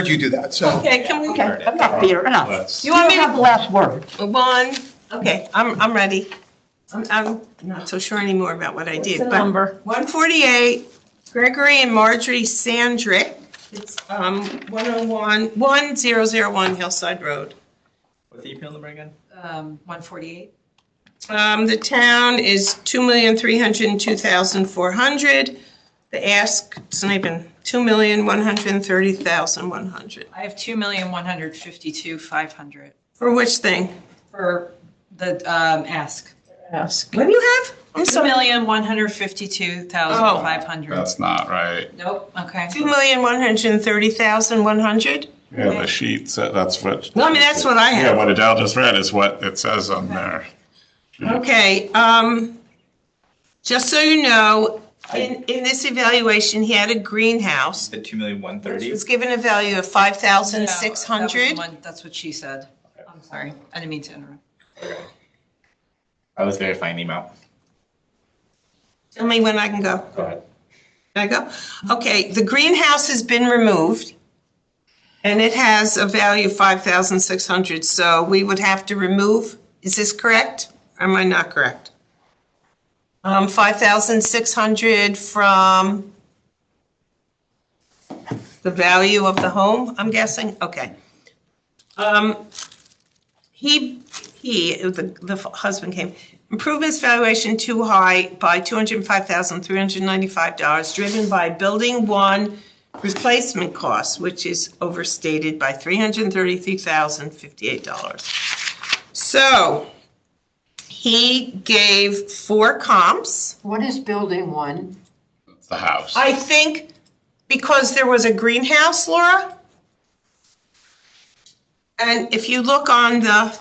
you do that, so. Okay, can we, Okay, enough, Peter, enough. Let's- you want me You have to, the last word. one, okay, I'm ready. I'm not so sure anymore about what I did, the but number? 148, Gregory and Marjorie Sandrick. It's 1001 Hillside Road. What's the appeal number again? 148. The town is 2,302,400. The ask, it's not even 2,130,100. I have 2,152,500 For which thing? for the ask. Ask. What do you have? I'm sorry. 2,152,500. That's not right. Nope, okay. 2,130,100? Yeah, the sheet, that's what. No, I mean, that's what I have. Yeah, what Adele just read is what it says on there. Okay, just so you know, in this evaluation, he had a greenhouse. The 2,130,000. Was given a value of No, that was the $5,600. one- That's what she said. I'm sorry, I didn't mean to interrupt. I was verifying the amount. Tell me when I can go. Go ahead. Can I go? Okay, the greenhouse has been removed, and it has a value of 5,600, so we would have to remove, is this correct? Or am I not correct? 5,600 from the value of the home, I'm guessing? Okay. The husband came, improvements valuation too high by $205,395, driven by building one replacement costs, which is overstated by $333,058. So he gave 4 comps. What is building one? It's the house. I think because there was a greenhouse, Laura. And if you look on the,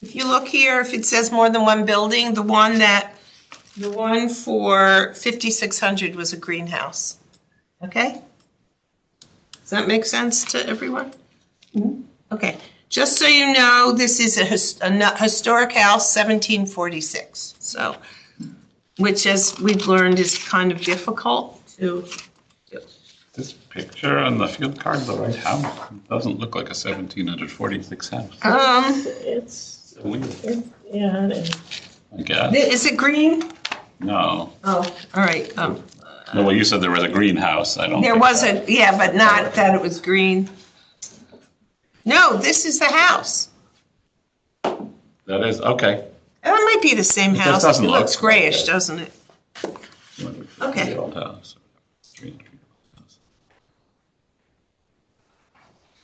if you look here, if it says more than one building, the one for 5,600 was a greenhouse. Okay? Does that make sense to everyone? Okay, just so you know, this is a historic house, 1746, so, which as we've learned is kind of difficult to do. This picture on the field card, the right house, doesn't look like a 1746 house. It's, Weird, yeah, it is. I guess. Is it green? No. Oh, all right, No, well, you said there was a greenhouse. I don't. there think was a, yeah, but not that it was green. No, this is the house. That is, okay. That might be the same It just house. doesn't It looks look grayish, like it. doesn't it? Okay. The old house.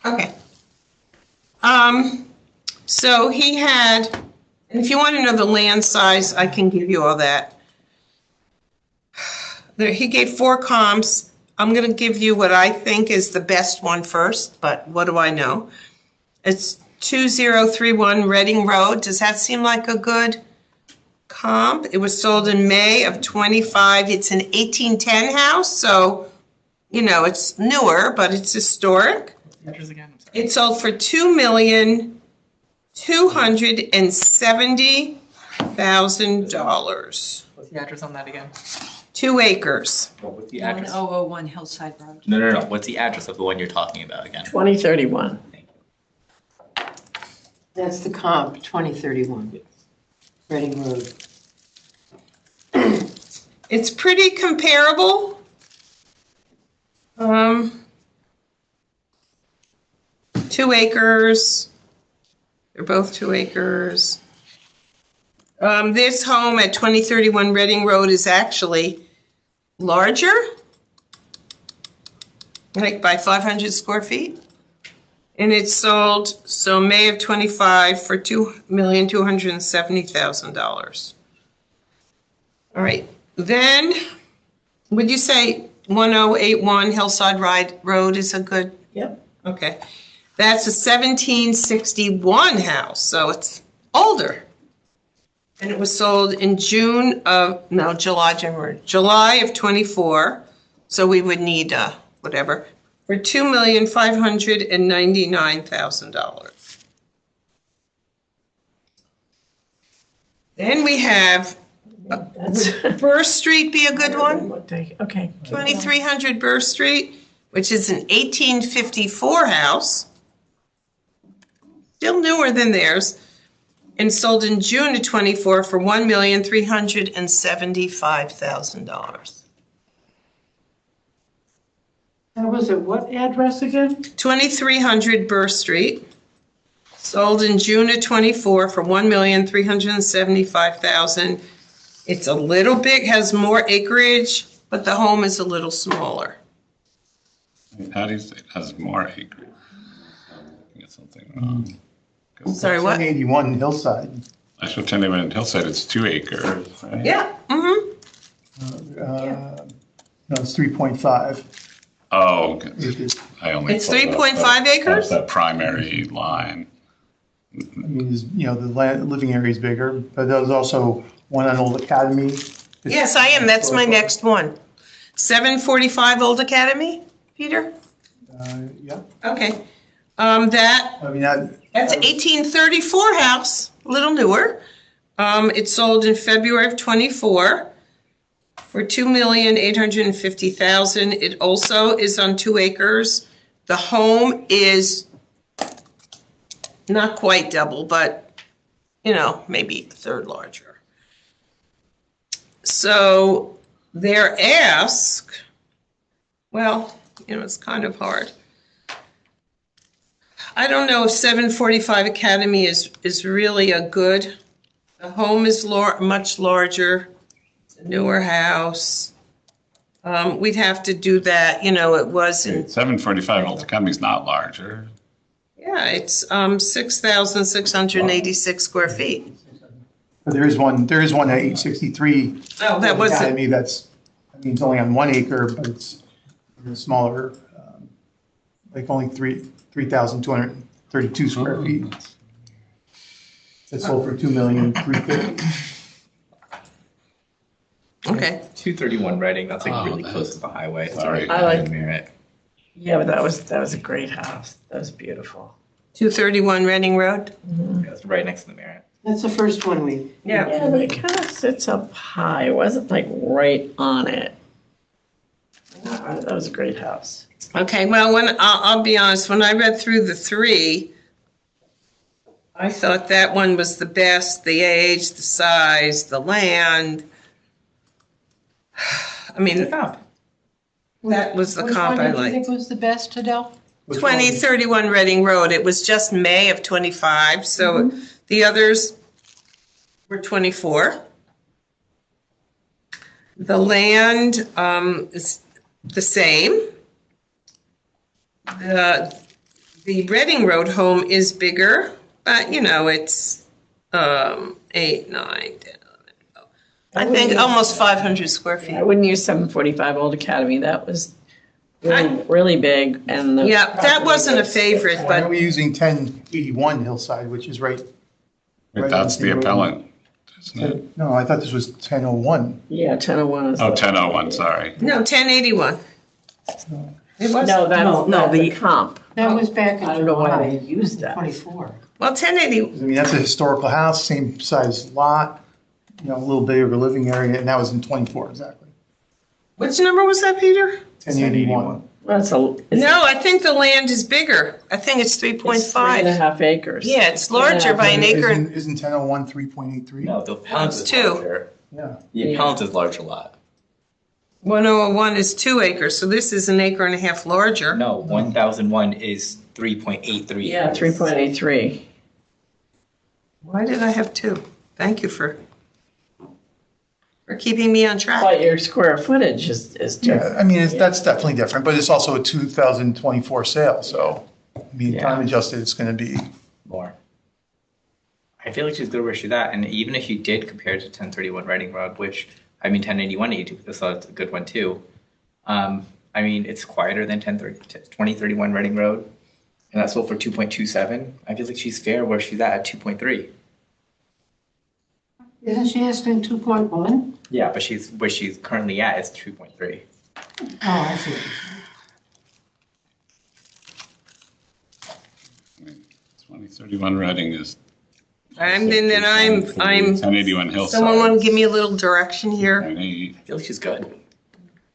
Okay. So he had, and if you want to know the land size, I can give you all that. There, he gave 4 comps. I'm going to give you what I think is the best one first, but what do I know? It's 2031 Reading Road. Does that seem like a good comp? It was sold in May of 25. It's an 1810 house, so, you know, it's newer, but it's historic. Address again, I'm sorry. It sold for $2,270,000. What's the address on that again? 2 acres. What's the address? 1001 Hillside Road. No. What's the address of the one you're talking about again? 2031. That's the comp, 2031. Reading Road. It's pretty comparable. 2 acres. They're both 2 acres. This home at 2031 Reading Road is actually larger, like by 500 square feet. And it sold, so May of 25 for $2,270,000. All right, then, would you say 1081 Hillside Road is a good? Yep. Okay, that's a 1761 house, so it's older. And it was sold in July of 24, so we would need, whatever, for $2,599,000. Then we have That's. Burr Street be a good one? What day? Okay. 2300 Burr Street, which is an 1854 house, still newer than theirs, and sold in June of 24 for $1,375,000. That was at what address again? 2300 Burr Street, sold in June of 24 for $1,375,000. It's a little big, has more acreage, but the home is a little smaller. How do you say it has more acre? I get something wrong. Sorry, what? 1081 Hillside. I should tell you in Hillside, it's 2 acres, right? Yeah, mm-hmm. No, it's 3.5 Oh, okay. acres. I only. It's pulled up 3.5 that- acres? That primary line. I mean, the living area is bigger, but there's also one on Old Academy. Yes, I am. That's my next one. 745 Old Academy, Peter? Yeah, Okay. I mean, That's an 1834 house, a little newer. It sold in February of 24 for $2,850,000. It also is on 2 acres. The home is not quite double, but, maybe a third larger. So their ask, well, it's kind of hard. I don't know if 745 Academy is really a good. The home is much larger, it's a newer house. We'd have to do that, it was in, 745 Old Academy's not larger. yeah, it's 6,686 square feet. But there is one at 863. Oh, that was it. Academy that's, it's only on 1 acre, but it's smaller, like only 3,232 square feet. It's sold for $2,350,000. Okay. 231 Reading, that's like Oh, really that's- close to the highway. It's Sorry. right I like- behind Merritt. Yeah, but that was a great house. That was beautiful. 231 Reading Road? Yeah, it's right next to the Merritt. That's the first one we. Yeah, but it kind of sits up high. It wasn't like right on it. That was a great house. Okay, well, I'll be honest, when I read through the three, I thought that one was the best, the age, the size, the land. I mean, that was the comp I Which one did you liked. think was the best, Adele? 2031 Reading Road, it was just May of 25, so the others were 24. The land is the same. The Reading Road home is bigger, but it's 8, 9, 10, 11, 12. I think almost 500 square feet. I wouldn't use 745 Old Academy. That was really big and. Yeah, that wasn't a favorite, Why are but we using 1081 Hillside, which is right? But that's the appellant, isn't it? No, I thought this was 1001. Yeah, 1001 is. Oh, 1001, sorry. no, 1081. It was, No, that's the comp. That was back in I don't know why they July, used that. 24. well, 1080, I mean, that's a historical house, same size lot, a little bigger of a living area, and that was in 24, exactly. which number was that, Peter? 1081. That's No, I think the land is bigger. I think it's 3.5. 3.5 acres. Yeah, it's larger by an acre. Isn't 1001 3.83? No, the appellant It's is 2. larger. Yeah. The appellant is larger lot. 1001 is 2 acres, so this is an acre and a half larger. No, 1001 is 3.83. Yeah, 3.83. Why did I have 2? Thank you for keeping me on track. But your square footage is different. Yeah, I mean, that's definitely different, but it's also a 2024 sale, so, I mean, time adjusted, it's going to be, More. I feel like she's good where she's at, and even if you did compare it to 1031 Reading Road, which, 1081 YouTube, so it's a good one too. It's quieter than 2031 Reading Road, and that's sold for 2.27. I feel like she's fair where she's at 2.3. Isn't she asking 2.1? Yeah, but where she's currently at is 2.3. Oh, I see. 2031 Reading is. I'm 1081 Hillside. someone want to give me a little direction here? 0.8. I feel like she's good.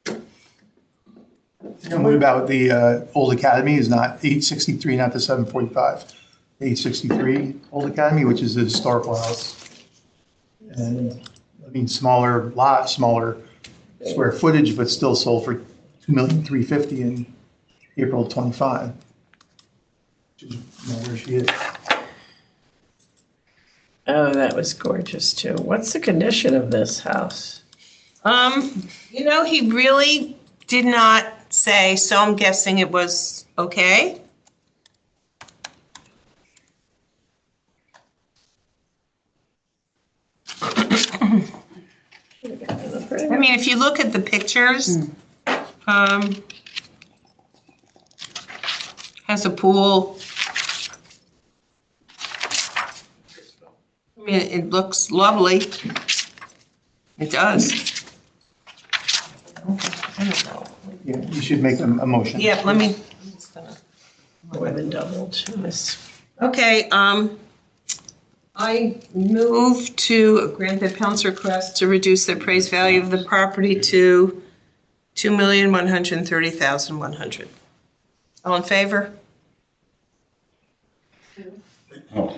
and what about the Old Academy is not 863, not the 745? 863 Old Academy, which is a historical house. And, smaller lot, smaller square footage, but still sold for $2,350,000 in April 25. Which is where she is. Oh, that was gorgeous too. What's the condition of this house? He really did not say, so I'm guessing it was okay. I mean, if you look at the pictures, has a pool. I mean, it looks lovely. It does. I don't know. Yeah, you should make a motion. Yeah, let me. More than double to this. Okay, I move to grant the appellant's request to reduce the appraised value of the property to $2,130,100. All in favor? Oh,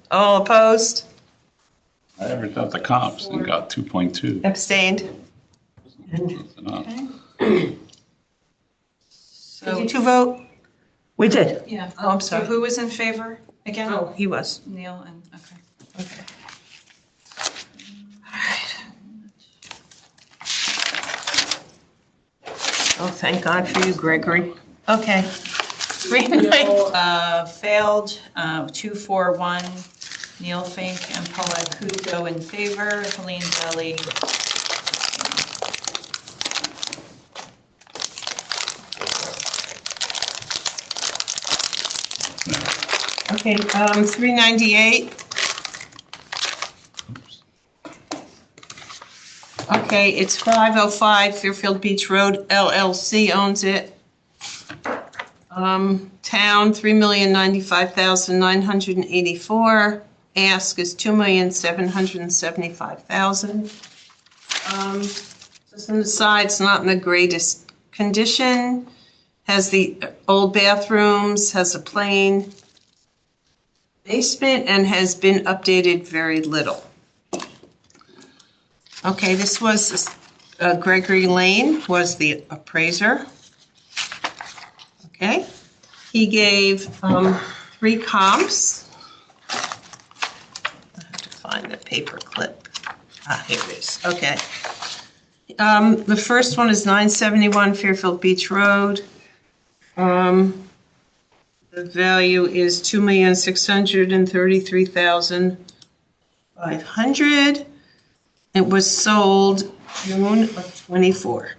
All opposed? I never thought the comps and got 2.2. Abstained? Close enough. So 2 vote? We did. Yeah. Oh, I'm So sorry. who was in favor again? Oh, he was. Neil and, okay. Okay. Oh, thank God for you, Gregory. Okay. 390. Failed, 241, Neil Fink and Paula Kudo in favor, Helene Belli. Okay, 398. Okay, it's 505 Fairfield Beach Road, LLC owns it. Town, 3,095,984. Ask is 2,775,000. Just on the side, it's not in the greatest condition. Has the old bathrooms, has a plain basement, and has been updated very little. Okay, this was Gregory Lane was the appraiser. Okay, he gave 3 comps. I have to find the paper clip. Ah, here it is. Okay. The first one is 971 Fairfield Beach Road. The value is $2,633,500. It was sold June of '24.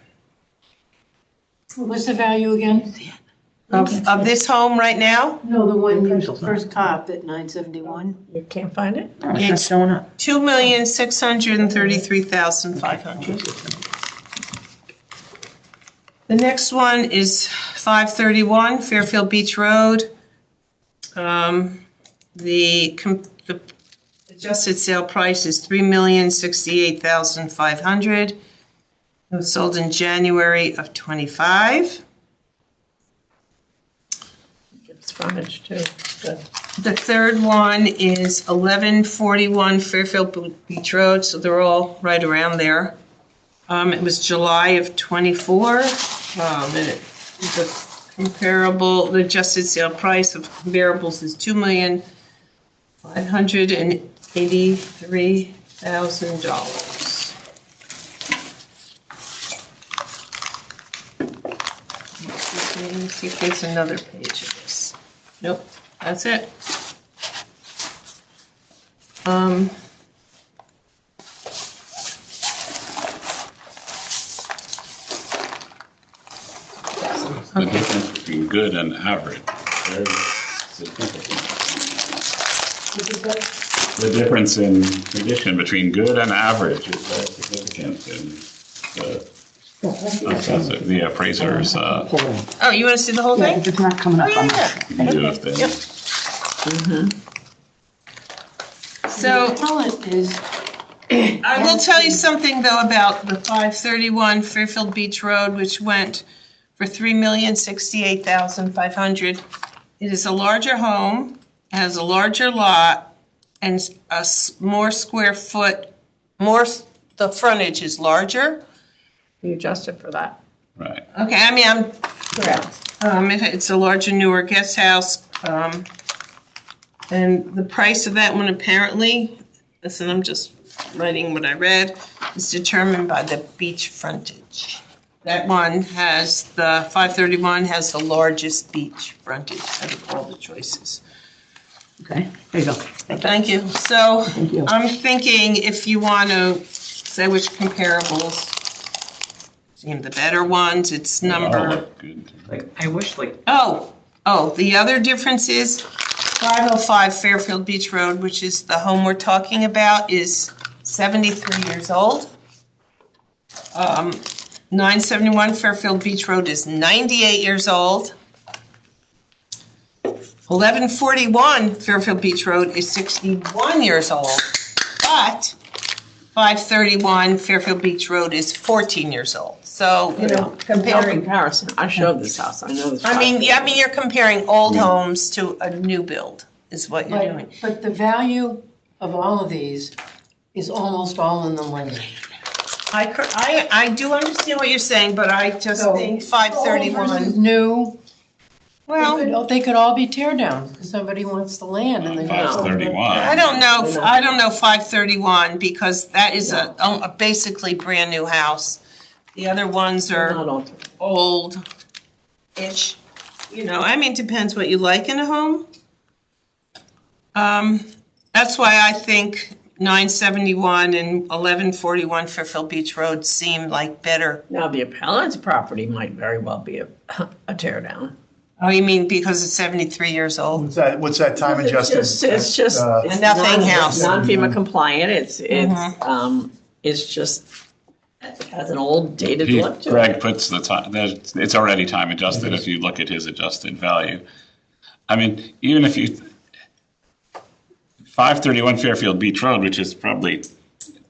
What's the value again? Of this home right now, No, the one, Appraisal's not- first cop at 971. You can't find it? It's not showing up. $2,633,500. The next one is 531 Fairfield Beach Road. The adjusted sale price is $3,068,500. It was sold in January of '25. It's frontage too. Good. The third one is 1141 Fairfield Beach Road, so they're all right around there. It was July of '24. And it was a comparable, the adjusted sale price of comparables is $2,583,000. Let me see if there's another page of this. Nope, that's it. The difference between good and average, very significant. The difference in condition between good and average is very significant in the appraiser's Hold on. Oh, you want to see the whole Yeah, thing? it's not coming up. Oh, yeah, view of things. So Talent is, I will tell you something though about the 531 Fairfield Beach Road, which went for $3,068,500. It is a larger home, has a larger lot, and more square foot, the frontage is larger. You adjusted for that. Right. Okay, I mean, I'm correct. It's a larger, newer guest house. And the price of that one apparently, listen, I'm just writing what I read, is determined by the beach frontage. That one has, the 531 has the largest beach frontage out of all the choices. Okay, there you go. Thank you. So Thank you. I'm thinking if you want to say which comparables seem the better ones, it's number, Good. I wish the other difference is 505 Fairfield Beach Road, which is the home we're talking about, is 73 years old. 971 Fairfield Beach Road is 98 years old. 1141 Fairfield Beach Road is 61 years old, but 531 Fairfield Beach Road is 14 years old. So, No comparing, comparison. I showed this house. I know this. I mean, you're comparing old homes to a new build, is what you're doing. but the value of all of these is almost all in the land. I do understand what you're saying, but I just So, think Old versus 531, new, Well, They could all be tear downs because somebody wants the land and then. 531. I don't know 531 because that is a basically brand-new house. The other ones Not are all. old-ish. You know, I mean, depends what you like in a home. That's why I think 971 and 1141 Fairfield Beach Road seem like better. Now, the appellant's property might very well be a tear down. Oh, you mean because it's 73 years old? What's that time adjusted? It's just. A nothing house. Non-FEMA compliant, it's just, it has an old dated look to it. Greg puts the time, it's already time adjusted if you look at his adjusted value. I mean, even if you, 531 Fairfield Beach Road, which is probably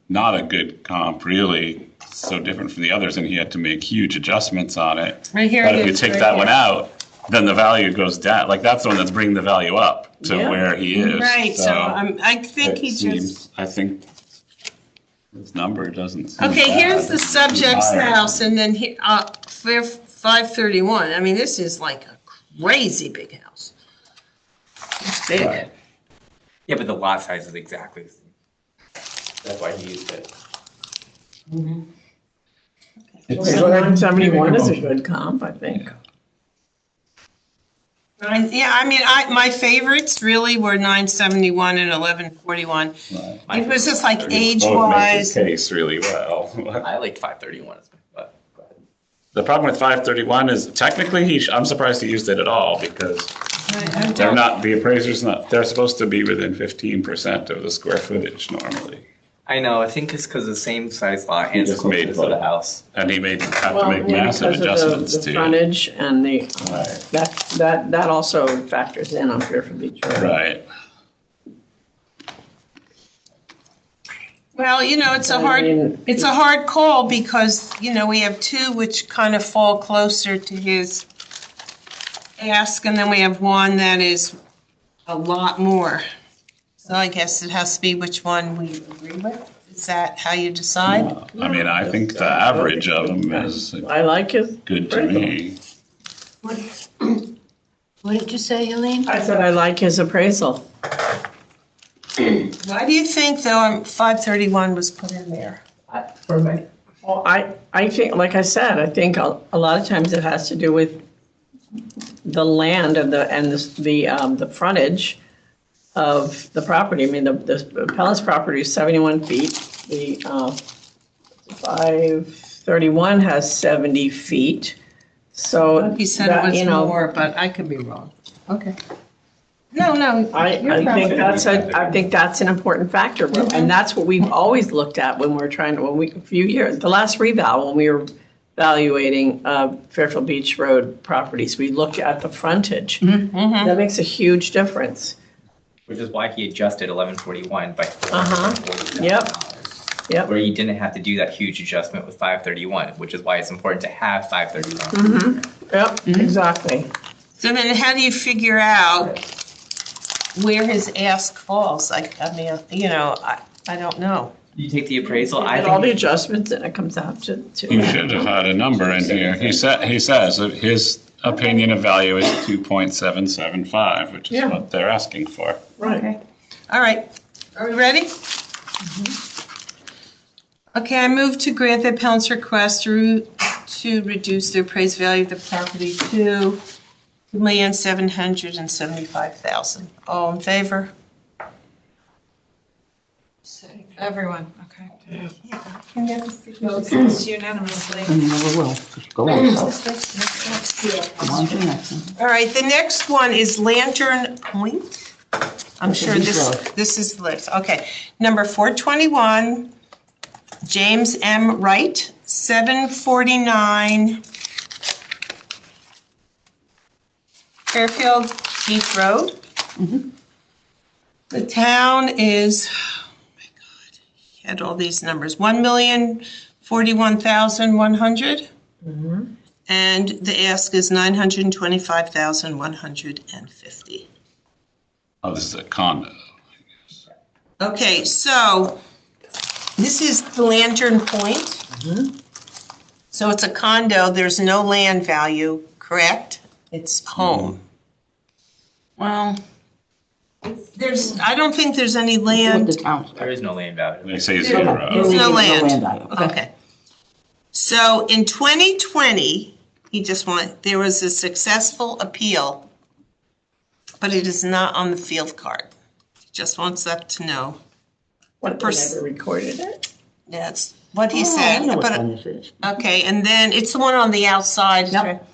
not a good comp, really, so different from the others, and he had to make huge adjustments on it. Right here But it if you is, take right that one here. out, then the value goes down. Like, that's the one that's bringing the value up to Yeah. where he is. Right, so I think it he just. seems- I think his number doesn't seem Okay, here's bad. the subject's Higher. house, and then here, 531. I mean, this is like a crazy big house. It's big. Right. Yeah, but the lot size is exactly the same. That's why he used it. Okay, go ahead. 971 is a good comp, I think. Yeah, I mean, my favorites really were 971 and 1141. Right. It was just like Both make his age-wise. case really well. I liked 531 as well, but go ahead. The problem with 531 is technically I'm surprised he used it at all because they're not, the appraiser's not, they're supposed to be within 15% of the square footage normally. I know, I think it's because the same size lot and it's just closer made to the both. house. And he have to Well, make yeah, massive because of adjustments the to. frontage and Right. that also factors in on Fairfield Beach Road. Right. Well, you know, it's a mean, hard call because, you know, we have two which kind of fall closer to his ask, and then we have one that is a lot more. So I guess it has to be which one we agree with. Is that how you decide? I mean, I think the average of them is I like it. good to me. What did you say, Helene? I said I like his appraisal. Why do you think, though, 531 was put in there? For me. Well, I think, like I said, I think a lot of times it has to do with the land and the frontage of the property. I mean, the appellant's property is 71 feet. The 531 has 70 feet. So He said that, it was you know, more, but I could be wrong. Okay. No, I think that's an important factor, and that's what we've always looked at when we're trying to, the last reval, when we were evaluating Fairfield Beach Road properties, we looked at the frontage. That makes a huge difference. Which is why he adjusted 1141 by $440,000. Yep. Where you didn't have to do that huge adjustment with 531, which is why it's important to have 531. Yep, exactly. So then how do you figure out where his ask falls? Like, I mean, you know, I don't know. You take the appraisal, I And all the think, adjustments, and it comes out to. You should have had a number in here. He says that his opinion of value is 2.775, which is Yeah. what they're asking for. Right. All right, are we ready? Okay, I move to grant the appellant's request to reduce the appraised value of the property to $2,775,000. All in favor? Everyone, okay. Unanimously. It's unanimously. Go on. All right, the next one is Lantern Point. I'm sure this is the list. Okay, number 421, James M. Wright, 749 Fairfield Beach Road. The town is, oh my God, he had all these numbers, 1,041,100. And the ask is 925,150. Oh, this is a condo. Okay, so this is the Lantern Point. So it's a condo, there's no land value, correct? It's home. Well, I don't think there's any what the land. town There is no land value. They say There's zero. no land. value. Okay. So in 2020, there was a successful appeal, but it is not on the field card. He just wants that to know. What, they never recorded it? That's what he I said. know what But one this is. okay, and then it's the one on the outside. Yep.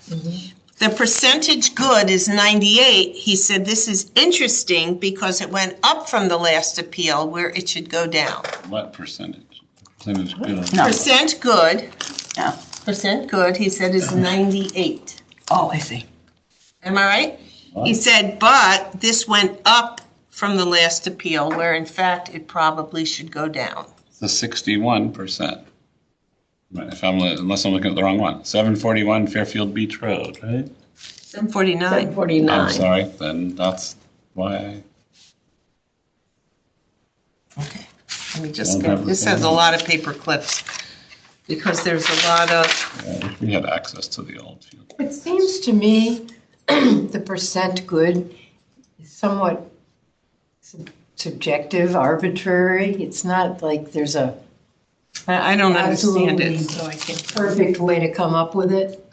The percentage good is 98. He said this is interesting because it went up from the last appeal where it should go down. What percentage? Percentage good. No. Percent good, Yeah. percent good, he said is 98. Oh, I see. Am I right? He said, but this went up from the last appeal where in fact it probably should go down. The 61%. Unless I'm looking at the wrong one. 741 Fairfield Beach Road, right? 749. 49. I'm sorry, then that's why. Okay. Let me just, Don't have the this has a same. lot of paper clips because there's a lot of, I wish we had access to the old field. It seems to me the percent good is somewhat subjective, arbitrary. It's not like there's a I don't understand Absolutely. it, so I can't. perfect way to come up with it.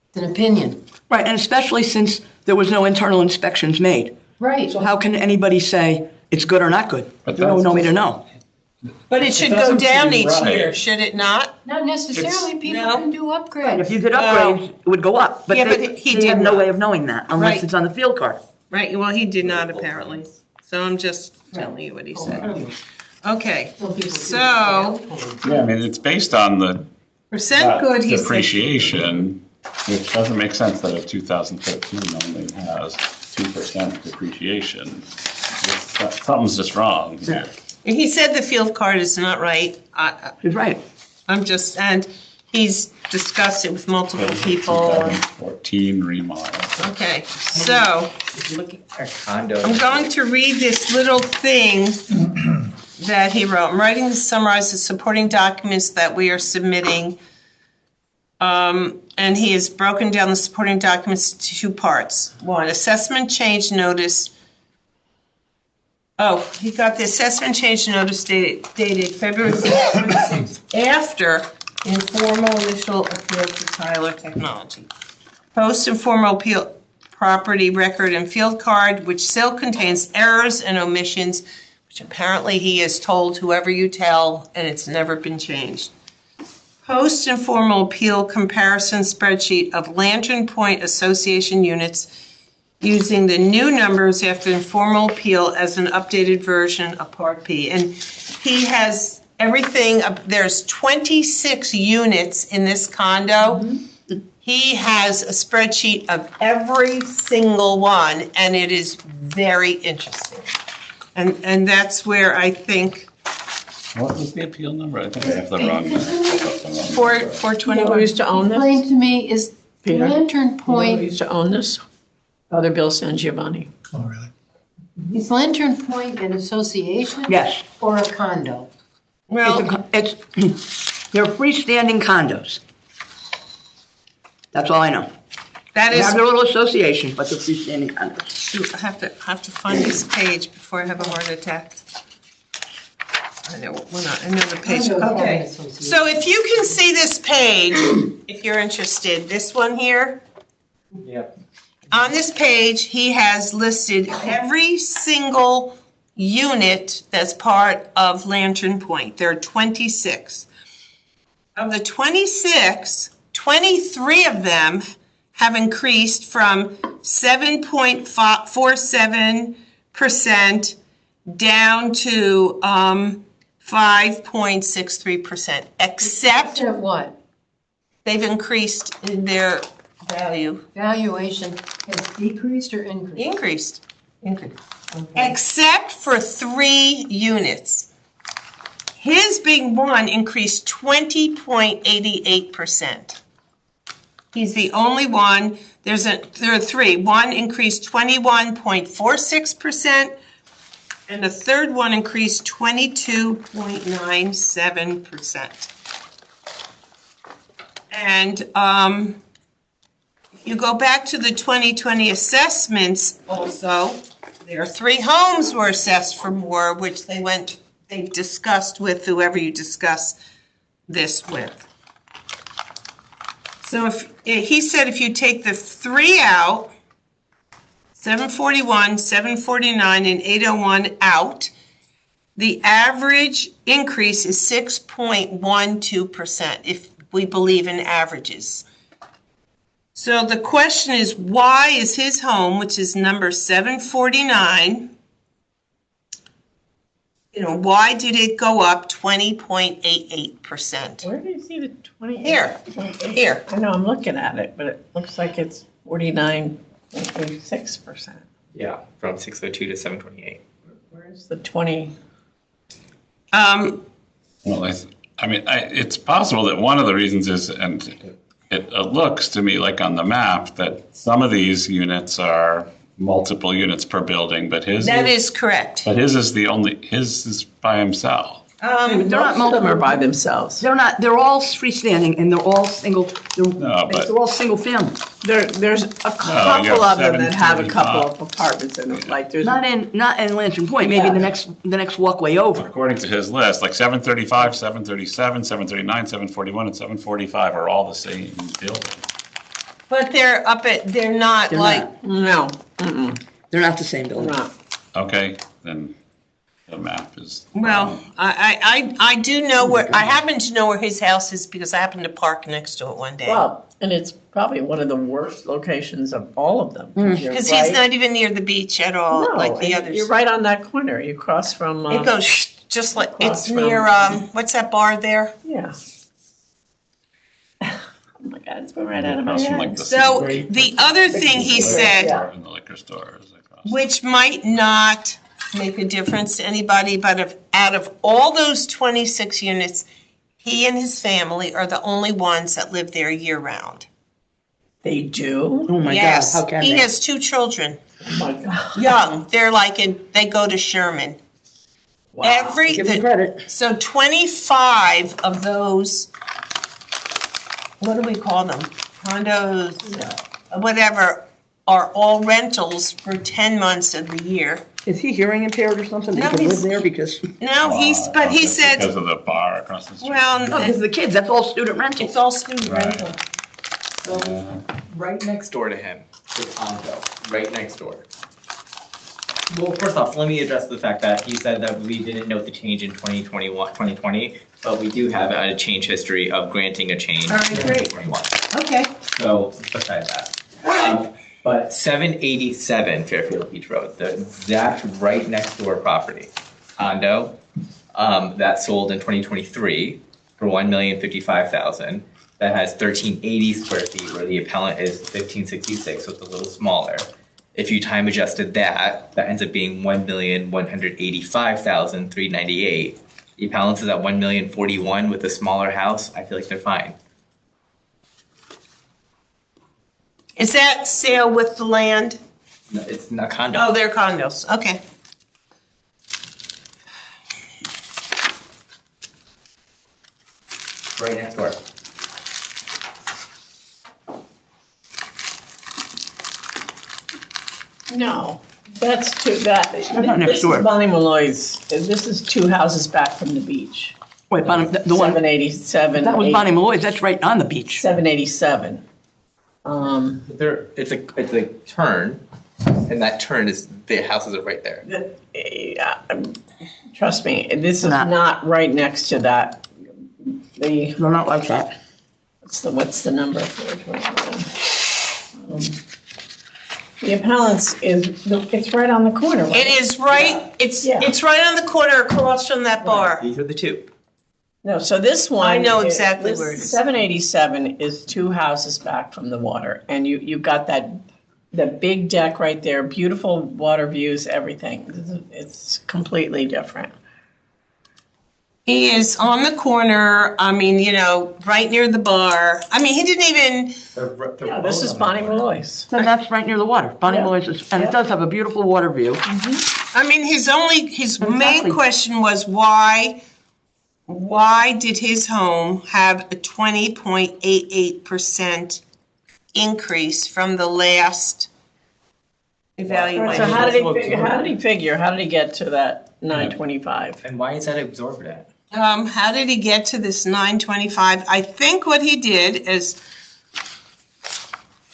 It's an opinion. Right, and especially since there was no internal inspections made. Right. So how can anybody say it's good or not good? But You don't that's- know me to know. But it should go doesn't down seem each right. year, should it not? Not necessarily, people no. can do If upgrades. you did upgrades, it would go up. Yeah, but they he they have did no not. way of knowing that Right. unless it's on the field card. Right, well, he did not apparently. So I'm just telling you what he said. Okay, Some people do so Yeah, I mean, it's based on the percent good, he said. depreciation, which doesn't make sense that a 2013 only has 2% depreciation. Something's just wrong here. He said the field card is not right. He's right. I'm just, and he's discussed it with multiple people. 2014 remodel. Okay, so Looking at condo. I'm going to read this little thing that he wrote. I'm writing to summarize the supporting documents that we are submitting. And he has broken down the supporting documents into two parts. One, assessment change notice. Oh, he got the assessment change notice dated February 26th after informal initial appeal to Tyler Technology. Post informal appeal property record and field card, which still contains errors and omissions, which apparently he has told whoever you tell, and it's never been changed. Post informal appeal comparison spreadsheet of Lantern Point Association units using the new numbers after informal appeal as an updated version of Part P. And he has everything, there's 26 units in this condo. He has a spreadsheet of every single one, and it is very interesting. And that's where I think What was the appeal number? I think I have the wrong one. 421. Who used to own this? Explain to me, is Peter? Lantern Who Point, used to own this? Father Bill San Giovanni. Oh, really? is Lantern Point an association? Yes. Or a condo? Well, They're freestanding condos. That's all I know. that They is, have their little association, but they're freestanding condos. shoot, I have to find this page before I have a heart attack. I know, I know the page. Condos have an Okay. association. So if you can see this page, if you're interested, this one here, Yep. on this page, he has listed every single unit that's part of Lantern Point. There are 26. Of the 26, 23 of them have increased from 7.47% down to 5.63%, except Except what? they've increased in their value. Valuation has decreased or increased? Increased. Except for 3 units. His big one increased 20.88%. He's the only one. There are 3. One increased 21.46%, and the third one increased 22.97%. And you go back to the 2020 assessments also, there are 3 homes were assessed for more, which they discussed with whoever you discuss this with. So he said if you take the 3 out, 741, 749, and 801 out, the average increase is 6.12%, if we believe in averages. So the question is, why is his home, which is number 749, why did it go up 20.88%? Where do you see the 20? Here. I know, I'm looking at it, but it looks like it's 49.86%. Yeah, from 602 to 728. Where's the 20? Well, it's possible that one of the reasons is, and it looks to me like on the map that some of these units are multiple units per building, but his Is correct. But his is by himself. They're not multiple. Are by themselves. They're all freestanding and they're all single, they're all single family. There's a couple of them that have a couple of apartments in them, like there's. Not in Lantern Point, maybe the next walkway over. According to his list, like 735, 737, 739, 741, and 745 are all the same building. But they're not like. No. They're not the same building. No. Okay, then the map is. Well, I do know I happen to know where his house is because I happened to park next to it one day. Well, and it's probably one of the worst locations of all of them. Because he's not even near the beach at all, No, like the and others. you're right on that corner. You cross from. It goes just like, Across it's near, what's that bar there? Yeah. Oh my God, it's been right out of my Across from, head. like, the So the other thing he said, in the liquor stores across. which might not make a difference to anybody, but out of all those 26 units, he and his family are the only ones that live there year-round. They do? Oh my God, Yes, how can he they? has 2 children, Oh my God. young. They're they go to Sherman. Wow. Give them credit. So 25 of those, what do we call them? Condos, whatever, are all rentals for 10 months of the year. Is he hearing impaired or something? No, He could live he's- there because, No, he said, Because of the bar across the street. no, because well, of the kids, that's all student rental. it's all student Right. rental. Right next door to him is Ongo, right next door. Well, first off, let me address the fact that he said that we didn't note the change in 2020, but we do have a change history of granting a change in All right, great. 2021. Okay. So besides that. But 787 Fairfield Beach Road, the exact right next door property, condo, that sold in 2023 for $1,055,000. That has 1,380 square feet, where the appellant is 1,566, so it's a little smaller. If you time adjusted that ends up being $1,185,398. The appellant is at $1,041,000 with a smaller house. I feel like they're fine. Is that sale with the land? No, it's not condo. Oh, they're condos, okay. Right next door. No, that's not next this door. is Bonnie Malloy's, this is 2 houses back from the beach. Wait, Bonnie, the one, 787. that was Bonnie Malloy's, that's right on the beach. 787. It's a turn, and that turn is, the houses are right there. Trust me, this is Not- not right next to that. The, They're not like that. what's the number for it? The appellant's it's right on the corner. right? It is right, Yeah. it's right on the corner across from that bar. These are the two. No, so this one. I know exactly this where it is. 787 is 2 houses back from the water, and you've got the big deck right there, beautiful water views, everything. It's completely different. He is on the corner, right near the bar. I mean, he didn't even, Yeah, this is Bonnie Malloy's. Then that's right near the water. Bonnie Yeah. Malloy's, and it does have a beautiful water view. his Exactly. main question was why did his home have a 20.88% increase from the last evaluation. So how did he get to that 925? And why is that exorbitant? How did he get to this 925? I think what he did is,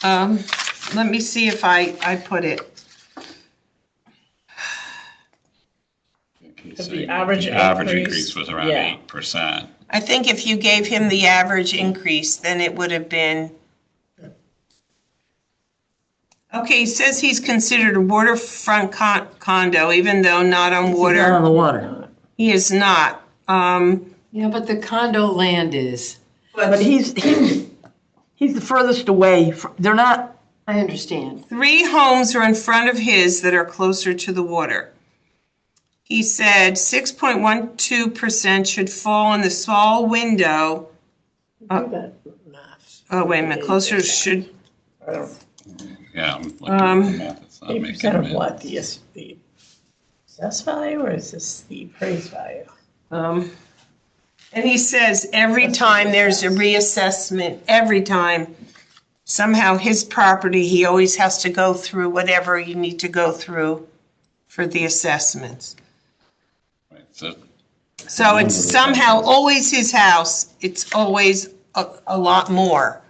let me see if I put it. The average increase was around yeah. 8%. I think if you gave him the average increase, then it would have been. Okay, he says he's considered a waterfront condo, even though not on Not on water. the water. He is not. Yeah, but the condo land is. But he's the furthest away, they're not, I understand. 3 homes are in front of his that are closer to the water. He said 6.12% should fall in the small window. Oh, wait a minute, closer should, Yeah, I'm looking at the math. It's not making 8% of it. what, the assessed value, or is this the appraised value? and he says every time there's a reassessment, every time somehow his property, he always has to go through whatever you need to go through for the assessments. Right, so So it's somehow always his house. It's always a lot more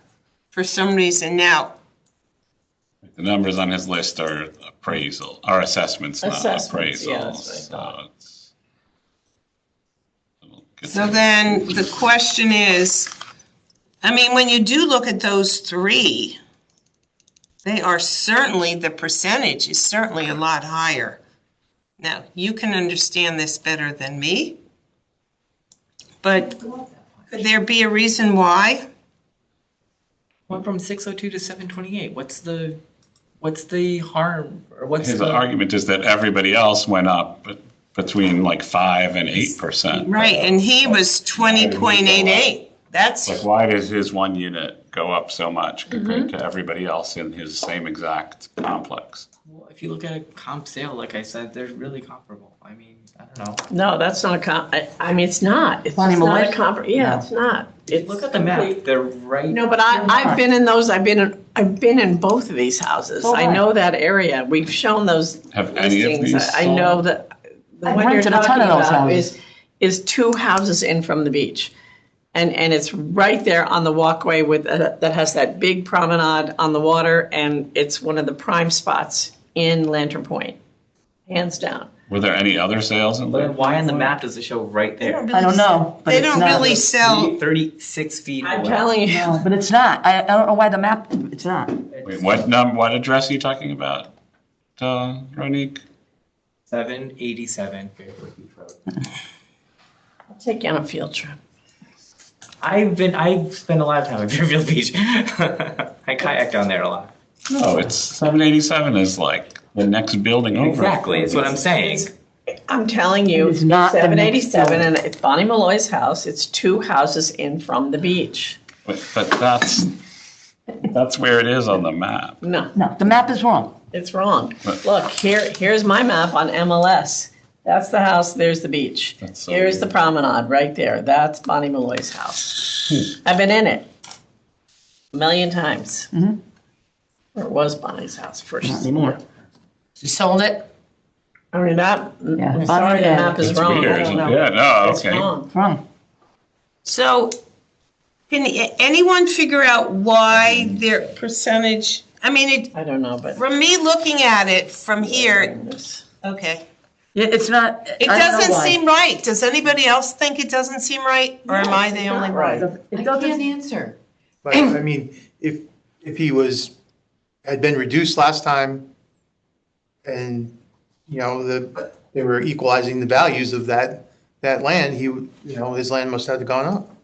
for some reason. Now, the numbers on his list are appraisal, are assessments, not Assessments, yeah, appraisals. that's what I thought. So it's a little so then the question is, I mean, when you do look at those 3, they are certainly, the percentage is certainly a lot higher. Now, you can understand this better than me, but could there be a reason why? Went from 602 to 728. What's the harm, or what's His the? argument is that everybody else went up between like 5 and 8%. Right, and he was 20.88. That's, Like, why does his one unit go up so much compared to everybody else in his same exact complex? Well, if you look at a comp sale, like I said, they're really comparable. I mean, I don't know. No, that's not I mean, it's not. It's Bonnie just not a Malloy? comp, yeah, No. it's not. It's Look at the map. complete- They're right. No, but I've been in those, I've been in both of these houses. So I have I. know that area. We've shown those Have any of listings. these I know that the I've one you're rented a ton talking of those about houses. is 2 houses in from the beach. And it's right there on the walkway with, that has that big promenade on the water, and it's one of the prime spots in Lantern Point, hands down. Were there any other sales in But there? then why on the map does it show right there? I don't know. but they it's don't not. really sell, 36 feet I'm away. telling you. No, but it's not. I don't know why the map, it's not. Wait, what address are you talking about, Ronique? 787 Fairfield Beach Road. I'll take you on a field trip. I've spent a lot of time at Fairfield Beach. I kayak down there a lot. No, it's 787 is like the next building over. Exactly, that's what I'm saying. I'm telling you, It's not the next 787, building. and it's Bonnie Malloy's house. It's 2 houses in from the beach. But that's where it is on the map. No, No, the map is wrong. it's wrong. But- Look, here's my map on MLS. That's the house, there's the beach. That's so Here's the weird. promenade right there. That's Bonnie Malloy's house. I've been in it a million times. Or it was Bonnie's house first. Not anymore. You sold it? I mean, that, Yeah, I'm Bonnie sorry, the did. map is It's wrong. I weird. don't know. Yeah, no, It's okay. wrong. It's wrong. so can anyone figure out why their percentage, I mean, I don't know, but. from me looking at it from here, okay. Yeah, it's not. It I don't know doesn't why. seem right. Does anybody else think it doesn't seem right? Or am I the only one? It I doesn't. can't answer. But I mean, if he had been reduced last time and, you know, they were equalizing the values of that land, his land must have gone up.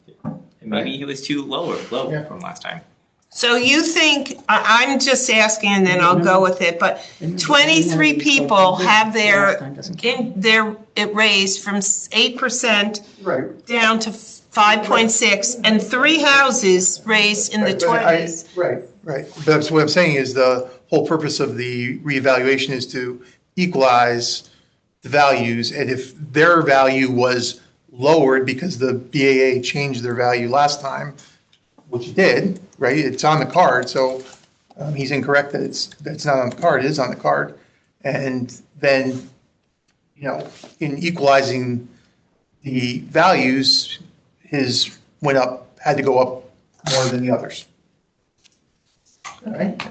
And maybe he was too low from last time. So you think, I'm just asking and then I'll go with it, but 23 people have it raised from 8% Right. down to 5.6 and 3 houses raised in the 20s. Right. But what I'm saying is the whole purpose of the reevaluation is to equalize the values. And if their value was lowered because the BAA changed their value last time, which it did, right? It's on the card. So He's incorrect that that's not on the card, it is on the card. And then, in equalizing the values, his had to go up more than the others. All right?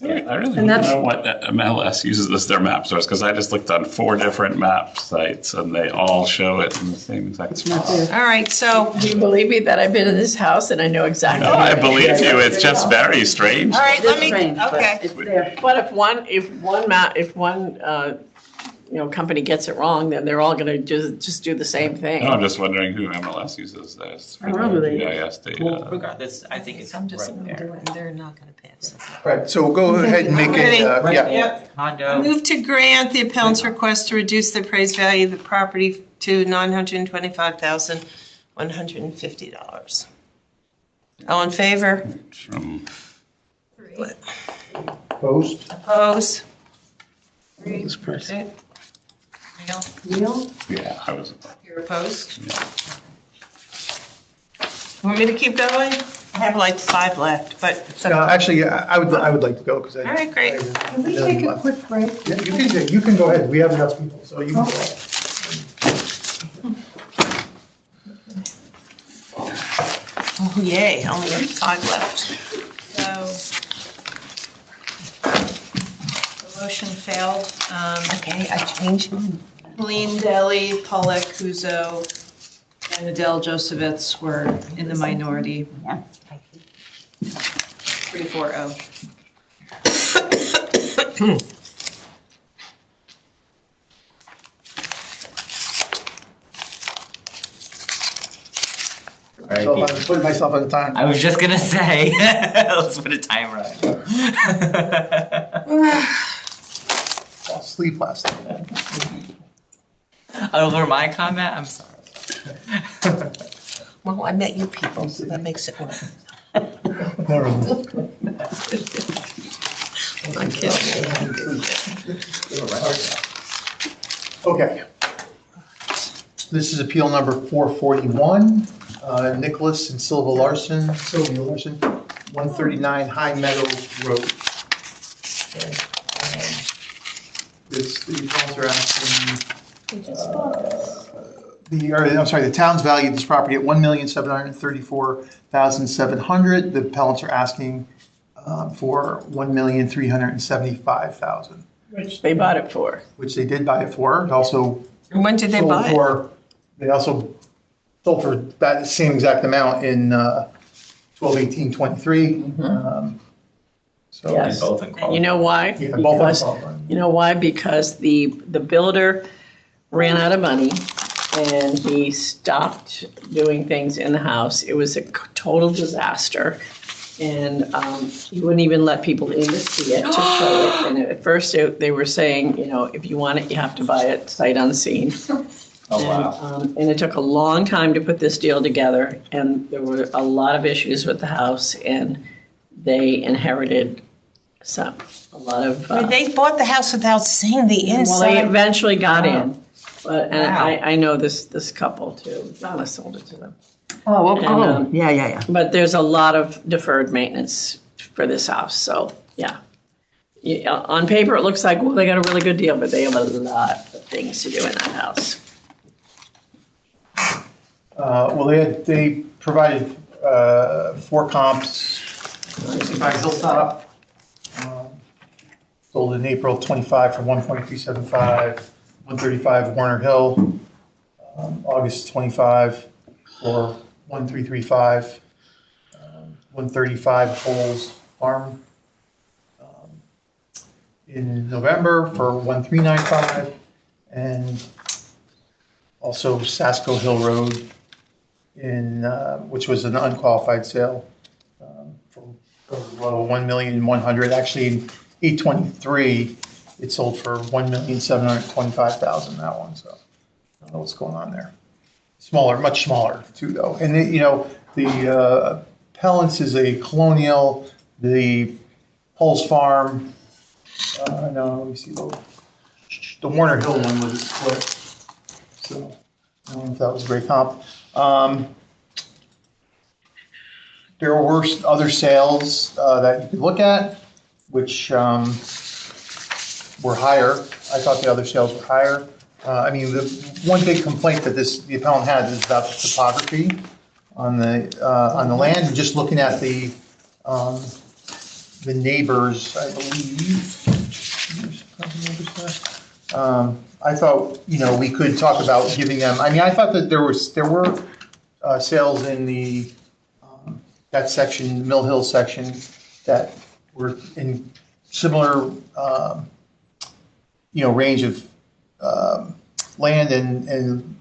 I really don't know what MLS uses as their map source, because I just looked on 4 different map sites and they all show it in the same exact spot. All right, so, Do you believe me that I've been in this house and I know exactly? No, I believe you. It's just very strange. all right, let me, Strange, but okay. it's there. But if one company gets it wrong, then they're all gonna just do the same thing. No, I'm just wondering who MLS uses this for I don't know who they the GIS data. Regardless, I think it's I'm just, right there. they're not gonna pass. Right, so we'll go ahead and make Ready? it, yeah. Yep. Condo. Move to grant the appellant's request to reduce the appraised value of the property to $925,150. All in favor? From Opposed? Oppose? Jesus Christ. Okay. Neil, Neil? Yeah, I was. you're opposed? Yeah. Want me to keep going? I have like 5 left, but it's No, okay. actually, I would like to go because I. All right, great. Can we take a quick break? Yeah, you can go ahead. We have enough people, so you can go ahead. Oh, yay, only have 5 left. So, the motion failed. Okay, I changed mine. Helene Daly, Paula Kuzo, and Adele Josevitz were in the minority. 3-4-0. So I'm putting myself on the time. I was just gonna say, let's put a timer on. I'll sleep last night. Over my comment, I'm sorry. Well, I met you people, so that makes it work. Never mind. I'm kidding. Okay. This is appeal number 441, Nicholas and Sylvia Larson, 139 High Meadow Road. Okay. The appellants are asking, the town's valued this property at $1,734,700. The appellants are asking for $1,375,000, Which they bought it for. which they did buy it for. It also And when did they sold buy it? for- They also sold for that same exact amount in 12/18/23. So. Yes. Both in And you know why? Yeah, both Because- of them. You know why? Because the builder ran out of money and he stopped doing things in the house. It was a total disaster. And he wouldn't even let people in to see it, to show it. And at first they were saying, if you want it, you have to buy it sight unseen. Oh, wow. And it took a long time to put this deal together, and there were a lot of issues with the house, and they inherited a lot of. They bought the house without seeing the Well, they inside. eventually got in, but, and Wow. I know this couple too. Donna sold it to them. Oh, And, oh, yeah. But there's a lot of deferred maintenance for this house, so, yeah. On paper, it looks like, well, they got a really good deal, but they have a lot of things to do in that house. Well, they provided 4 comps, 65 Hilltop, sold in April 25 for 1.375, 135 Warner Hill, August 25 for 1.335, 135 Coles Farm in November for 1.395, and also Sasko Hill Road in, which was an unqualified sale for $1,100,000. Actually, in 8/23, it sold for $1,725,000, that one, so I don't know what's going on there. Smaller, much smaller too, though. And, the Appellants is a Colonial, the Coles Farm, no, let me see, the Warner Hill one was a split. So, I don't know if that was a great comp. There were other sales that you could look at. which were higher. I thought the other sales were higher. I mean, the one big complaint that the appellant had is about the topography on the land, and just looking at the neighbors, I believe. I thought, we could talk about giving them, I mean, I thought that there were sales in that section, Mill Hill section, that were in similar, range of land and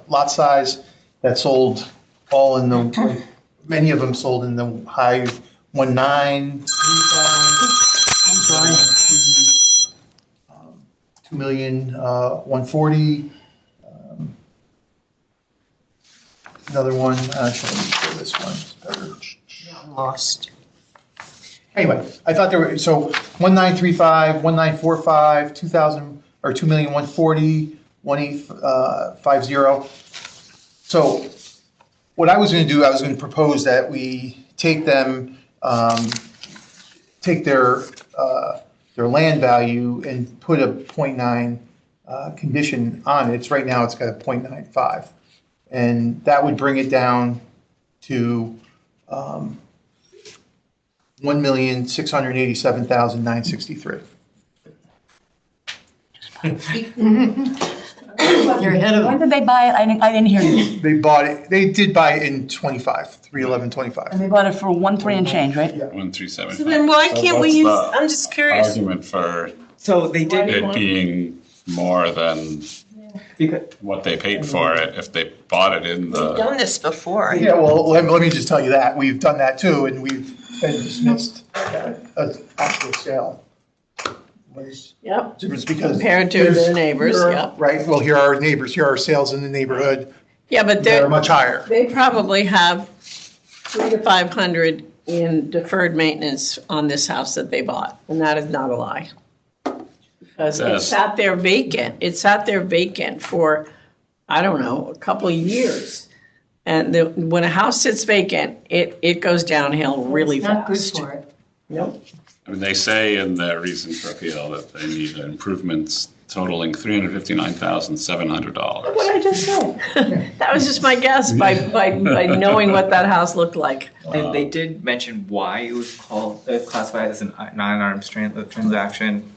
lot size that sold all in the, many of them sold in the high 1.9, 2,140,000. Another one, actually, let me show this one. It's better. I'm lost. Anyway, I thought there were, so 1935, 1945, 2,000, or 2,140,000, 1850. So what I was going to do, I was going to propose that we take them, take their land value and put a 0.9 condition on it. It's right now, it's got a 0.95. And that would bring it down to 1,687,963. You're ahead of When them. did they buy it? I didn't hear you. They bought it, they did buy it in 3/11/25. And they bought it for 1.3 and change, right? 1,375. So then why can't we what's use, the I'm just curious. Argument for So they did, it being more than because, what they paid for it if they bought it in We've the, done this before. Yeah, well, let me just tell you that, we've done that too, and we've been dismissed an actual sale. Yep, Difference because. Compared to the neighbors, yeah. Right, well, here are our neighbors, here are our sales in the neighborhood, yeah, but they're much higher. they probably have 300 to 500 in deferred maintenance on this house that they bought, and that is not a lie. Because it Yes. sat there vacant, for, I don't know, a couple of years. And when a house sits vacant, it goes downhill really It's not good fast. for it. Nope. I mean, they say in their reason for appeal that they need improvements totaling $359,700. What I just said. That was just my guess by knowing what that house looked like. they did mention why it was classified as a non-arm's transaction.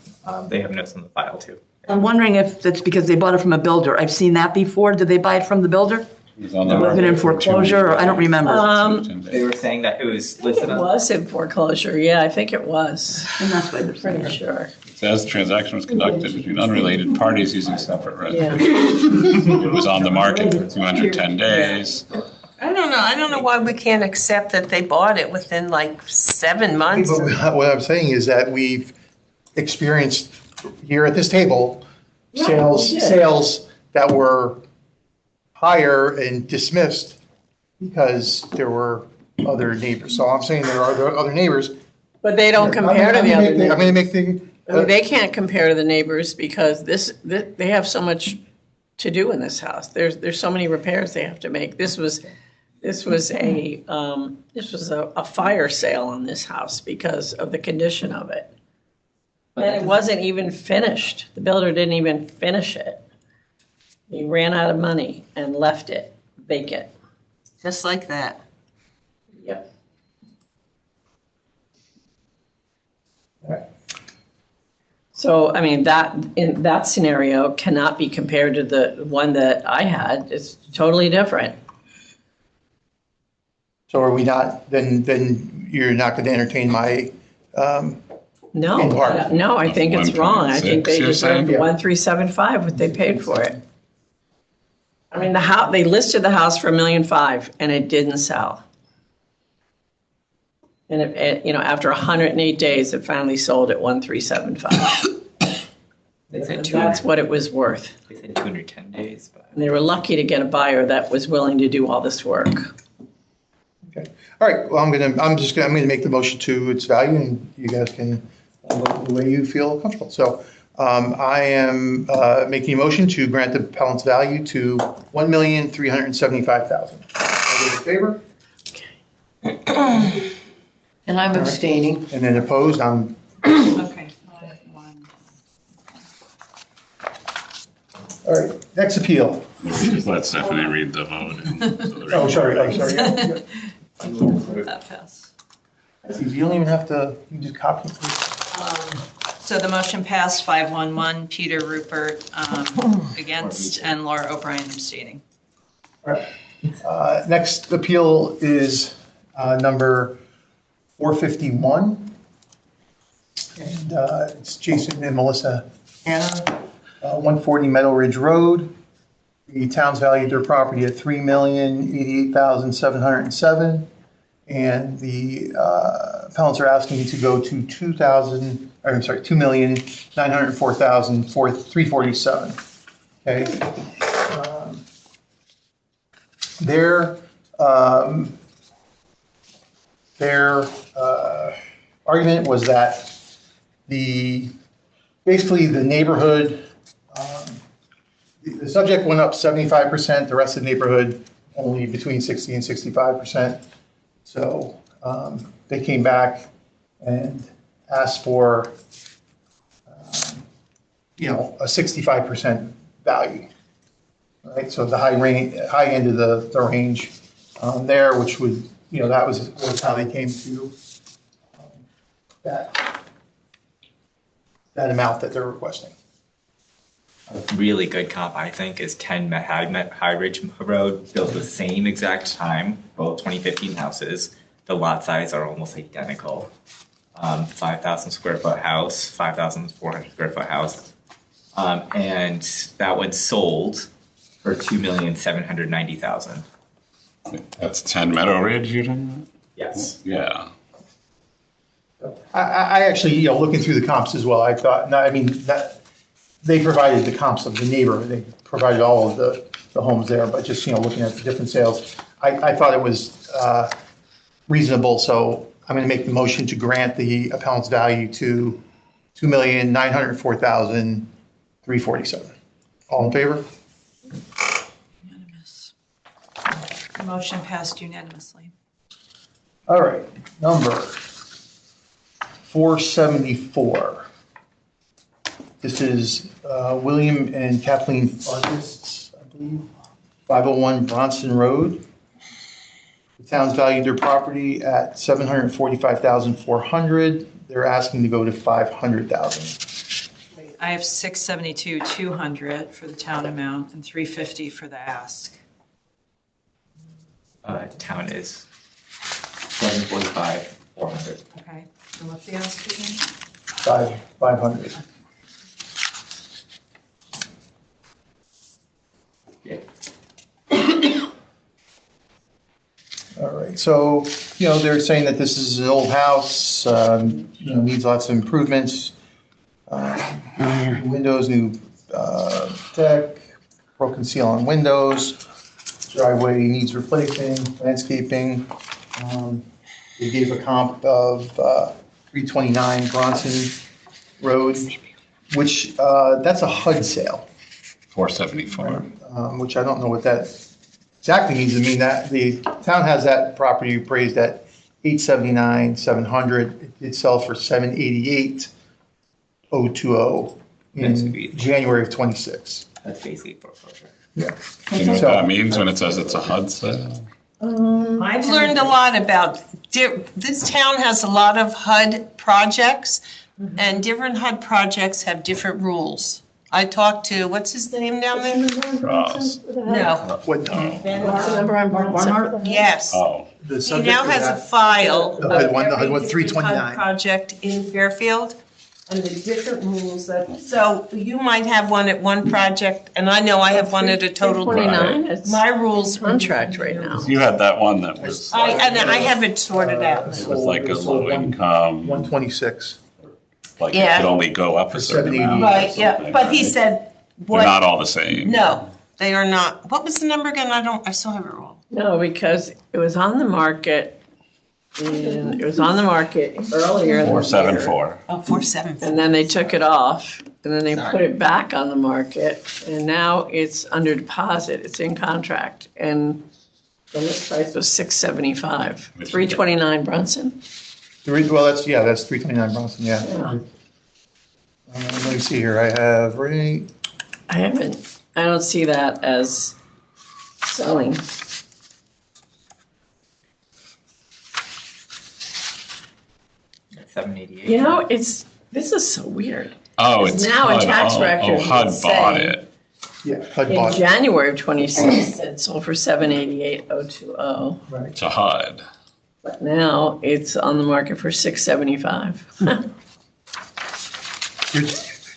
They have notes on the file too. I'm wondering if that's because they bought it from a builder. I've seen that before. Did they buy it from the builder? It was on the Was it in market for 2 foreclosure, or I don't remember? They were saying that it was It listed on. was in foreclosure, yeah, I think it was, And that's why they're saying pretty it. sure. It says the transaction was conducted between unrelated parties using separate Yeah. records. It was on the market for 210 days. I don't know why we can't accept that they bought it within like 7 months. But what I'm saying is that we've experienced here at this table, sales that were higher and dismissed because there were other neighbors. So I'm saying there are other neighbors. But they don't compare to the other I'm going to make the. I mean, they can't compare to the neighbors because they have so much to do in this house. There's so many repairs they have to make. This was a fire sale on this house because of the condition of it. And it wasn't even finished. The builder didn't even finish it. He ran out of money and left it vacant. Just like that. Yep. So, I mean, in that scenario cannot be compared to the one that I had. It's totally different. So are we not, then you're not going to entertain my, No, In part. no, I think it's wrong. I think they 1.6, you're deserve saying? the 1,375, what they paid for it. I mean, they listed the house for $1.5 million and it didn't sell. And after 108 days, it finally sold at 1,375. They said That's what it was worth. They said 210 days, but. And they were lucky to get a buyer that was willing to do all this work. okay. All right, well, I'm going to make the motion to its value and you guys can vote the way you feel comfortable. So I am making a motion to grant the appellant's value to $1,375,000. All those in favor? And I'm abstaining. And then opposed, I'm Okay. 5-1. All right, next appeal. Just let Stephanie read the vote. Oh, sorry, yeah. That passed. That's easy. You don't even have to, you just copy and paste. So the motion passed 5-1-1, Peter Rupert against, and Laura O'Brien abstaining. All right. Next appeal is number 451. And it's Jason and Melissa Anna, 140 Meadow Ridge Road. The town's valued their property at $3,088,707. And the appellants are asking to go to $2,904,347. Okay. Their argument was that basically the neighborhood, the subject went up 75%, the rest of the neighborhood only between 60 and 65%. So they came back and asked for, a 65% value. Right, so the high end of the range there, which would, that was how they came to that amount that they're requesting. A really good comp, I think, is 10 High Ridge Road, built the same exact time, both 2015 houses. The lot size are almost identical. 5,000 square foot house, 5,400 square foot house. And that one sold for $2,790,000. That's 10 Meadow Ridge, you didn't? Yes. Yeah. I actually, looking through the comps as well, I thought, that they provided the comps of the neighborhood. They provided all of the homes there, but just, looking at the different sales, I thought it was reasonable. So I'm going to make the motion to grant the appellant's value to $2,904,347. All in favor? Unanimous. The motion passed unanimously. All right, number 474. This is William and Kathleen Artists, I believe, 501 Bronson Road. The town's valued their property at $745,400. They're asking to go to $500,000. I have 672,200 for the town amount and 350 for the ask. Town is 745,400. Okay, and what's the ask again? 500. Yeah. All right, so, they're saying that this is an old house, needs lots of improvements. Windows, new deck, broken seal on windows, driveway needs replacing, landscaping. They gave a comp of 329 Bronson Road, which, that's a HUD sale. 474. Which I don't know what that exactly means. I mean, that the town has that property appraised at $879,700. It did sell for $788,020 in January of '26. That's basically foreclosure. Yeah. You know what that means when it says it's a HUD sale? I've learned a lot about, this town has a lot of HUD projects, and different HUD projects have different rules. I talked to, what's his name down there? Ross. No, What, Remember on Barnhart? yes. Oh, the He subject now of has a that- file The of HUD one, the HUD every one, different 329. HUD project in Fairfield, and the different rules that, so you might have one at one project, and I know I have one at a total. 29, it's My rules. contract right now. you had that one that was like, And I have it sorted out. it was like a low income, 126. like it Yeah. could only go up a certain amount. or Right, yeah, something, but he right? said, They're not what, all the same. no, they are not. What was the number again? I still have it wrong. No, because it was on the market, and it was on the market earlier in the year. 474. Oh, 474. And then they took it off, and then they put it back on the market, and now it's under deposit, it's in contract, and the list price was $675. Which is- 329 Brunson. Well, that's 329 Bronson, yeah. Let me see here, I have, right, I don't see that as selling. $788. You know, this is so weird. Oh, It's it's now a HUD. tax record HUD that's bought saying- it. yeah, HUD In bought it. January of 26, it sold for 788,020, Right. To HUD. but now it's on the market for 675.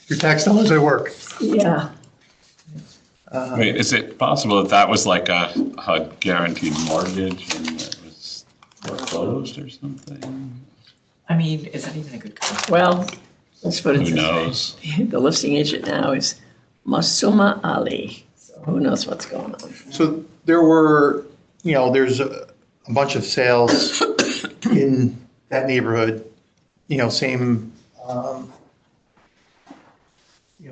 Your tax dollars at work. Yeah. Wait, is it possible that that was like a HUD guaranteed mortgage and it was foreclosed or something? I mean, is that even a good company? Well, let's put it Who this way. knows? The listing agent now is Masuma Ali. So who knows what's going on? So there were, there's a bunch of sales in that neighborhood, same,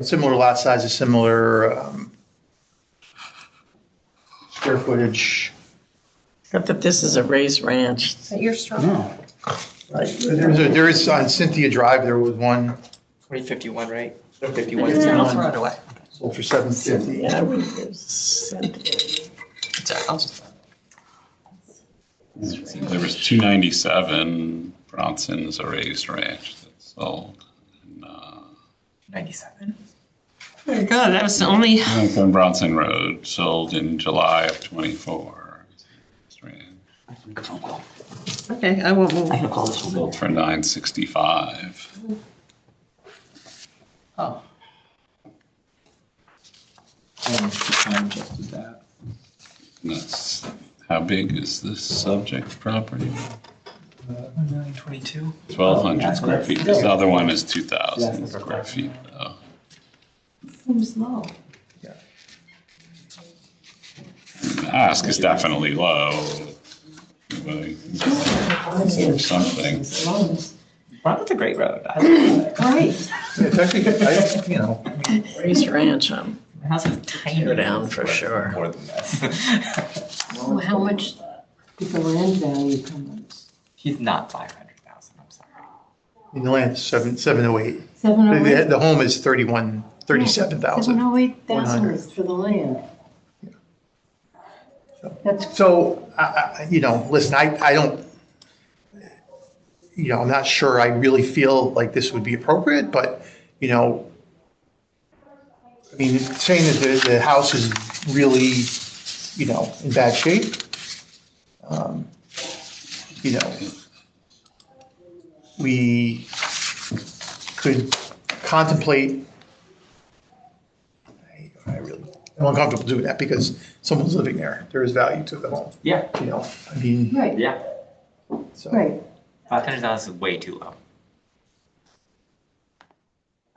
similar lot sizes, similar square footage. Except that this is a raised ranch. You're strong. Right. There is on Cynthia Drive, there was one 2051, right? It's 51. an throw it away. sold for $750. Yeah, we sent it. There was 297 Bronson's a raised ranch that sold. And, 97. There you go, that was the only, on Bronson Road, sold in July of '24. okay, I won't move. I can call this one. Sold for $965. Oh. And time adjusted that. And that's, how big is this subject property? 1,022. 1,200 square feet. This other one is 2,000 square feet though. Seems low. The ask is definitely low. But consider something. Bronson's a great road. Great. Yeah, it's actually, Raised ranch, The house is tiny. tear down for sure. More than this. Well, how much did the land value come up? He's not 500,000. I'm sorry. in the land, 708. 708? The home is 37,000. 708,000 is for the land. That's, So, listen, I don't, I'm not sure I really feel like this would be appropriate, but, I mean, saying that the house is really, in bad shape, we could contemplate, I'm uncomfortable doing that because someone's living there. There is value to the home, Yeah. I mean, right, Yeah. so. right. 500,000 is way too low.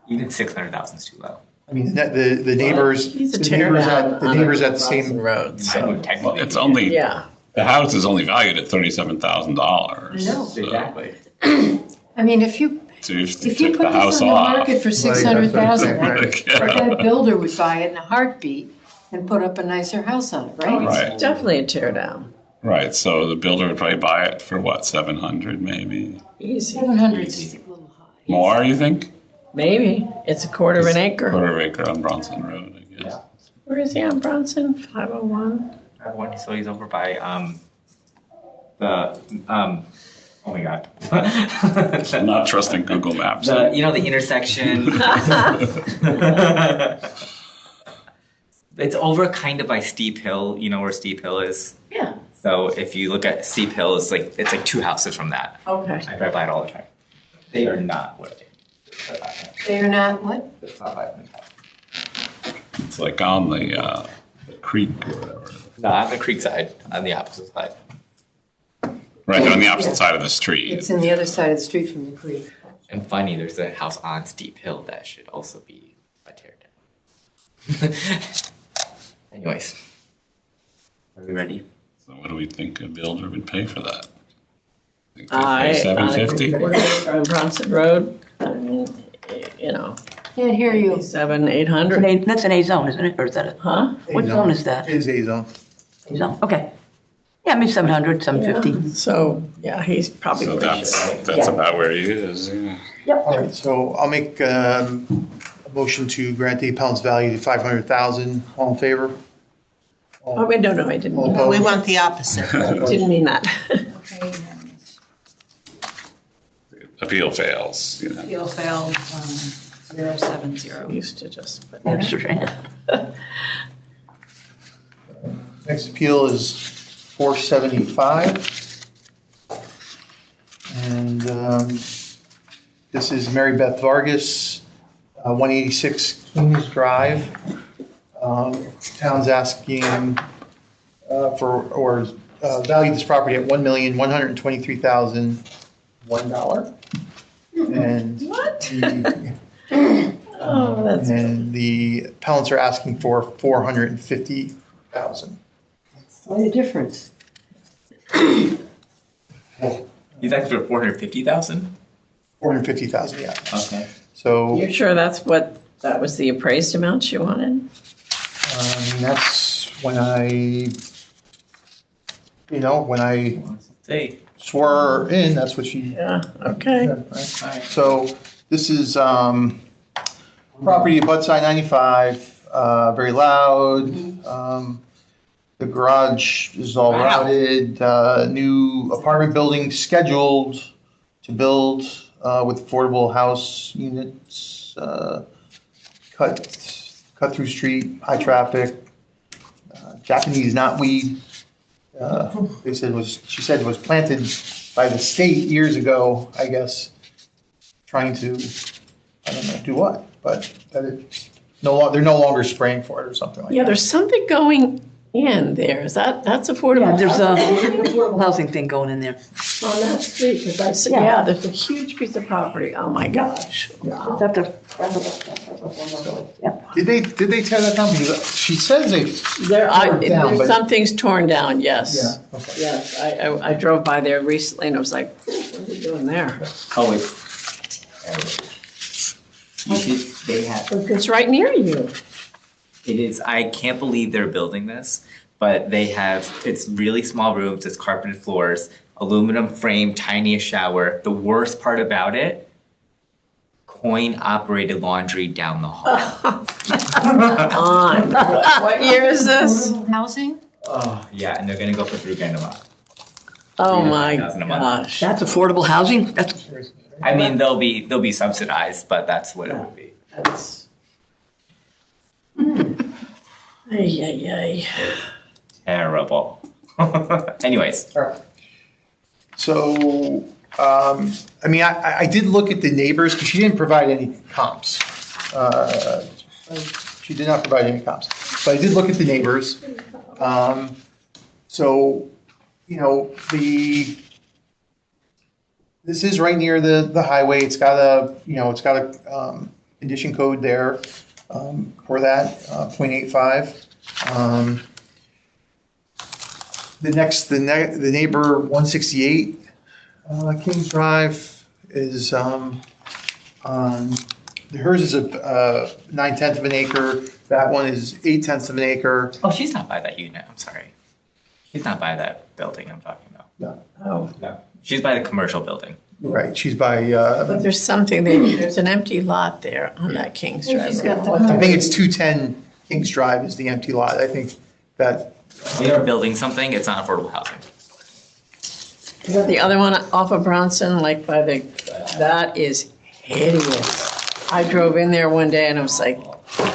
Even 600,000 is too low. I mean, the neighbors, He's a the tear neighbors down at, the on neighbors a at the Bronson same, road, Mine so, would technically. It's only, yeah. the house is only valued at $37,000. I know. So- Exactly. I mean, if you So if If you you took put the this house on the off. market for 600,000, Right. that builder would buy it in a heartbeat and put up a nicer house on it, right? Right. Definitely a tear down. Right, so the builder would probably buy it for what, 700 maybe? Easy. 700 is a little high. More, you think? Maybe. It's a quarter of an acre. Quarter acre on Bronson Road, I guess. Where is he on Bronson? 501? I have one, so he's over by, oh my God. I'm not trusting Google Maps. The intersection. It's over kind of by Steep Hill, you know where Steep Hill is? Yeah. So if you look at Steep Hill, it's like 2 houses from that. Okay. I drive by it all the time. They are not what They're not, what? it's not 500,000. It's like on the creek or whatever. No, on the creek side, on the opposite side. Right, they're on the opposite side of the street. It's in the other side of the street from the creek. And funny, there's a house on Steep Hill that should also be a tear down. Anyways, are we ready? So what do we think a builder would pay for that? Think they'd I, pay $750? Quarter acre on Bronson Road, I mean, Can't hear you. That's 800. an A zone, isn't it? Or is that a, Huh? what zone is that? Is A zone. A zone, okay. Yeah, maybe 700, 750. So, yeah, he's probably So where he should that's about where he is, yeah. All right, so I'll make a motion to grant the appellant's value to 500,000. All in favor? Oh, wait, no, I didn't mean that. We want the opposite. Didn't mean that. Appeal fails, you know. Appeal failed, 070. Used to just put. That's right. Next appeal is 475. And this is Mary Beth Vargas, 186 Kings Drive. Town's asking value this property at $1,123,001. And What? the, Oh, and the appellants are asking for $450,000. What a difference. He's asking for 450,000? $450,000, yeah. Okay. So, You're sure that was the appraised amount she wanted? that's when I Hey, swore her in, that's what she Yeah, okay. said, right? alright. So this is property at Budside 95, very loud. The garage is all Wow. routed, new apartment building scheduled to build with affordable house units, cut through street, high traffic, Japanese knotweed. She said was planted by the state years ago, I guess, trying to, I don't know, do what, but that it's they're no longer spraying for it or something like Yeah, that. there's something going in there. That's affordable? Yeah, there's a affordable housing thing going in there. On that street, because I said, Yeah. yeah, there's a huge piece of property. Oh, my gosh. Wow. That's a- yeah. Did they tear that down? Because she says they, Torn down, There's but- some things torn down, yes. yeah, okay. Yes, I drove by there recently and I was like, what are they doing there? Oh, they have, It's right near you. it is, I can't believe they're building this, but they have, it's really small rooms, it's carpeted floors, aluminum frame, tiniest shower. The worst part about it, coin-operated laundry down the hall. On. What year is this? Housing? Oh, yeah, and they're gonna go for $3,000 a month. Oh, my 3,000 a month. gosh. That's affordable housing? That's, I mean, they'll be subsidized, but that's what it would be. That's. Ay, ay, ay. Terrible. Anyways, So, I mean, I did look at the neighbors, because she didn't provide any comps. She did not provide any comps. But I did look at the neighbors. So, this is right near the highway. It's got a condition code there for that, 0.85. The neighbor 168 Kings Drive is hers is a 9/10 of an acre. That one is 8/10 of an acre. oh, she's not by that unit, I'm sorry. She's not by that building I'm talking about. Oh, No, she's by the commercial building. Right, she's by but there's something there. There's an empty lot there on that King's Drive. She's got the- I think it's 210 Kings Drive is the empty lot. I think that They are building something, it's not affordable housing. Is that the other one off of Bronson, like by that is hideous. I drove in there one day and I was like,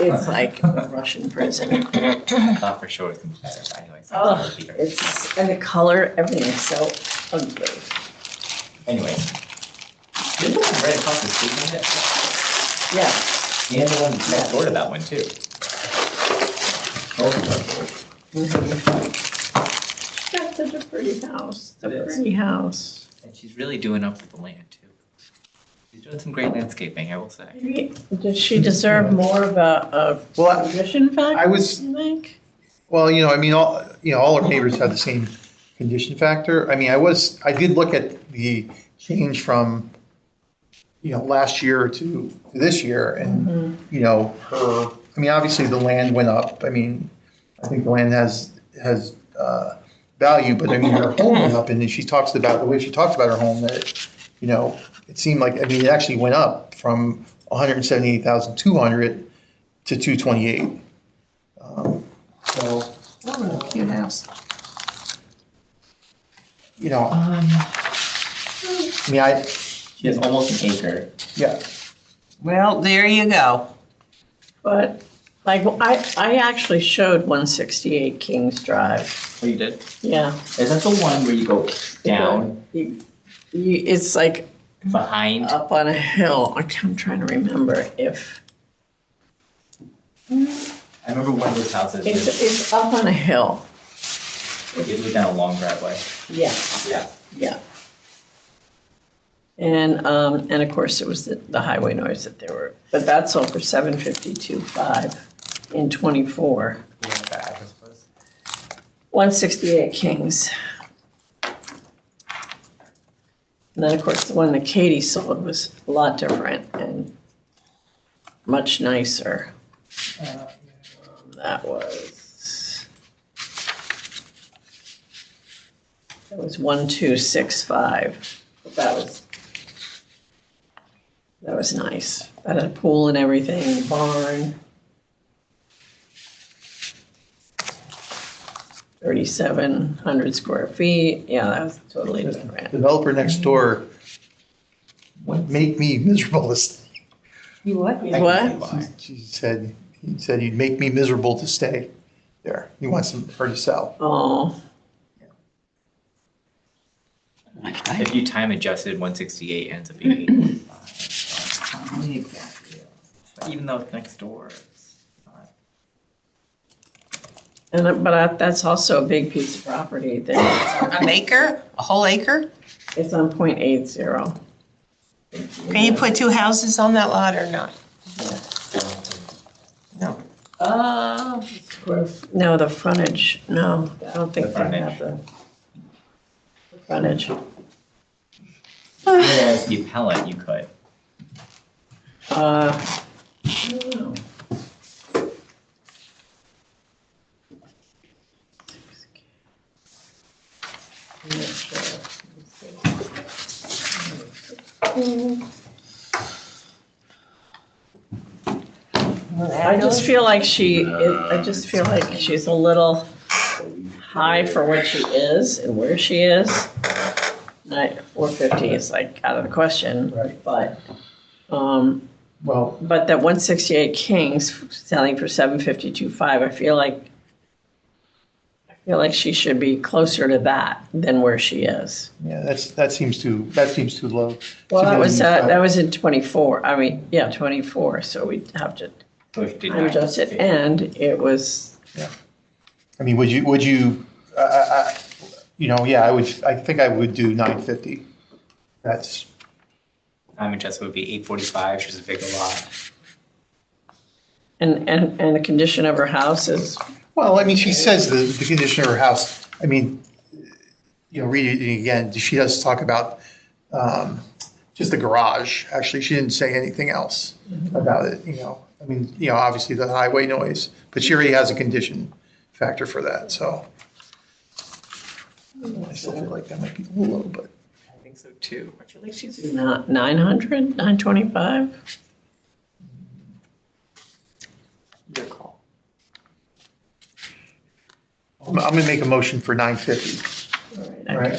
it's like a Russian prison. I thought for sure it was gonna be better, anyways. Oh, it's, and the color, everything is so ugly. Anyways. There's one right across the street from it, Yeah. and the one next door to that one too. That's such a pretty house. It's It a is. pretty house. And she's really doing up with the land too. She's doing some great landscaping, I will say. Maybe- Does she deserve more of a Well, condition factor, I was- you think? Well, I mean, all our neighbors have the same condition factor. I mean, I did look at the change from, last year to this year and, obviously the land went up. I mean, I think the land has value, but I mean, her home went up, and then she talks about, the way she talks about her home, that, you know, it seemed like, I mean, it actually went up from 178,200 to 228. So, Cute house. you know, I mean, She has almost an acre. yeah, Well, there you go. But, like, I actually showed 168 Kings Drive. Oh, you did? Yeah. Is that the one where you go down It's like behind? up on a hill. I'm trying to remember if, I remember one of those houses. it's up on a hill. It went down a long driveway. Yeah. Yeah. Yeah. And of course, it was the highway noise that they were, but that's all for 752.5 in 24. Yeah, that address was. 168 Kings. And then, of course, the one that Katie sold was a lot different and much nicer. That was 1265. That was nice. That had a pool and everything, barn. 3,700 square feet. Yeah, that was totally different. developer next door would make me miserable to stay. You what? What? He said you'd make me miserable to stay there. He wants her to sell. Oh, If you time adjusted, 168 ends up being 845. But even though it's next door, it's not. but that's also a big piece of property. An acre, a whole acre? It's on .80. Can you put two houses on that lot or not? No. No, the frontage, no, I don't think The they have the frontage. Whereas the appellant, you could. I don't know. I'm not sure. I just feel like she's a little high for what she is and where she is. 450 is like out of the question, Right. but, Well, but that 168 Kings selling for 752.5, I feel like she should be closer to that than where she is. yeah, that seems too low. Well, that was in 24, I mean, yeah, 24, so we'd have to So she did time adjust it, and it was, I mean, would you, I think I would do 950. That's, Time adjusted would be 845, she's a bigger lot. and the condition of her house is, well, I mean, she says the condition of her house, I mean, read it again, she does talk about just the garage. Actually, she didn't say anything else about it, I mean, obviously the highway noise, but she already has a condition factor for that, so. I still feel like that might be a little low, but. I think so too. I feel like she's. not 900, 925? Your call. I'm gonna make a motion for 950. All Right.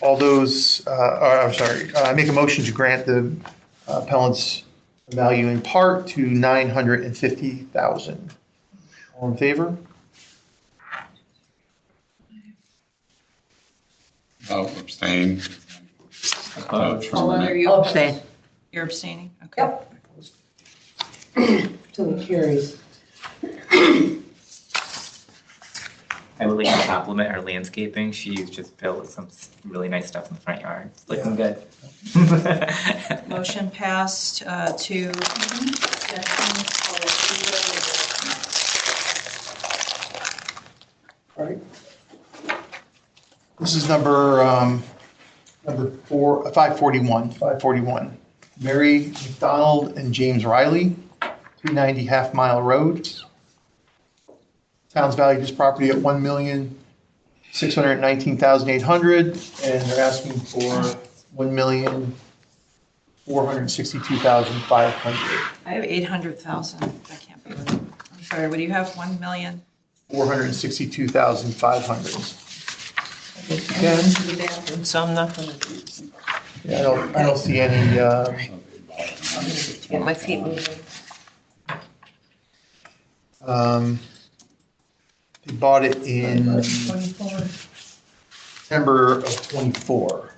All those, I'm sorry, I make a motion to grant the appellant's value in part to 950,000. All in favor? Oh, abstain. Opposed. From the next- I'll abstain. You're abstaining? Okay. So it carries. I would like to compliment her landscaping. She's just built some really nice stuff in the front yard. It's looking good. Motion passed to. All right. This is number 541. Mary McDonald and James Riley, 290 Half Mile Road. town's valued this property at $1,619,800, and they're asking for $1,462,500. I have 800,000. That can't be right. I'm sorry, what do you have? 1 million? 462,500. Again, So I'm not gonna do. yeah, I don't see any, Get my feet moving. they bought it in September of '24.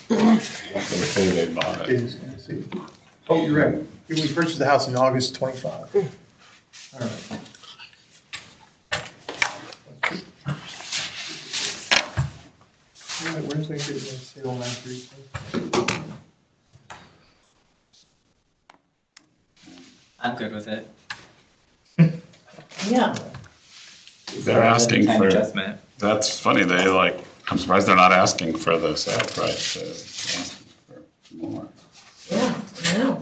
They say they bought it. Oh, you're right. We purchased the house in August '25. All right. All right, where's that good sale map recently? I'm good with it. Yeah. They're asking Time for, adjustment. that's funny, they like, I'm surprised they're not asking for the sale price, they're asking for more. Yeah, yeah.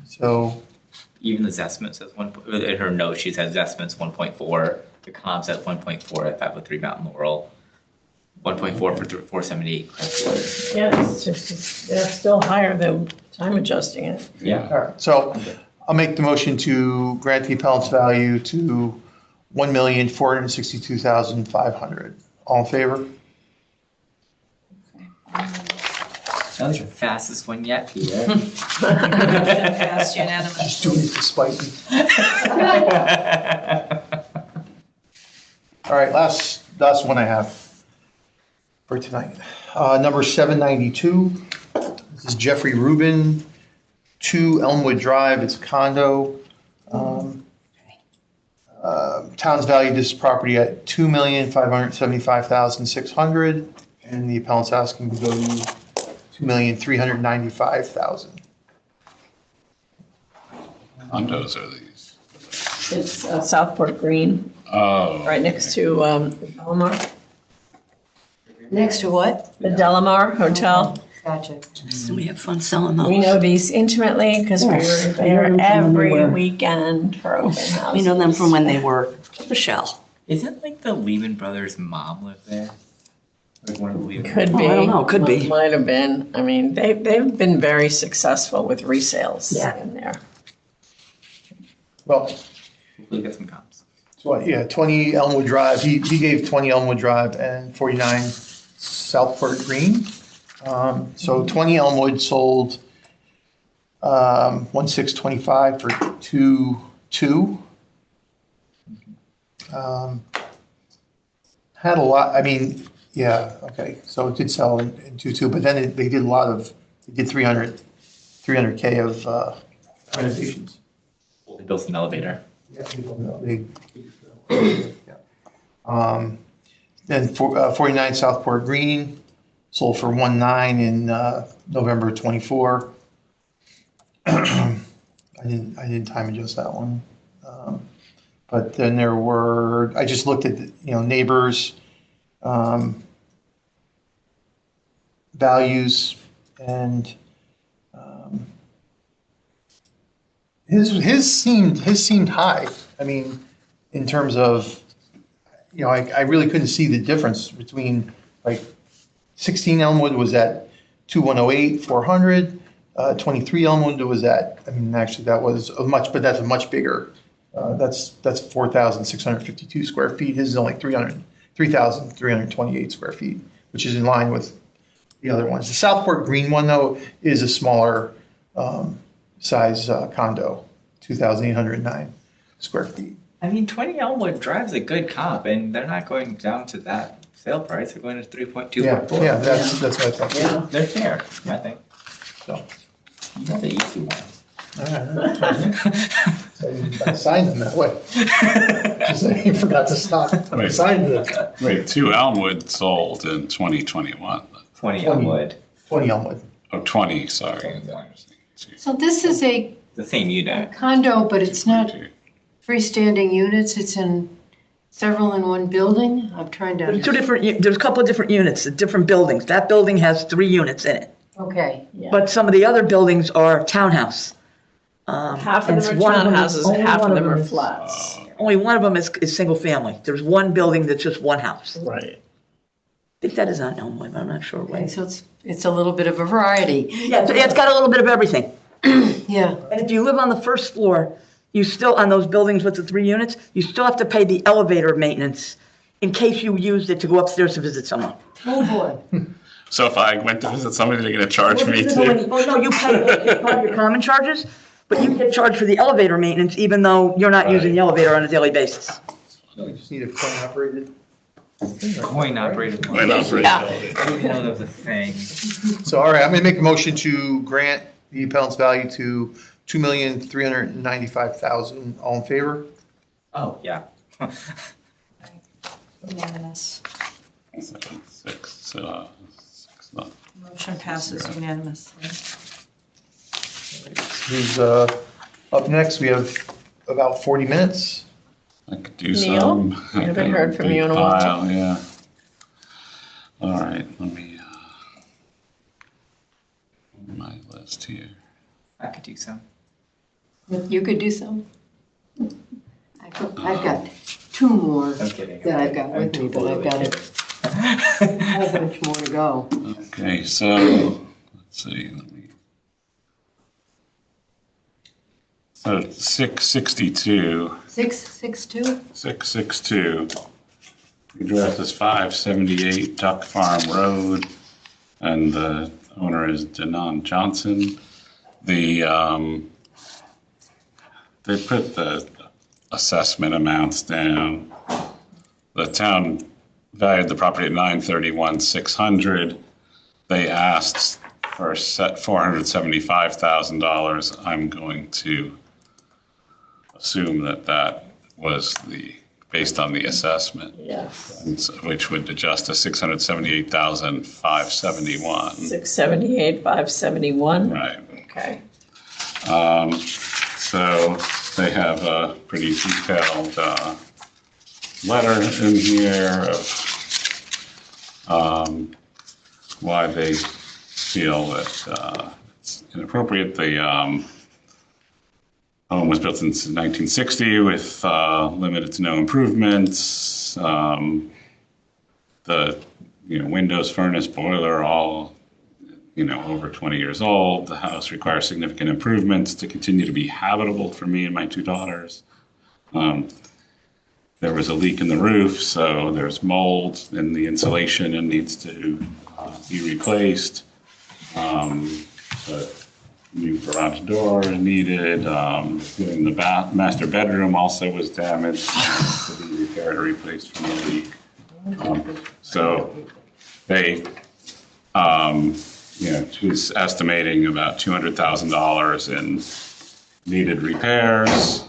So, Even the Zestment says in her note, she says Zestment's 1.4, the comp's at 1.4 at 503 Mountain Laurel, 1.4 for 478 Crestwood. Yeah, it's just, they're still higher than time adjusting it. Yeah. all right, so I'll make the motion to grant the appellant's value to $1,462,500. All in favor? That was your fastest one yet, Peter. Passed unanimous. Just doing it to spite me. All right, last one I have for tonight. Number 792, this is Jeffrey Rubin, 2 Elmwood Drive, it's a condo. Town's valued this property at $2,575,600, and the appellant's asking to go to $2,395,000. Condos are these. It's Southport Green, Oh. right next to Delamar, Next to what? the Delamar Hotel. Gotcha. So we have fun selling those. We know these intimately because we were Yes, we know there them from when they every were- weekend for open houses. We know them from when they were Michelle. Isn't like the Lehman Brothers mom live there? Like one of the Lehman. Could be. Oh, I don't know, could be. Might have been. I mean, they've been very successful with resales Yeah. in there. Well, Hopefully get some comps. 20 Elmwood Drive, he gave 20 Elmwood Drive and 49 Southport Green. So 20 Elmwood sold 1,625 for 2,2. Had a lot, I mean, yeah, okay, so it did sell in 2,2, but then they did 300K of renovations. They built an elevator. Yeah, Then 49 Southport Green sold for 1.9 in November 24. I didn't time adjust that one. But then there were, I just looked at, neighbors, values, and his seemed high. I mean, in terms of, I really couldn't see the difference between, like, 16 Elmwood was at 2,108, 400. 23 Elmwood was at, I mean, actually that was but that's a much bigger. That's 4,652 square feet. His is only 3,328 square feet, which is in line with the other ones. The Southport Green one, though, is a smaller size condo, 2,809 square feet. I mean, 20 Elmwood Drive's a good comp, and they're not going down to that sale price. They're going to 3.2. Yeah, that's what I thought. Yeah, they're fair, I think. So, You got the easy one. I signed them that way. Just that you forgot to stop. I signed them. Wait, 2 Elmwood sold in 2021. 20 Elmwood. 20 Elmwood. Oh, 20, sorry. So this is a The same unit. condo, but it's not freestanding units, it's in several in one building? I'm trying There's to, there's a couple of different units, different buildings. That building has 3 units in it. okay. Yeah. But some of the other buildings are townhouse. Half of and them are one of them is- townhouses, only half one of them are is- flats. Only one of them is single family. There's one building that's just one house. I Right. think that is on Elmwood, but I'm not sure Okay, why. so it's a little bit of a variety. Yeah, it's got a little bit of everything. Yeah, And if you live on the first floor, you still, on those buildings with the 3 units, you still have to pay the elevator maintenance in case you used it to go upstairs to visit someone. oh boy. So if I went to visit somebody, they're gonna charge me too? Oh, no, you pay it as part of your common charges, but you get charged for the elevator maintenance even though you're not using the elevator on a daily basis. We just need a coin operated. Coin operated. Why not? Yeah. I didn't know that was a thing. So, all right, I'm gonna make a motion to grant the appellant's value to $2,395,000. All in favor? Oh, yeah. Unanimous. Six, not. Motion passes unanimously. Who's up next? We have about 40 minutes. I could do Neil? some. I haven't heard from you in a while. Big pile, yeah. All right, let me, my list here. I could do some. You could do some. I've got 2 more I'm kidding. that I've got with me, but I've got a whole bunch more to go. Okay, so, let's see, let me. So 662. 662? 662. The address is 578 Duck Farm Road, and the owner is Denon Johnson. They put the assessment amounts down. The town valued the property at $931,600. They asked for $475,000. I'm going to assume that that was based on the assessment. Yes. Which would adjust to 678,571. 678, 571. Right. Okay. So they have a pretty detailed letter in here of why they feel that it's inappropriate. The home was built in 1960 with limited to no improvements. The windows, furnace, boiler, all over 20 years old. The house requires significant improvements to continue to be habitable for me and my 2 daughters. There was a leak in the roof, so there's mold in the insulation and needs to be replaced. But new garage door needed. Even the master bedroom also was damaged, to be repaired or replaced from the leak. So they, she's estimating about $200,000 in needed repairs.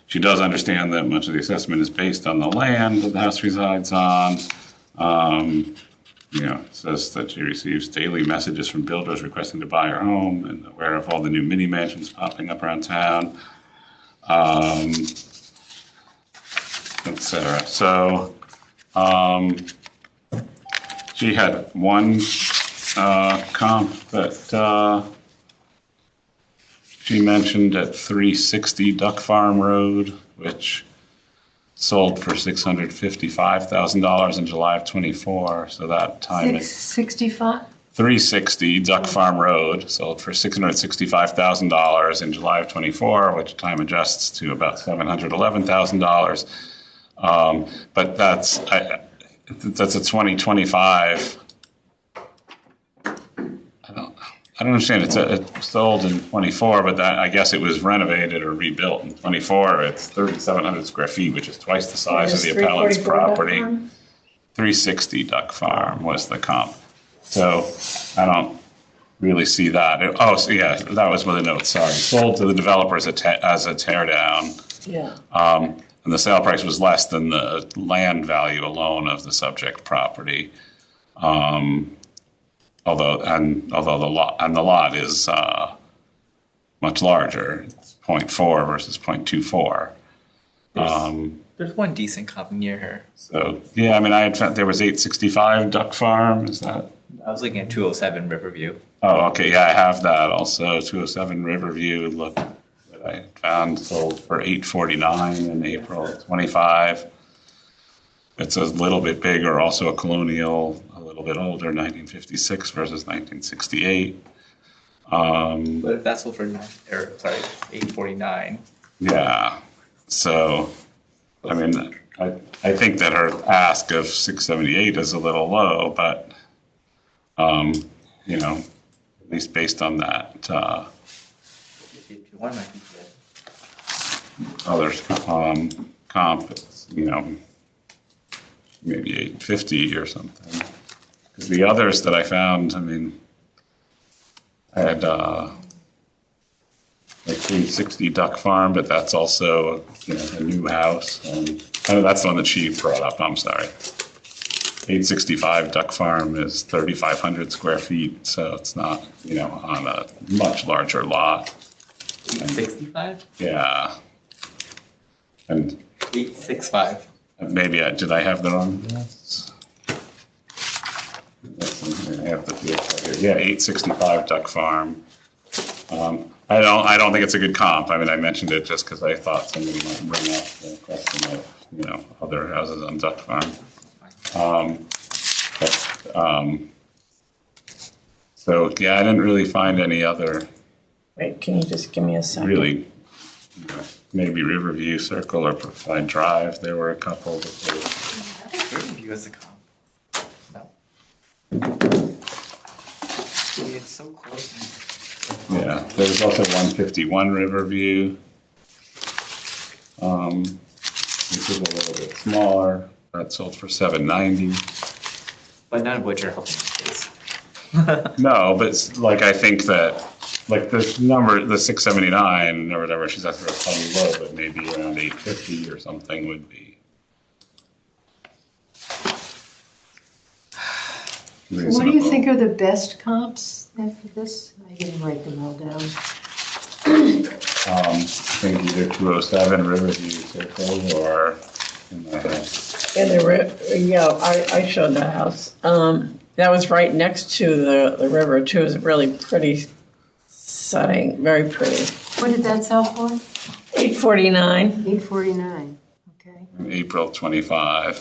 She does understand that much of the assessment is based on the land that the house resides on. It says that she receives daily messages from builders requesting to buy her home and aware of all the new mini mansions popping up around town, et cetera. So she had one comp that she mentioned at 360 Duck Farm Road, which sold for $655,000 in July of '24. So that time, 665? 360 Duck Farm Road sold for $665,000 in July of '24, which time adjusts to about $711,000. But that's a 2025. I don't understand. It sold in '24, but I guess it was renovated or rebuilt in '24. It's 3,700 square feet, which is twice the size of the appellant's property. 360 Duck Farm was the comp. So I don't really see that. So yeah, that was with a note. Sorry, sold to the developers as a tear down. Yeah. And the sale price was less than the land value alone of the subject property. Although the lot is much larger, it's 0.4 versus 0.24. There's one decent comp near her. So yeah, I mean, I had found there was 865 Duck Farm. Is that I was looking at 207 Riverview. Oh, okay, yeah, I have that also. 207 Riverview, look, that I found sold for $849 in April 25. It's a little bit bigger, also a colonial, a little bit older, 1956 versus 1968. But if that's sold for 849. Yeah, so, I mean, I think that her ask of 678 is a little low, but, you know, at least based on that, One might be good. other, comp, it's, you know, maybe 850 or something. Because the others that I found, I mean, I had, like 360 Duck Farm, but that's also, you know, a new house. And I know that's the one that she brought up, I'm sorry. 865 Duck Farm is 3,500 square feet, so it's not, you know, on a much larger lot. 865? Yeah. And 865. maybe did I have the wrong address? I have the field here. Yeah, 865 Duck Farm. I don't think it's a good comp. I mean, I mentioned it just because I thought somebody might bring up the question of, you know, other houses on Duck Farm. So yeah, I didn't really find any other Wait, can you just give me a second? really, you know, maybe Riverview Circle or Provide Drive. There were a couple. Riverview as a comp. No. It's so close. Yeah, there's also 151 Riverview, which is a little bit smaller. That sold for $790. But none of which are helping the case. No, but like I think that like this number, the 679 or whatever, she's asking for a funny low, but maybe around 850 or something would be reasonable. What do you think are the best comps after this? I didn't write them all down. I think either 207 Riverview Circle or in my head. And I showed the house. That was right next to the river too. It was really pretty setting, very pretty. What did that sell for? $849. $849, okay. April 25.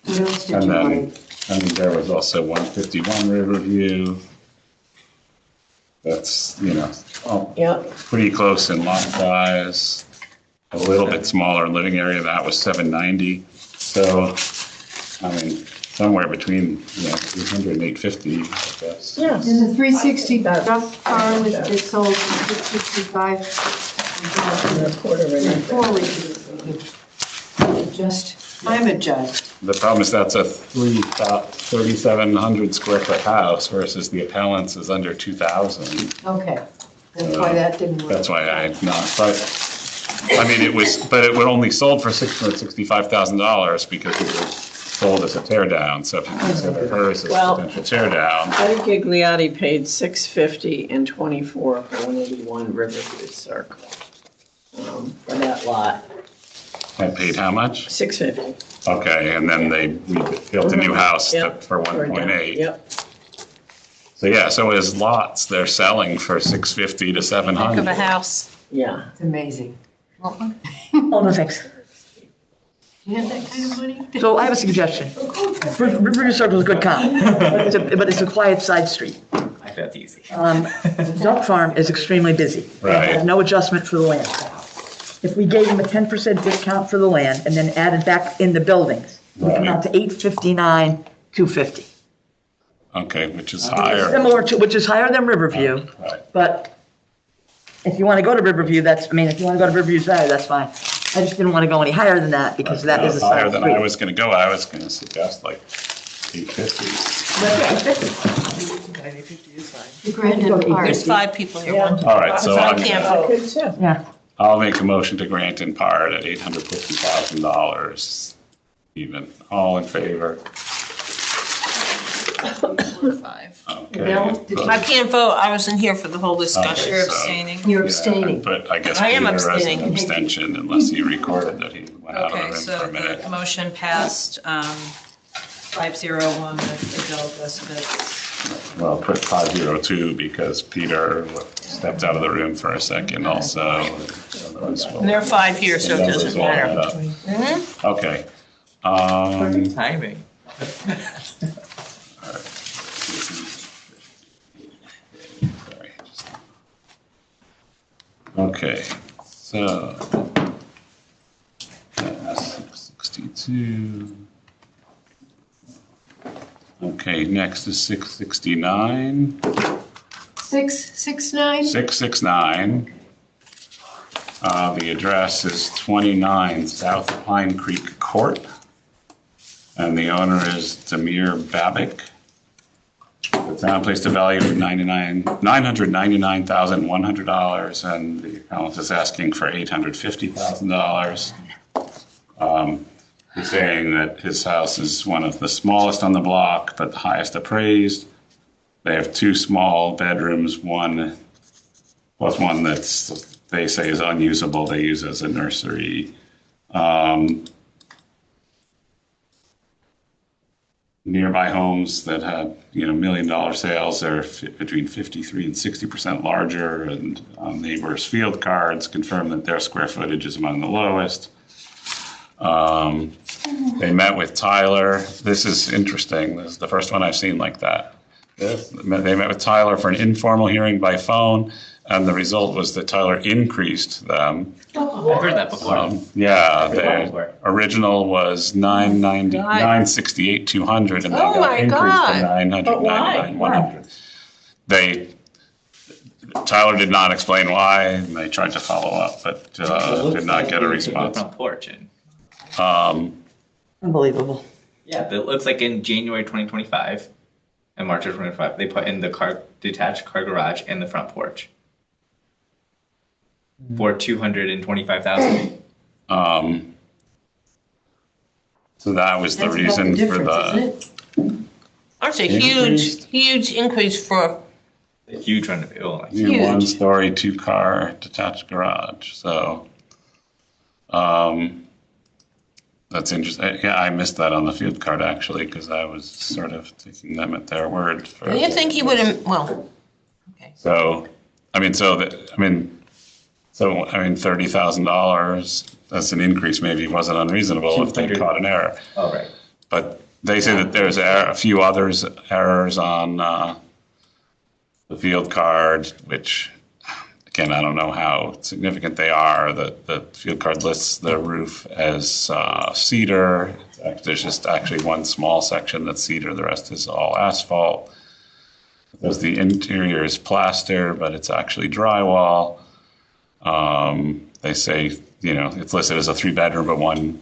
What else did And you then, write? and there was also 151 Riverview. That's, you know, Yeah, pretty close in lot size, a little bit smaller living area. That was 790. So, I mean, somewhere between, you know, 800 and 850, I guess. yeah. And the 360 Duck Farm was sold for $665. And a quarter of an acre. I'm a judge. The problem is that's a 3,700 square foot house versus the appellant's is under 2,000. Okay, that's why that didn't work. That's why I not, but, I mean, it would only sold for $665,000 because it was sold as a tear down. So if you consider hers as a Well- potential tear down, Ed Gigliotti paid $650 and $24 for 181 Riverview Circle for that lot. I paid how much? $650. Okay, and then we built a new house Yep. for 1.8. Yep. So yeah, so as lots, they're selling for 650 to 700. Heck of a house. Yeah. It's amazing. Oh, no, thanks. You have that kind of money? So I have a suggestion. Riverview Circle is a good comp, but it's a quiet side street. I think that's easy. Duck Farm is extremely busy. Right. There's no adjustment for the land. If we gave them a 10% discount for the land and then added back in the buildings, we come out to $859, $250. Okay, which is higher. Similar to, which is higher than Riverview, Right. but if you want to go to Riverview, if you want to go to Riverview's value, that's fine. I just didn't want to go any higher than that because that is a Higher side than I street. was gonna go. I was gonna suggest like 850. The Grandin Park. There's 5 people here. Yeah. All right, so I I'm can't gonna- vote. Good too. Yeah. I'll make a motion to grant in part at $850,000 even. All in favor? 1.45. Okay. I can't vote, I wasn't here for the whole discussion. You're so- abstaining. You're Yeah, abstaining. But I guess I am Peter has an abstaining. abstention unless he recorded that he went out of the Okay, room for so a minute. the motion passed 501 with Adele Gusevitz. Well, put 502 because Peter stepped out of the room for a second also. And there are 5 here, so it doesn't matter. Okay. Perfect timing. Sorry. Okay, so that's 662. Okay, next is 669. 669? 669. The address is 29 South Pine Creek Court, and the owner is Demir Babik. The town placed a value of $999,100, and the appellant is asking for $850,000. He's saying that his house is one of the smallest on the block, but the highest appraised. They have 2 small bedrooms, one plus one that's, they say is unusable, they use as a nursery. Nearby homes that have, $1 million sales are between 53 and 60% larger, and neighbors' field cards confirm that their square footage is among the lowest. They met with Tyler. This is interesting. This is the first one I've seen like that. They met with Tyler for an informal hearing by phone, and the result was that Tyler increased them. I've heard that before. Yeah, the original was $968,200, and they Oh got my increased God. to $999,100. Tyler did not explain why, and they tried to follow up, but did not get a response. Front porch and Unbelievable. yeah, it looks like in January 2025 and March of 2025, they put in the detached car garage and the front porch for $225,000. So that was the That's about reason for difference, the isn't it? That's a Increased. huge increase for, A huge renovation. Like, Huge. 1-story, 2-car detached garage. So, that's interesting. Yeah, I missed that on the field card actually, because I was sort of taking them at their word. For, do you think he would have, well, So, $30,000. That's an increase. Maybe it wasn't unreasonable if they 200. caught an error. oh, right. But they say that there's a few others errors on the field card, which, again, I don't know how significant they are. The field card lists the roof as cedar. There's just actually one small section that's cedar. The rest is all asphalt. Because the interior is plaster, but it's actually drywall. They say, it's listed as a 3-bedroom, but one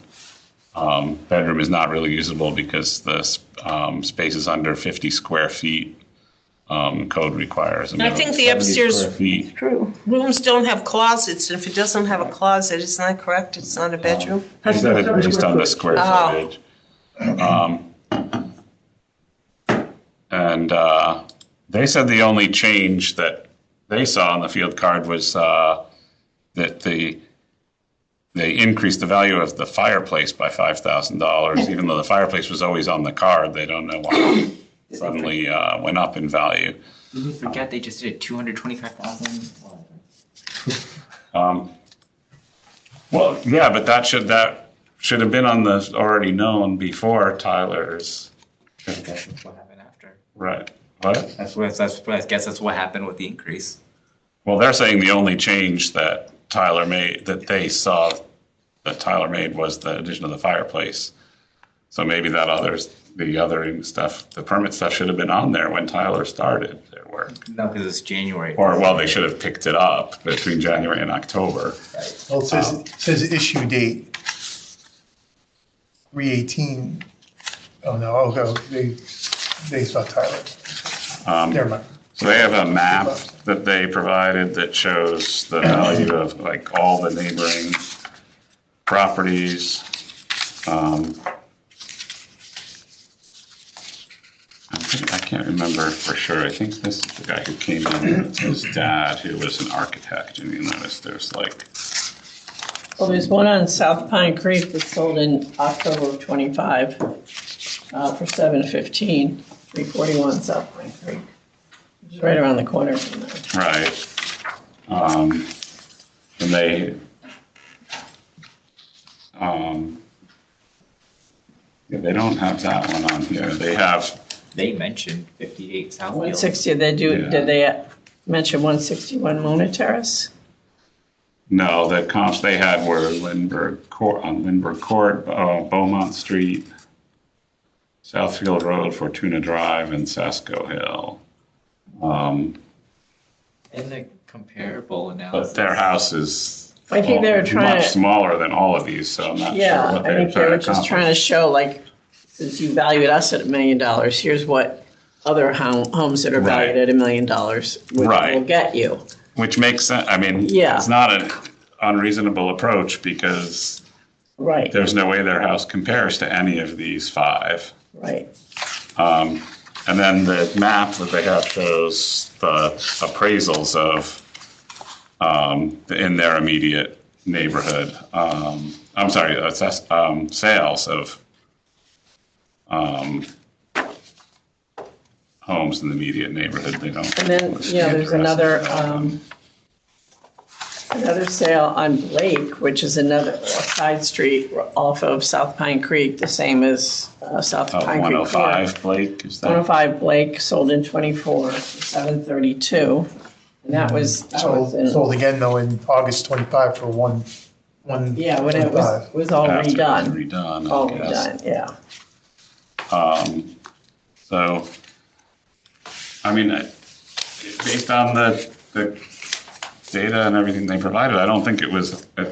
bedroom is not really usable because the space is under 50 square feet. Code requires a I minimum think of the 70 upstairs- square feet. rooms don't have closets, and if it doesn't have a closet, isn't that correct? It's not a bedroom? They said it based on the square Oh. footage. And they said the only change that they saw on the field card was that they increased the value of the fireplace by $5,000, even though the fireplace was always on the card. They don't know why it suddenly went up in value. Did you forget they just did $225,000? Well, yeah, but that should have been on the already known before Tyler's. That's what happened after. Right. What? That's what I guess that's what happened with the increase. Well, they're saying the only change that Tyler made, that they saw that Tyler made, was the addition of the fireplace. So maybe the other stuff, the permit stuff should have been on there when Tyler started their work. No, because it's January. Or, well, they should have picked it up between January and October. Well, it says issue date 3/18. Oh, no, okay, they saw Tyler. Never mind. So they have a map that they provided that shows the value of like all the neighboring properties. I can't remember for sure. I think this is the guy who came in, it's his dad, who was an architect, and you notice there's like, Well, there's one on South Pine Creek that sold in October of '25 for $715, 341 South Pine Creek. Which is right around the corner from that. right. And they, yeah, they don't have that one on here. They mentioned 58 Southfield. 160, they do, Yeah. did they mention 161 Mona Terrace? no, the comps they had were Lindbergh Court, Beaumont Street, Southfield Road, Fortuna Drive, and Sasko Hill. In the comparable analysis. But their house is I think they were trying much to, smaller than all of these, so I'm not sure yeah, what I they're think they trying were to just trying to accomplish. show, like, since you valued us at $1 million, here's what other homes that are valued Right. at $1 million Right. will get you. Which makes sense. I mean, Yeah. it's not an unreasonable approach because Right, there's no way their house compares to any of these five. right. And then the map that they have shows the appraisals of in their immediate neighborhood. I'm sorry, sales of homes in the immediate neighborhood. They don't. And then, there's another sale on Blake, which is another side street off of South Pine Creek, the same as South Pine Creek. 105 Blake, is that? 105 Blake sold in '24, $732. And that was in, Sold again though in August 25 for one. yeah, when it was all After it was redone. redone, All I guess. redone, yeah. So, I mean, based on the data and everything they provided, I don't think it's an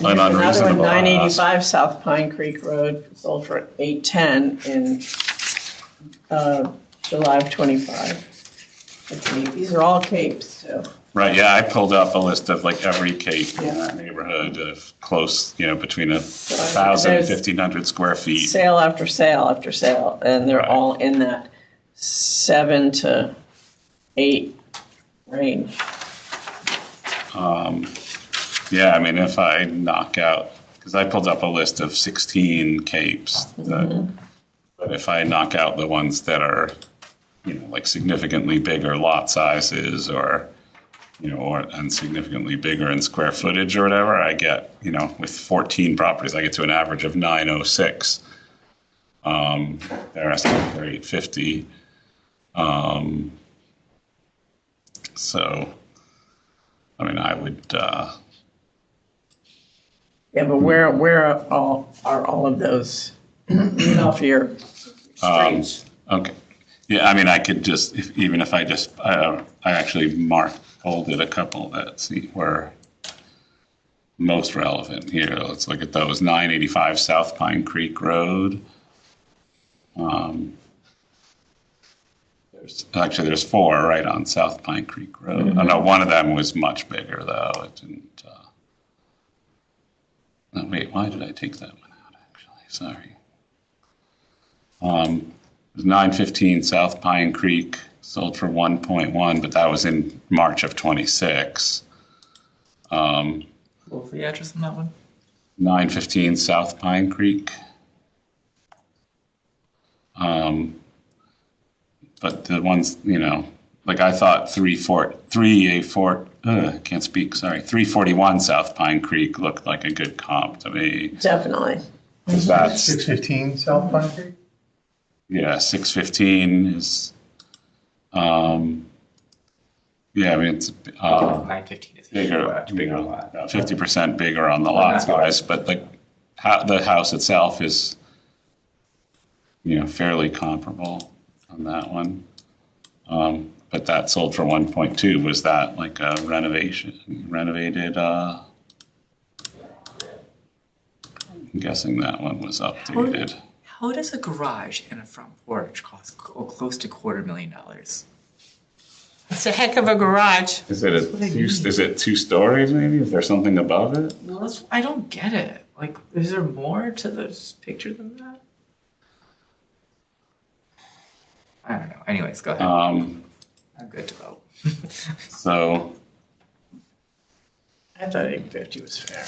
Another one, unreasonable ask. 985 South Pine Creek Road, sold for $810 in July of '25. These are all capes, too. Right, yeah, I pulled up a list of like every cape in that neighborhood of close, between 1,000 and 1,500 square feet. Sale after sale after sale, and they're Right. all in that 7 to 8 range. Yeah, I mean, if I knock out, because I pulled up a list of 16 capes, but if I knock out the ones that are, like significantly bigger lot sizes or significantly bigger in square footage or whatever, I get, with 14 properties, I get to an average of 906. They're asking for 850. So, I mean, I would, Yeah, but where are all of those off your streets? okay. Yeah, I mean, I could just, even if I just, I actually folded a couple that were most relevant here. Let's look at those. 985 South Pine Creek Road. There's 4 right on South Pine Creek Road. Oh, no, one of them was much bigger though. It didn't. No, wait, why did I take that one out? Actually, sorry. It was 915 South Pine Creek, sold for 1.1, but that was in March of 26. What was the address on that one? 915 South Pine Creek. But the ones, like I thought 341 South Pine Creek looked like a good comp to me. Definitely. 'Cause that's, 615 South Pine Creek? yeah, 615 is, yeah, I mean, it's 915 is bigger, much bigger lot. about 50% bigger on the lot size, but the house itself is, fairly comparable on that one. But that sold for 1.2. Was that like a renovated, I'm guessing that one was updated. How does a garage and a front porch cost close to $250,000? It's a heck of a garage. Is it 2 stories maybe? Is there something above it? Well, I don't get it. Like, is there more to this picture than that? I don't know. Anyways, go ahead. Um, I'm good to vote. so, I thought 850 was fair,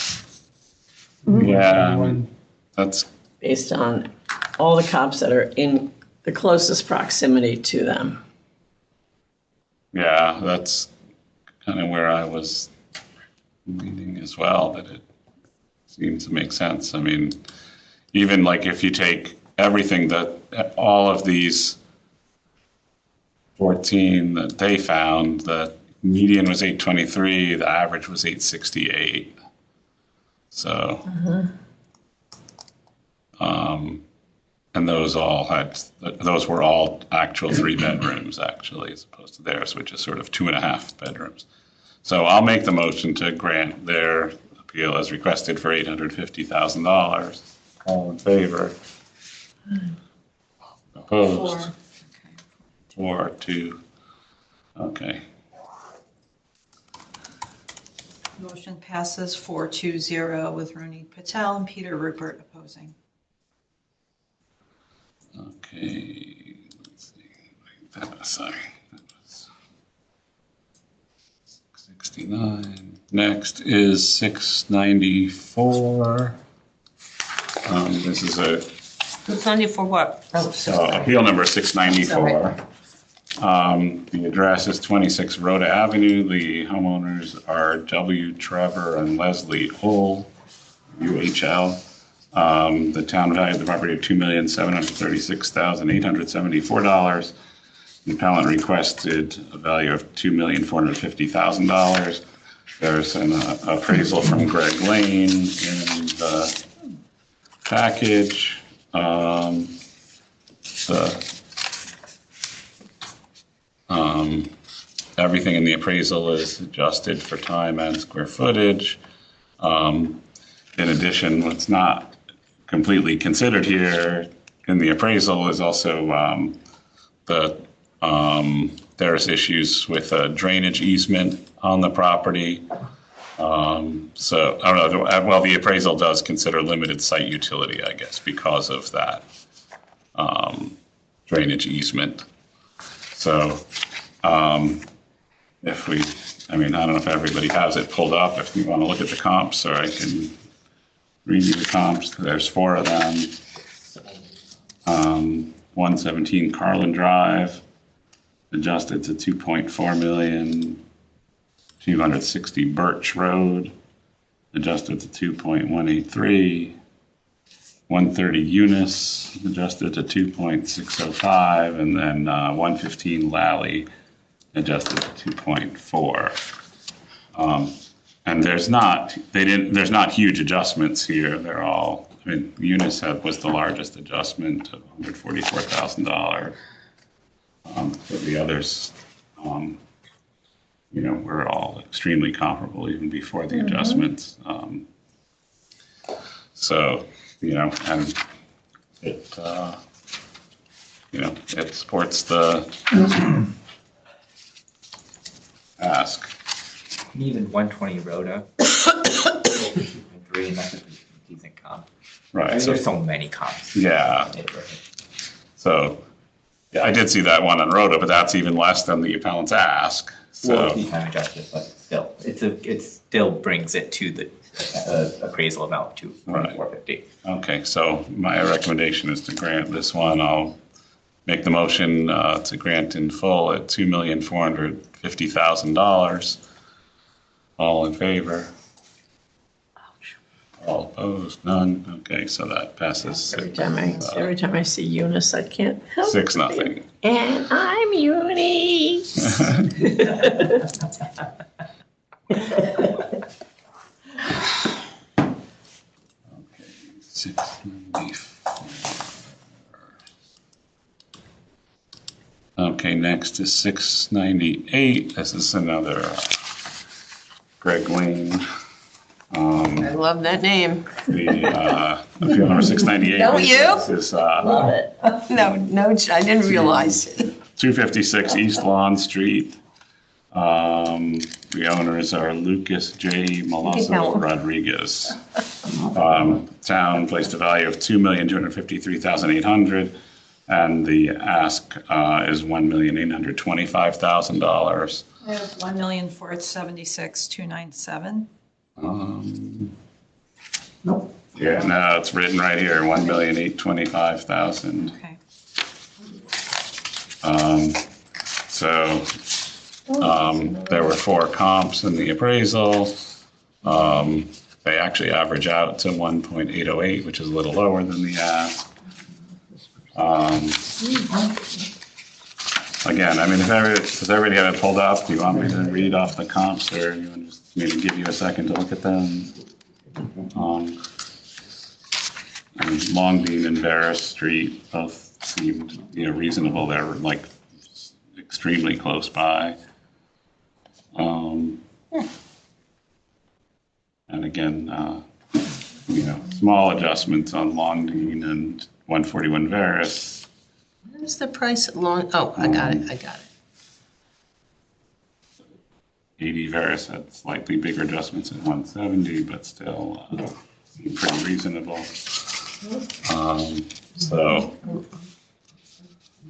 yeah, I mean, that's, based on all the comps that are in the closest proximity to them. yeah, that's kind of where I was leaning as well, that it seems to make sense. I mean, even like if you take everything that, all of these 14 that they found, the median was 823, the average was 868. So, and those were all actual 3 bedrooms actually, as opposed to theirs, which is sort of 2.5 bedrooms. So I'll make the motion to grant their appeal as requested for $850,000. All in favor? Opposed? 4, 2. Okay. Motion passes 4-0 with Roneet Patel and Peter Rupert opposing. Okay. Let's see. Sorry. That was 69. Next is 694. This is a 694 what? appeal number 694. The address is 26 Rhoda Avenue. The homeowners are W. Trevor and Leslie Hull, UHL. The town valued the property of $2,736,874. The appellant requested a value of $2,450,000. There's an appraisal from Greg Lane in the package. Everything in the appraisal is adjusted for time and square footage. In addition, what's not completely considered here in the appraisal is also there's issues with a drainage easement on the property. So, I don't know, well, the appraisal does consider limited site utility, I guess, because of that drainage easement. So, if we, I mean, I don't know if everybody has it pulled up, if you want to look at the comps, or I can read you the comps. There's 4 of them. 117 Carlin Drive, adjusted to 2.4 million. 260 Birch Road, adjusted to 2.183. 130 Eunice, adjusted to 2.605, and then 115 Lally, adjusted to 2.4. And there's not huge adjustments here. They're all, I mean, Eunice was the largest adjustment of $144,000. For the others, we're all extremely comparable even before the adjustments. So, and it, it supports the ask. Even 120 Rhoda. 2.3, and that's a decent comp. Right. There's so many comps. Yeah. So, yeah, I did see that one on Rhoda, but that's even less than the appellant's ask. So, Well, key time adjusted, but still, it still brings it to the appraisal amount to Right. 450. okay, so my recommendation is to grant this one. I'll make the motion to grant in full at $2,450,000. All in favor? All opposed? None? Okay, so that passes Every time I see Eunice, I can't help. 6-0. And I'm Eunice. Okay, 694. Okay, next is 698. This is another Greg Lane. I love that name. The appeal number 698. Don't you? This is Love it. No, I didn't realize it. 256 East Lawn Street. The owners are Lucas J. Malasso Rodriguez. Town placed a value of $2,253,800. And the ask is $1,825,000. I have 1,476,297. Nope. Yeah, no, it's written right here, 1,825,000. Okay. So there were 4 comps in the appraisal. They actually average out to 1.808, which is a little lower than the ask. Again, I mean, if everybody had it pulled up, do you want me to read off the comps, or you want me to give you a second to look at them? I mean, Longbean and Varus Street both seemed, reasonable. They're like extremely close by. And again, small adjustments on Longbean and 141 Varus. Where's the price at Long, oh, I got it. 80 Varus had slightly bigger adjustments at 170, but still pretty reasonable.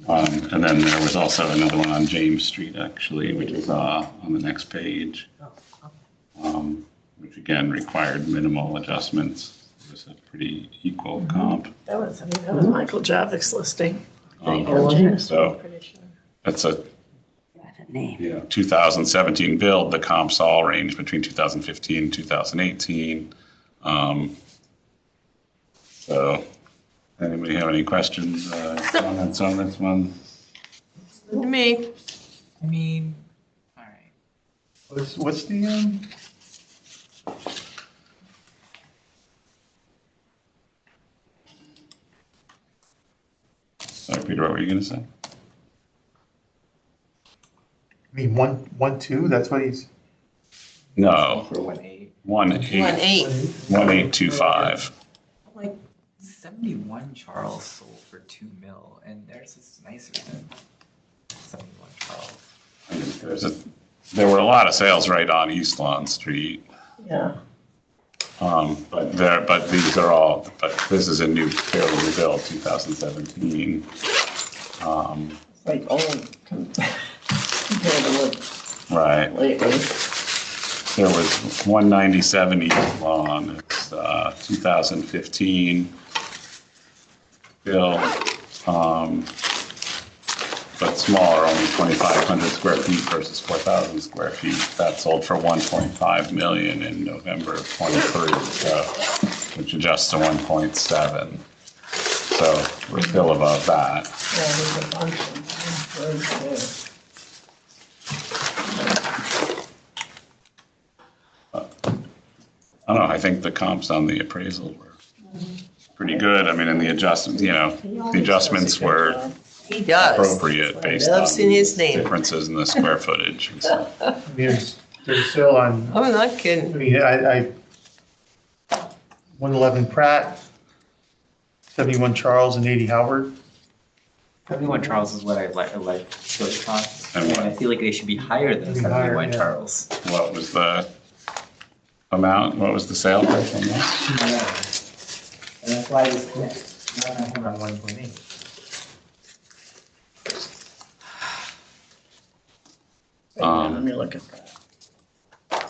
And then there was also another one on James Street, actually, which is on the next page, which again required minimal adjustments. It was a pretty equal comp. That was Michael Javik's listing. So that's a 2017 build. The comps all range between 2015 and 2018. So anybody have any questions, comments on this one? To me, I mean, all right. What's the, Sorry, Peter, what were you going to say? I mean, 1.2, that's what he's, No, For 1.8. 1.8, 1.8. 1.825. Like 71 Charles sold for $2 million, and theirs is nicer than 71 Charles. There were a lot of sales right on East Lawn Street. Yeah. But these are all, but this is a new, fairly rebuilt 2017. Like old compared to what Right. lately. There was 197 East Lawn, it's 2015 build, but smaller, only 2,500 square feet versus 4,000 square feet. That sold for 1.5 million in November of 23, so, which adjusts to 1.7. So we're still above that. Yeah, there's a bunch of them. I don't know, I think the comps on the appraisal were pretty good. I mean, and the adjustments, the adjustments were He does. appropriate based on Love's in his name. differences in the square footage and stuff. I mean, there's still on, I'm not I kidding. mean, I 111 Pratt, 71 Charles, and 80 Howard. 71 Charles is what I like those comps. And what? I feel like they should be higher than Maybe higher, 71 yeah. Charles. What was the amount, what was the sale price on that? And that's why this connects. Around 1.8. Let me look at that.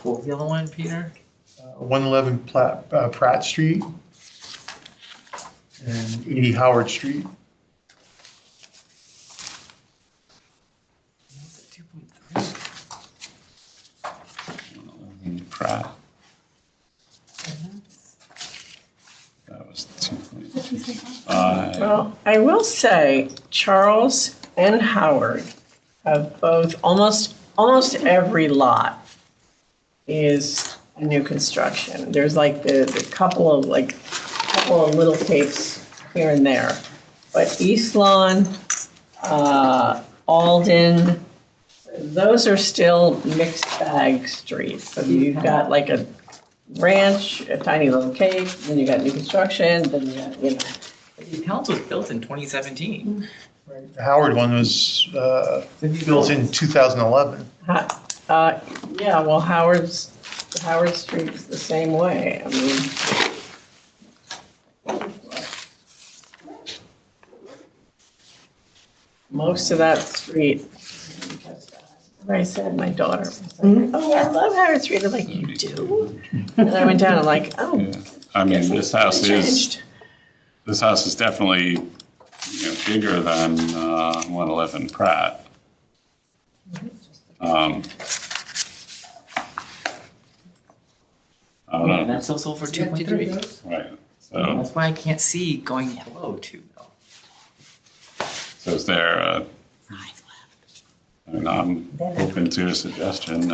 What was the other one, Peter? 111 Pratt Street and 80 Howard Street. Pratt. That was 2.25. Well, I will say Charles and Howard have both, almost every lot is a new construction. There's like the couple of little capes here and there. But East Lawn, Alden, those are still mixed bag streets. So you've got like a ranch, a tiny little cape, then you got new construction, then you got, The house was built in 2017. The Howard one was built in 2011. Yeah, well, Howard Street is the same way. I mean, most of that street. I said, my daughter was like, oh, I love Howard Street. I'm like, you do? And I went down and like, oh. Yeah. I mean, this house changed. is definitely, bigger than 111 Pratt. I don't know. That's also for 2.3. Right. So, That's why I can't see going below 2 mil. so is there a, I mean, I'm open to a suggestion.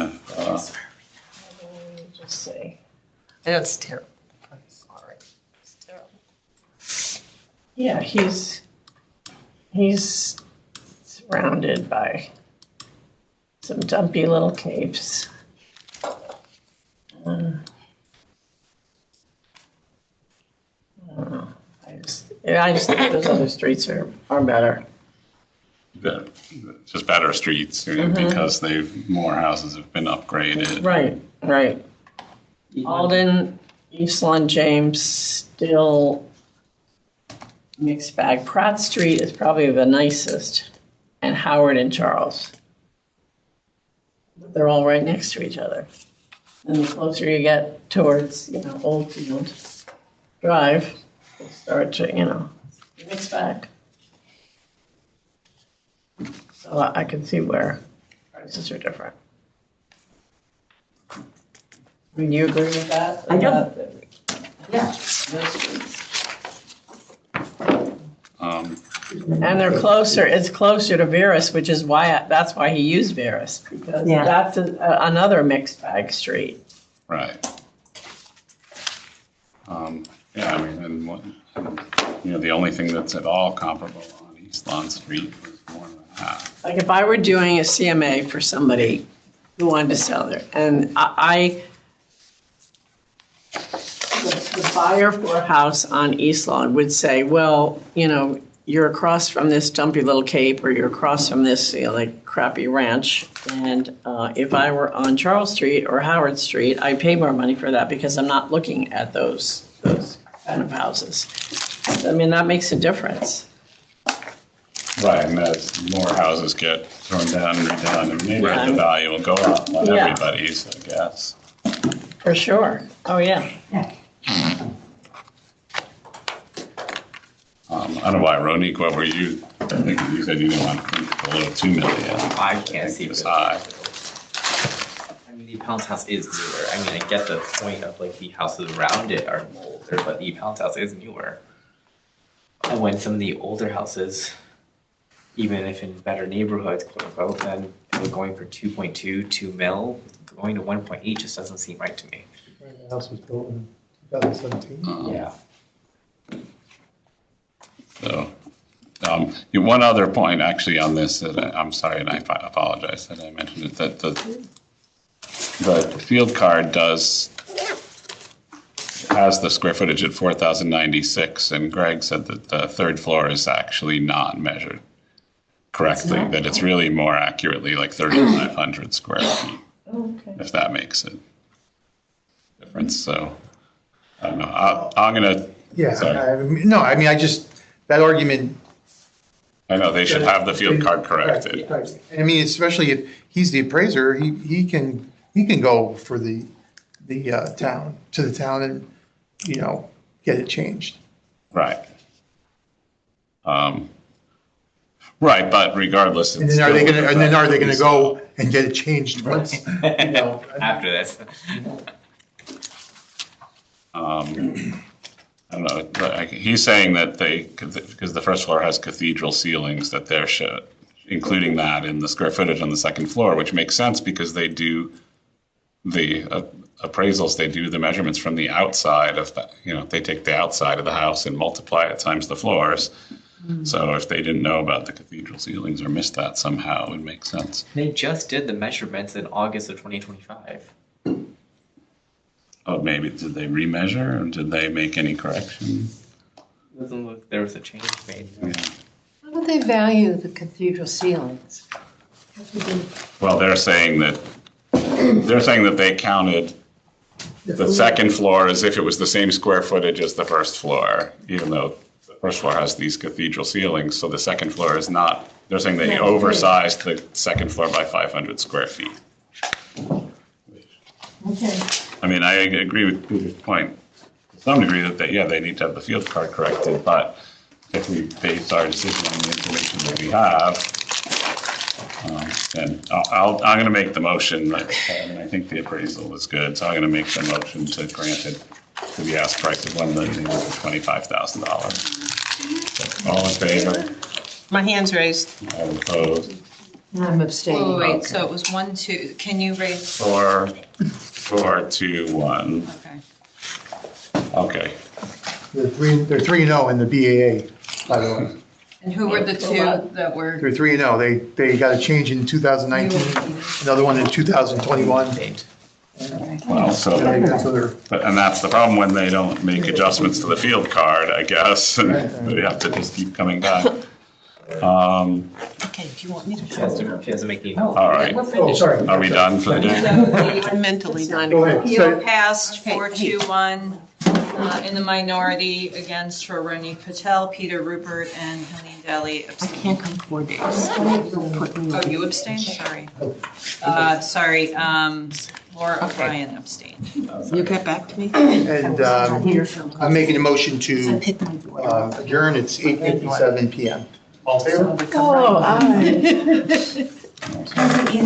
Just say, I know it's terrible. sorry. It's terrible. Yeah, he's surrounded by some dumpy little capes. I don't know. I just think those other streets are better. Just better streets because more houses have been upgraded. Right. Alden, Eastland, James, still mixed bag. Pratt Street is probably the nicest, and Howard and Charles. They're all right next to each other. And the closer you get towards, Oldfield Drive, you start to, mix bag. So I can see where prices are different. I mean, you agree with that? I do. Yeah. And they're closer, it's closer to Veris, which is that's why he used Veris, because Yeah. that's another mixed bag street. Right. Yeah, I mean, and the only thing that's at all comparable on East Lawn Street was 1.5. Like if I were doing a CMA for somebody who wanted to sell there, and the buyer for a house on East Lawn would say, well, you're across from this dumpy little cape, or you're across from this, crappy ranch. And if I were on Charles Street or Howard Street, I pay more money for that because I'm not looking at those kind of houses. I mean, that makes a difference. Right, and as more houses get torn down and redone, and maybe the value will go up on Yeah. everybody's, I guess. For sure. Oh, yeah. I don't know why, Ronique, what were you, I think you said you didn't want to go below 2 million. I can't see It's it. high. I mean, the Appellant's house is newer. I mean, I get the point of the houses around it are older, but the Appellant's house is newer. And when some of the older houses, even if in better neighborhoods, quote unquote, then we're going for 2.2, 2 mil, going to 1.8 just doesn't seem right to me. The house was built in 2017. Yeah. So, one other point actually on this, that I'm sorry, and I apologize that I mentioned it, that the field card has the square footage at 4,096, and Greg said that the third floor is actually not measured correctly, that it's really more accurately like 3,500 square feet, if that makes a difference. So, I don't know, I'm gonna, Yeah, sorry. that argument. I know, they should have the field card corrected. Right. I mean, especially if he's the appraiser, he can go for the town, to the town and, get it changed. Right. Right, but regardless. And then are they gonna go and get it changed once, After this. I don't know, but he's saying that because the first floor has cathedral ceilings, that they're including that in the square footage on the second floor, which makes sense because they do the appraisals, they do the measurements from the outside of the, they take the outside of the house and multiply it times the floors. So if they didn't know about the cathedral ceilings or missed that somehow, it would make sense. They just did the measurements in August of 2025. Oh, maybe, did they remeasure or did they make any correction? Doesn't look there was a change made. Yeah. How do they value the cathedral ceilings? Well, they're saying that they counted the second floor as if it was the same square footage as the first floor, even though the first floor has these cathedral ceilings, so the second floor is not They're saying they oversized the second floor by 500 square feet. Okay. I mean, I agree with Peter's point to some degree that, yeah, they need to have the field card corrected, but if we base our decision on the information that we have, then I'm going to make the motion that, and I think the appraisal is good, so I'm going to make the motion to grant it to the ask price of $1,25,000. All in favor? My hand's raised. All opposed? I'm abstaining. Wait, so it was 1, 2, can you raise? 4, 2, 1. Okay. Okay. They're 3-0 in the BAA, by the way. And who were the two that were? They're 3-0. They got a change in 2019, another one in 2021. Well, so, and that's the problem when they don't make adjustments to the field card, I guess, and they have to just keep coming back. Okay, if you want me to. She has to make the. All right. Oh, sorry. Are we done for the day? I'm mentally done. Go ahead. Appeal passed 4-2-1 in the minority against for Ronnie Patel, Peter Rupert, and Helene Daly I abstained. can't come 4 days. Oh, you abstained? Sorry. Sorry, Laura O'Brien abstained. You get back to me? And I'm making a motion to adjourn. It's 8:57 PM. All in favor? Oh, I. Easy